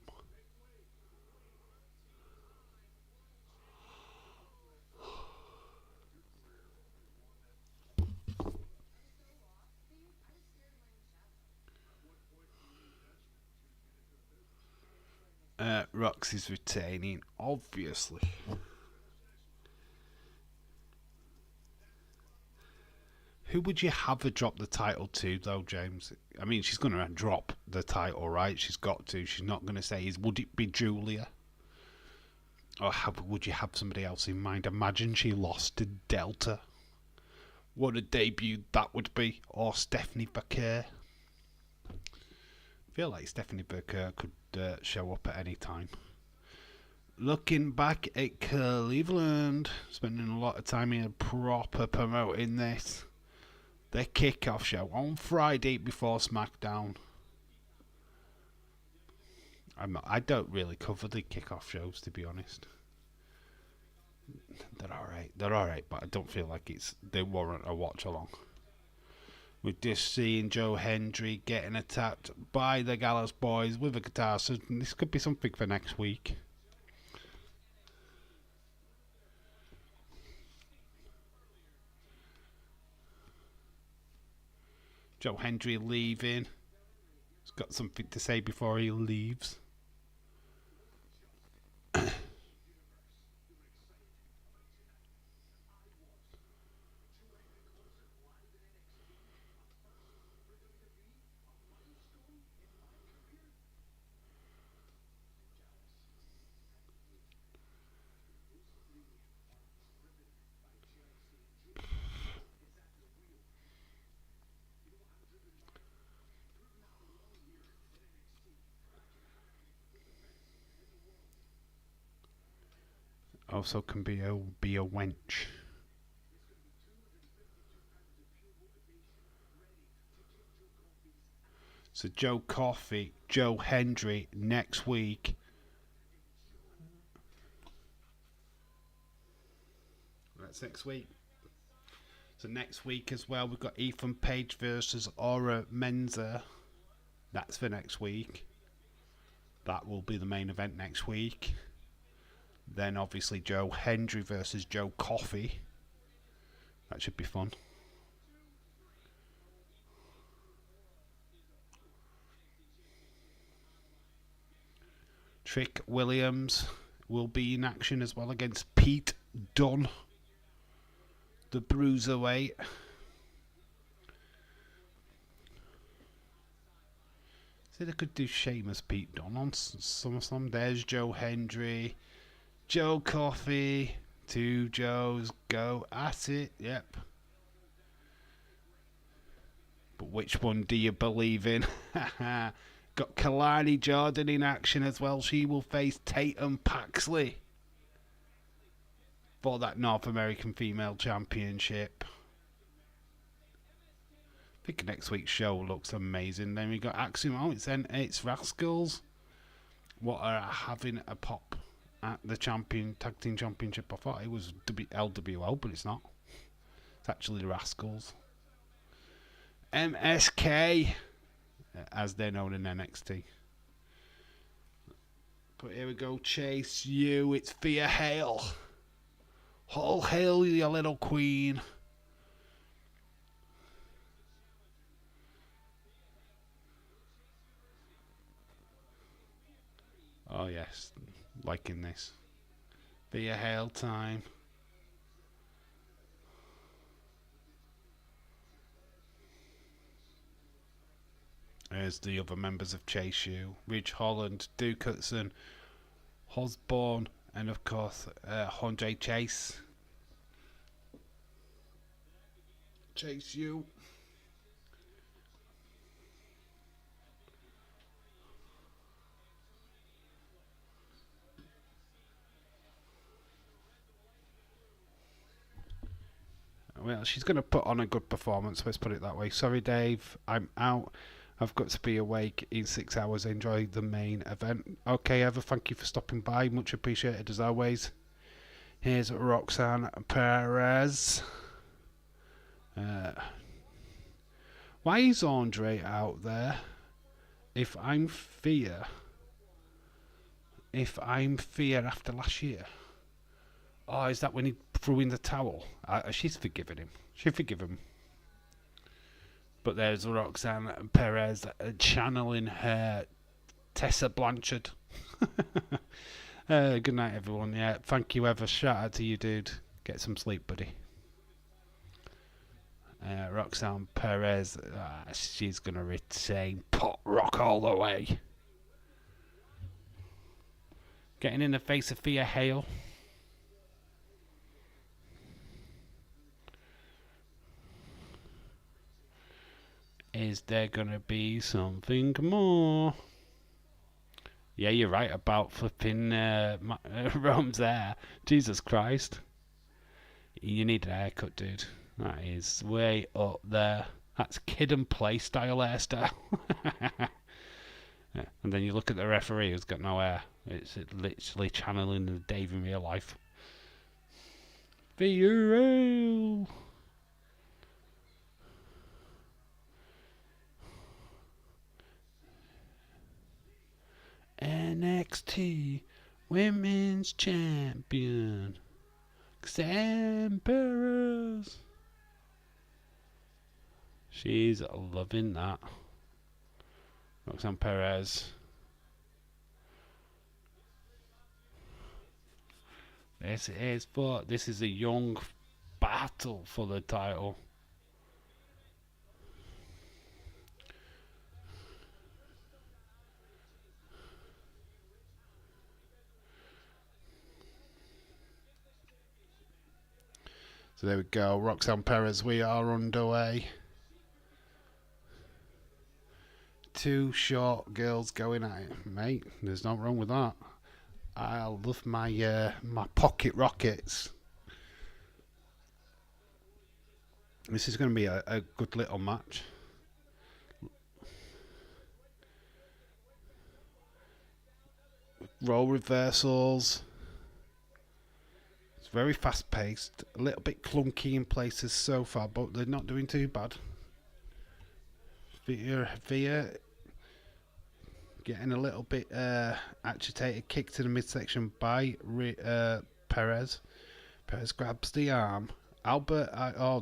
Roxy's retaining, obviously. Who would you have her drop the title to, though, James? I mean, she's going to drop the title, right? She's got to. She's not going to say, would it be Julia? Or would you have somebody else in mind? Imagine she lost to Delta. What a debut that would be. Or Stephanie Baker. I feel like Stephanie Baker could show up at any time. Looking back at Cleveland, spending a lot of time here proper promoting this. The kickoff show on Friday before SmackDown. I don't really cover the kickoff shows, to be honest. They're alright, but I don't feel like they warrant a watch along. We're just seeing Joe Hendry getting attacked by the Gallows Boys with a guitar, so this could be something for next week. Joe Hendry leaving. He's got something to say before he leaves. Also can be a wench. So Joe Coffey, Joe Hendry next week. That's next week. So next week as well, we've got Ethan Page versus Aura Menza. That's for next week. That will be the main event next week. Then obviously Joe Hendry versus Joe Coffey. That should be fun. Trick Williams will be in action as well against Pete Dunne, the Bruiserweight. See, they could do Sheamus Pete Dunne on SummerSlam. There's Joe Hendry. Joe Coffey, two Joes, go at it, yep. But which one do you believe in? Got Kalani Jordan in action as well. She will face Tatum Paxley for that North American Female Championship. I think next week's show looks amazing. Then we got Axiom. Oh, it's Rascals. What are having a pop at the Tag Team Championship. I thought it was LWO, but it's not. It's actually the Rascals. MSK, as they're known in NXT. But here we go, Chase U. It's Thea Hale. All hail, your little queen. Oh yes, liking this. Thea Hale time. There's the other members of Chase U. Ridge Holland, Duke Hudson, Osborne, and of course Andre Chase. Chase U. Well, she's going to put on a good performance, let's put it that way. Sorry, Dave, I'm out. I've got to be awake in 6 hours. Enjoy the main event. Okay, Eva, thank you for stopping by. Much appreciated as always. Here's Roxanne Perez. Why is Andre out there? If I'm fear after last year. Oh, is that when he threw in the towel? She's forgiven him. She forgive him. But there's Roxanne Perez channeling her Tessa Blanchard. Good night, everyone. Yeah, thank you ever. Shout out to you, dude. Get some sleep, buddy. Roxanne Perez, she's going to retain Pot Rock all the way. Getting in the face of Thea Hale. Is there going to be something more? Yeah, you're right about flipping Rome's hair. Jesus Christ. You need a haircut, dude. That is way up there. That's kid and play style hairstyle. Yeah. And then you look at the referee who's got no hair. It's literally channeling the Dave in real life. VRL. NXT Women's Champion Roxanne Perez. She's loving that. Roxanne Perez. This is a young battle for the title. So there we go, Roxanne Perez, we are underway. Two short girls going at it, mate. There's nothing wrong with that. I love my my pocket rockets. This is going to be a good little match. Role reversals. It's very fast paced. A little bit clunky in places so far, but they're not doing too bad. Via getting a little bit agitated, kick to the midsection by Perez. Perez grabs the arm. Albert,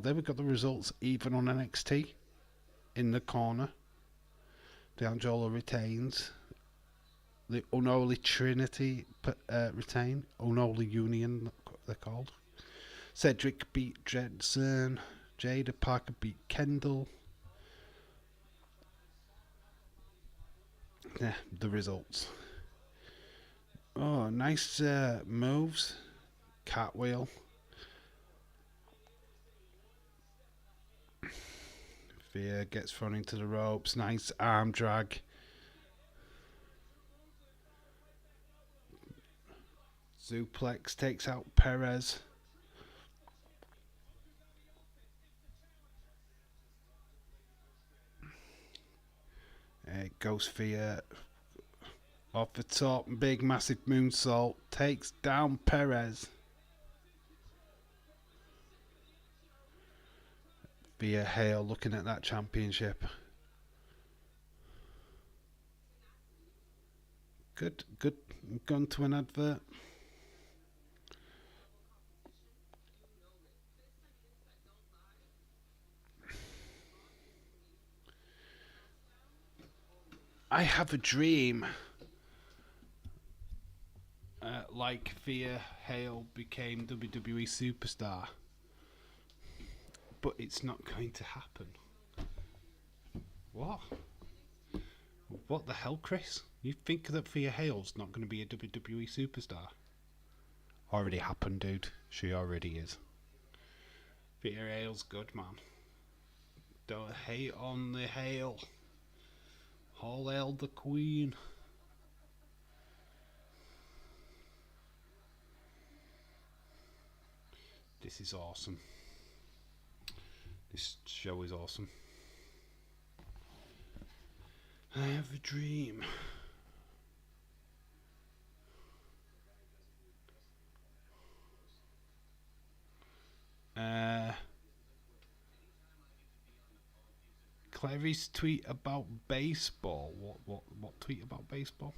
there we got the results even on NXT. In the corner. D'Angelo retains. The Unholy Trinity retain. Unholy Union, they're called. Cedric beat Jensen. Jada Parker beat Kendall. Yeah, the results. Oh, nice moves. Cartwheel. Veer gets thrown into the ropes. Nice arm drag. Suplex takes out Perez. Goes Veer off the top. Big massive moonsault. Takes down Perez. Via Hale looking at that championship. Good. Gone to an advert. I have a dream. Like Via Hale became WWE superstar. But it's not going to happen. What? What the hell, Chris? You think that Thea Hale's not going to be a WWE superstar? Already happened, dude. She already is. Thea Hale's good, man. Don't hate on the Hale. All hail the Queen. This is awesome. This show is awesome. I have a dream. Clary's tweet about baseball. What tweet about baseball?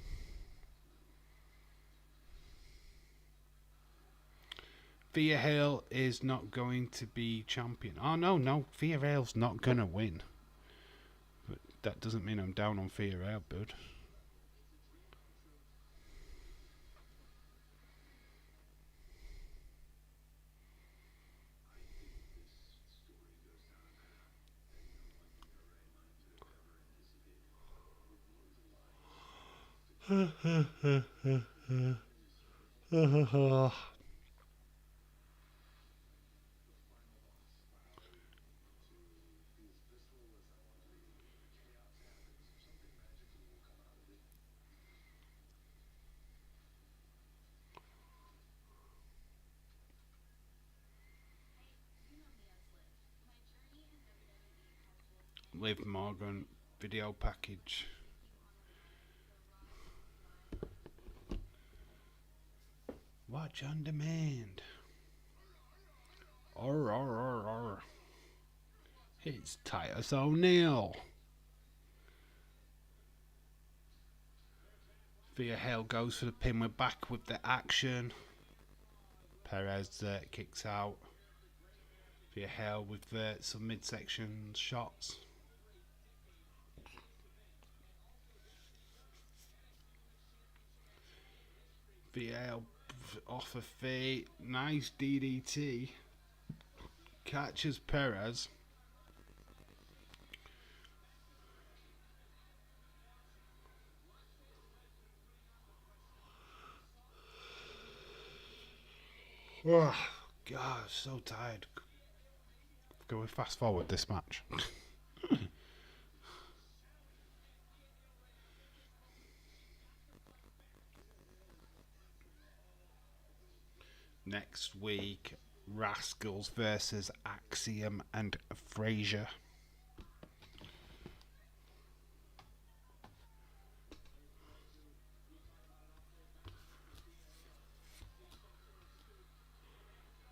Thea Hale is not going to be champion. Oh no, Thea Hale's not gonna win. But that doesn't mean I'm down on Thea Hale, bud. Liv Morgan video package. Watch on demand. Arr. It's Titus O'Neil. Thea Hale goes for the pin. We're back with the action. Perez kicks out. Thea Hale with some midsection shots. Thea Hale off her feet. Nice DDT. Catches Perez. Oh, God, so tired. Can we fast forward this match? Next week, Rascals versus Axiom and Frazier.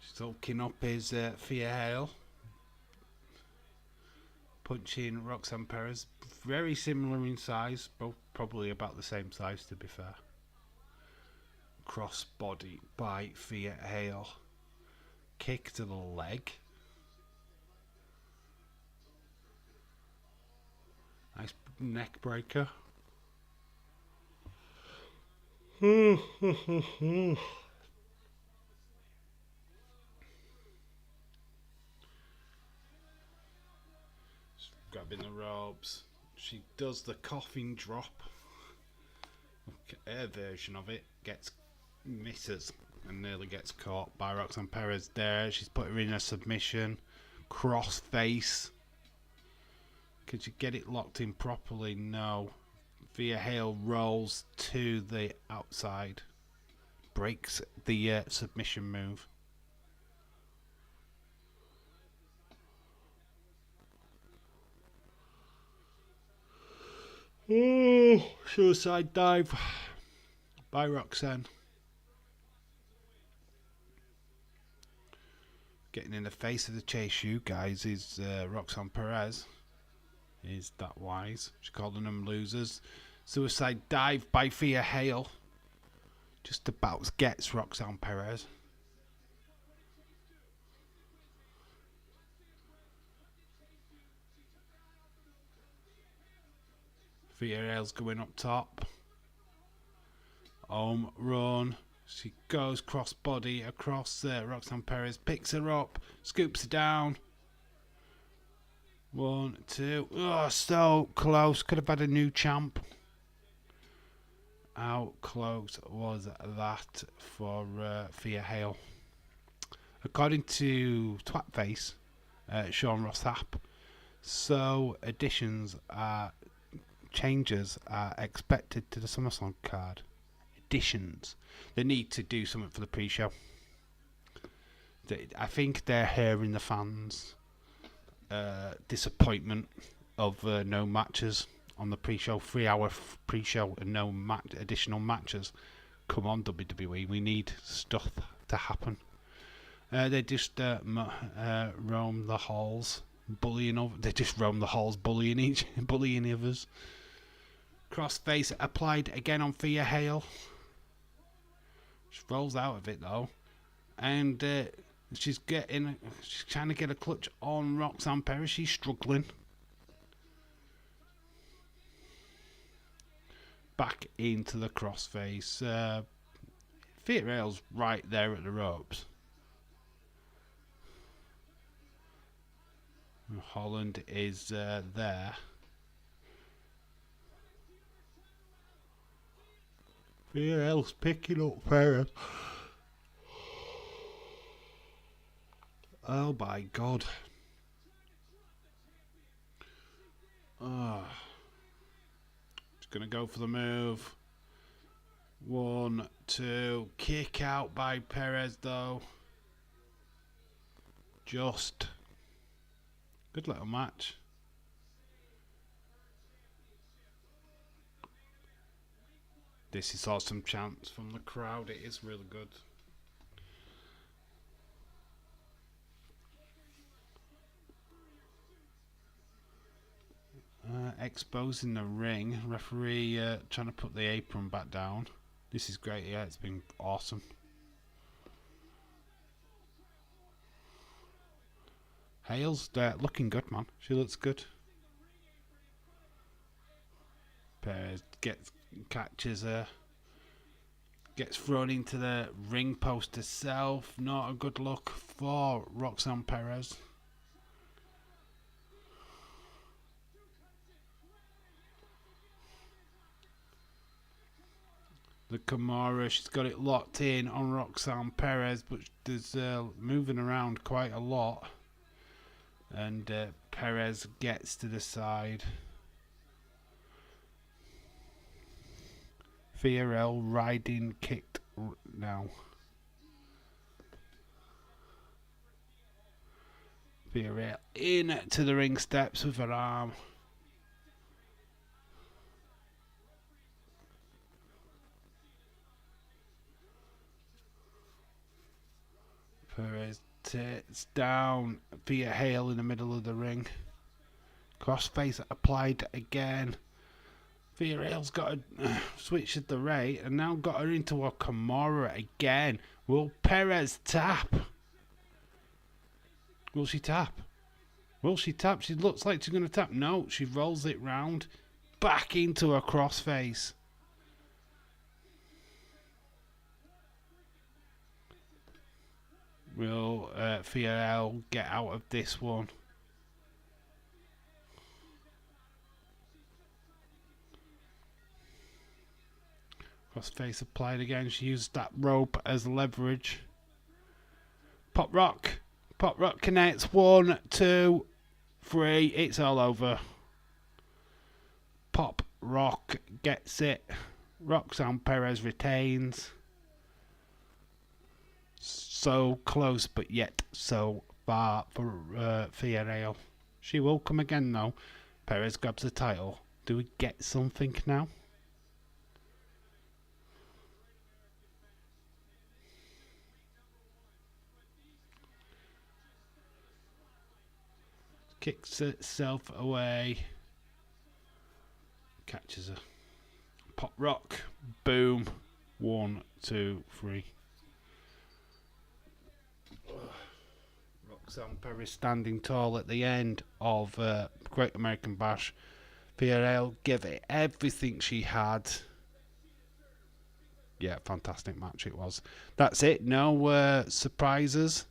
Soaking up his Thea Hale. Punching Roxanne Perez. Very similar in size, both probably about the same size to be fair. Crossbody by Thea Hale. Kick to the leg. Nice neck breaker. Grabbing the ropes. She does the coffin drop. Her version of it misses and nearly gets caught by Roxanne Perez there. She's put her in a submission. Cross face. Could you get it locked in properly? No. Thea Hale rolls to the outside. Breaks the submission move. Oh, suicide dive by Roxanne. Getting in the face of the chase, you guys, is Roxanne Perez. Is that wise? She's calling them losers. Suicide dive by Thea Hale. Just about gets Roxanne Perez. Thea Hale's going up top. Home run. She goes crossbody across Roxanne Perez. Picks her up. Scoops her down. 1, 2. Oh, so close. Could have had a new champ. How close was that for Thea Hale? According to Twatface, Sean Rossap, so changes are expected to the SummerSlam card. Additions. They need to do something for the pre-show. I think they're hearing the fans' disappointment of no matches on the pre-show. 3-hour pre-show and no additional matches. Come on, WWE. We need stuff to happen. They just roam the halls bullying over. They just roam the halls, bullying others. Crossface applied again on Thea Hale. She rolls out of it though, and she's trying to get a clutch on Roxanne Perez. She's struggling. Back into the crossface. Thea Hale's right there at the ropes. Holland is there. Thea Hale's picking up Perez. Oh my god. Just gonna go for the move. 1, 2. Kick out by Perez though. Just. Good little match. This is awesome chants from the crowd. It is really good. Exposing the ring. Referee trying to put the apron back down. This is great. Yeah, it's been awesome. Hale's looking good, man. She looks good. Perez catches her. Gets thrown into the ring post herself. Not a good look for Roxanne Perez. The Kimura, she's got it locked in on Roxanne Perez, but there's moving around quite a lot. And Perez gets to the side. Thea Hale riding kicked now. Thea Hale in to the ring steps with her arm. Perez takes down Thea Hale in the middle of the ring. Crossface applied again. Thea Hale's got a switch at the rate and now got her into a Kimura again. Will Perez tap? Will she tap? Will she tap? She looks like she's going to tap. No, she rolls it round. Back into a crossface. Will Thea Hale get out of this one? Crossface applied again. She used that rope as leverage. Pop Rock. Pop Rock connects. 1, 2, 3. It's all over. Pop Rock gets it. Roxanne Perez retains. So close, but yet so far for Thea Hale. She will come again though. Perez grabs the title. Do we get something now? Kicks itself away. Catches her. Pop Rock. Boom. 1, 2, 3. Roxanne Perez standing tall at the end of Great American Bash. Thea Hale gave it everything she had. Yeah, fantastic match it was. That's it. No surprises.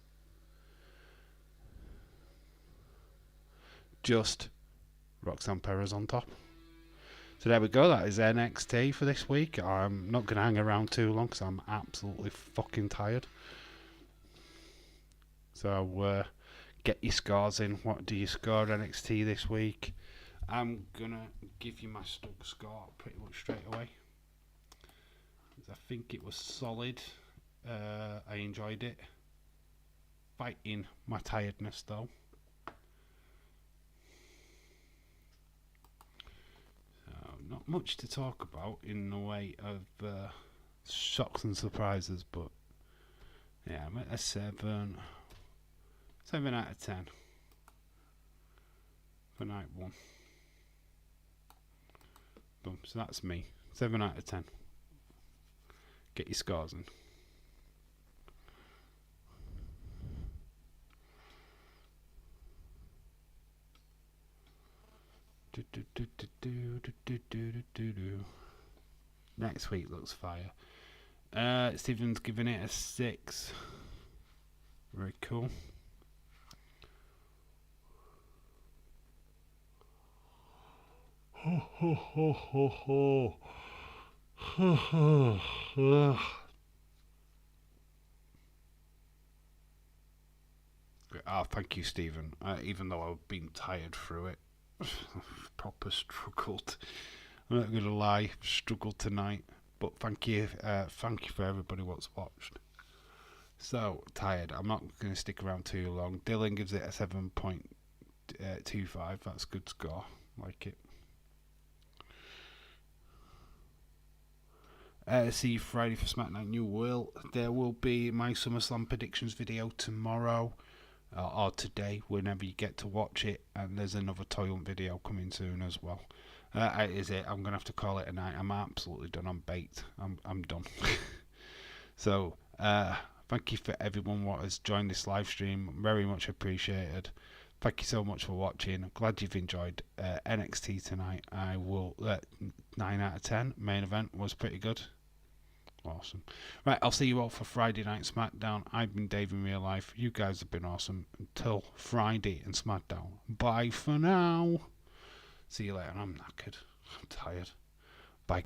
Just Roxanne Perez on top. So there we go. That is NXT for this week. I'm not going to hang around too long because I'm absolutely fucking tired. So get your scores in. What do you score NXT this week? I'm going to give you my score pretty much straight away. I think it was solid. I enjoyed it. Fighting my tiredness though. Not much to talk about in the way of shocks and surprises, but yeah, I'm at a 7 out of 10. for night 1. Boom. So that's me. 7 out of 10. Get your scores in. Next week looks fire. Stephen's giving it a 6. Very cool. Thank you, Stephen. Even though I've been tired through it, proper struggled. I'm not gonna lie, struggled tonight. But thank you for everybody what's watched. So tired. I'm not gonna stick around too long. Dylan gives it a 7.25. That's a good score. Like it. See you Friday for SmackDown. There will be my SummerSlam predictions video tomorrow. Or today, whenever you get to watch it, and there's another Toyland video coming soon as well. Is it? I'm gonna have to call it a night. I'm absolutely done. I'm baked. I'm done. So, thank you for everyone what has joined this live stream. Very much appreciated. Thank you so much for watching. I'm glad you've enjoyed NXT tonight. I will 9 out of 10. Main event was pretty good. Awesome. Right, I'll see you all for Friday Night SmackDown. I've been Dave in real life. You guys have been awesome. Until Friday and SmackDown. Bye for now. See you later. I'm knackered. I'm tired.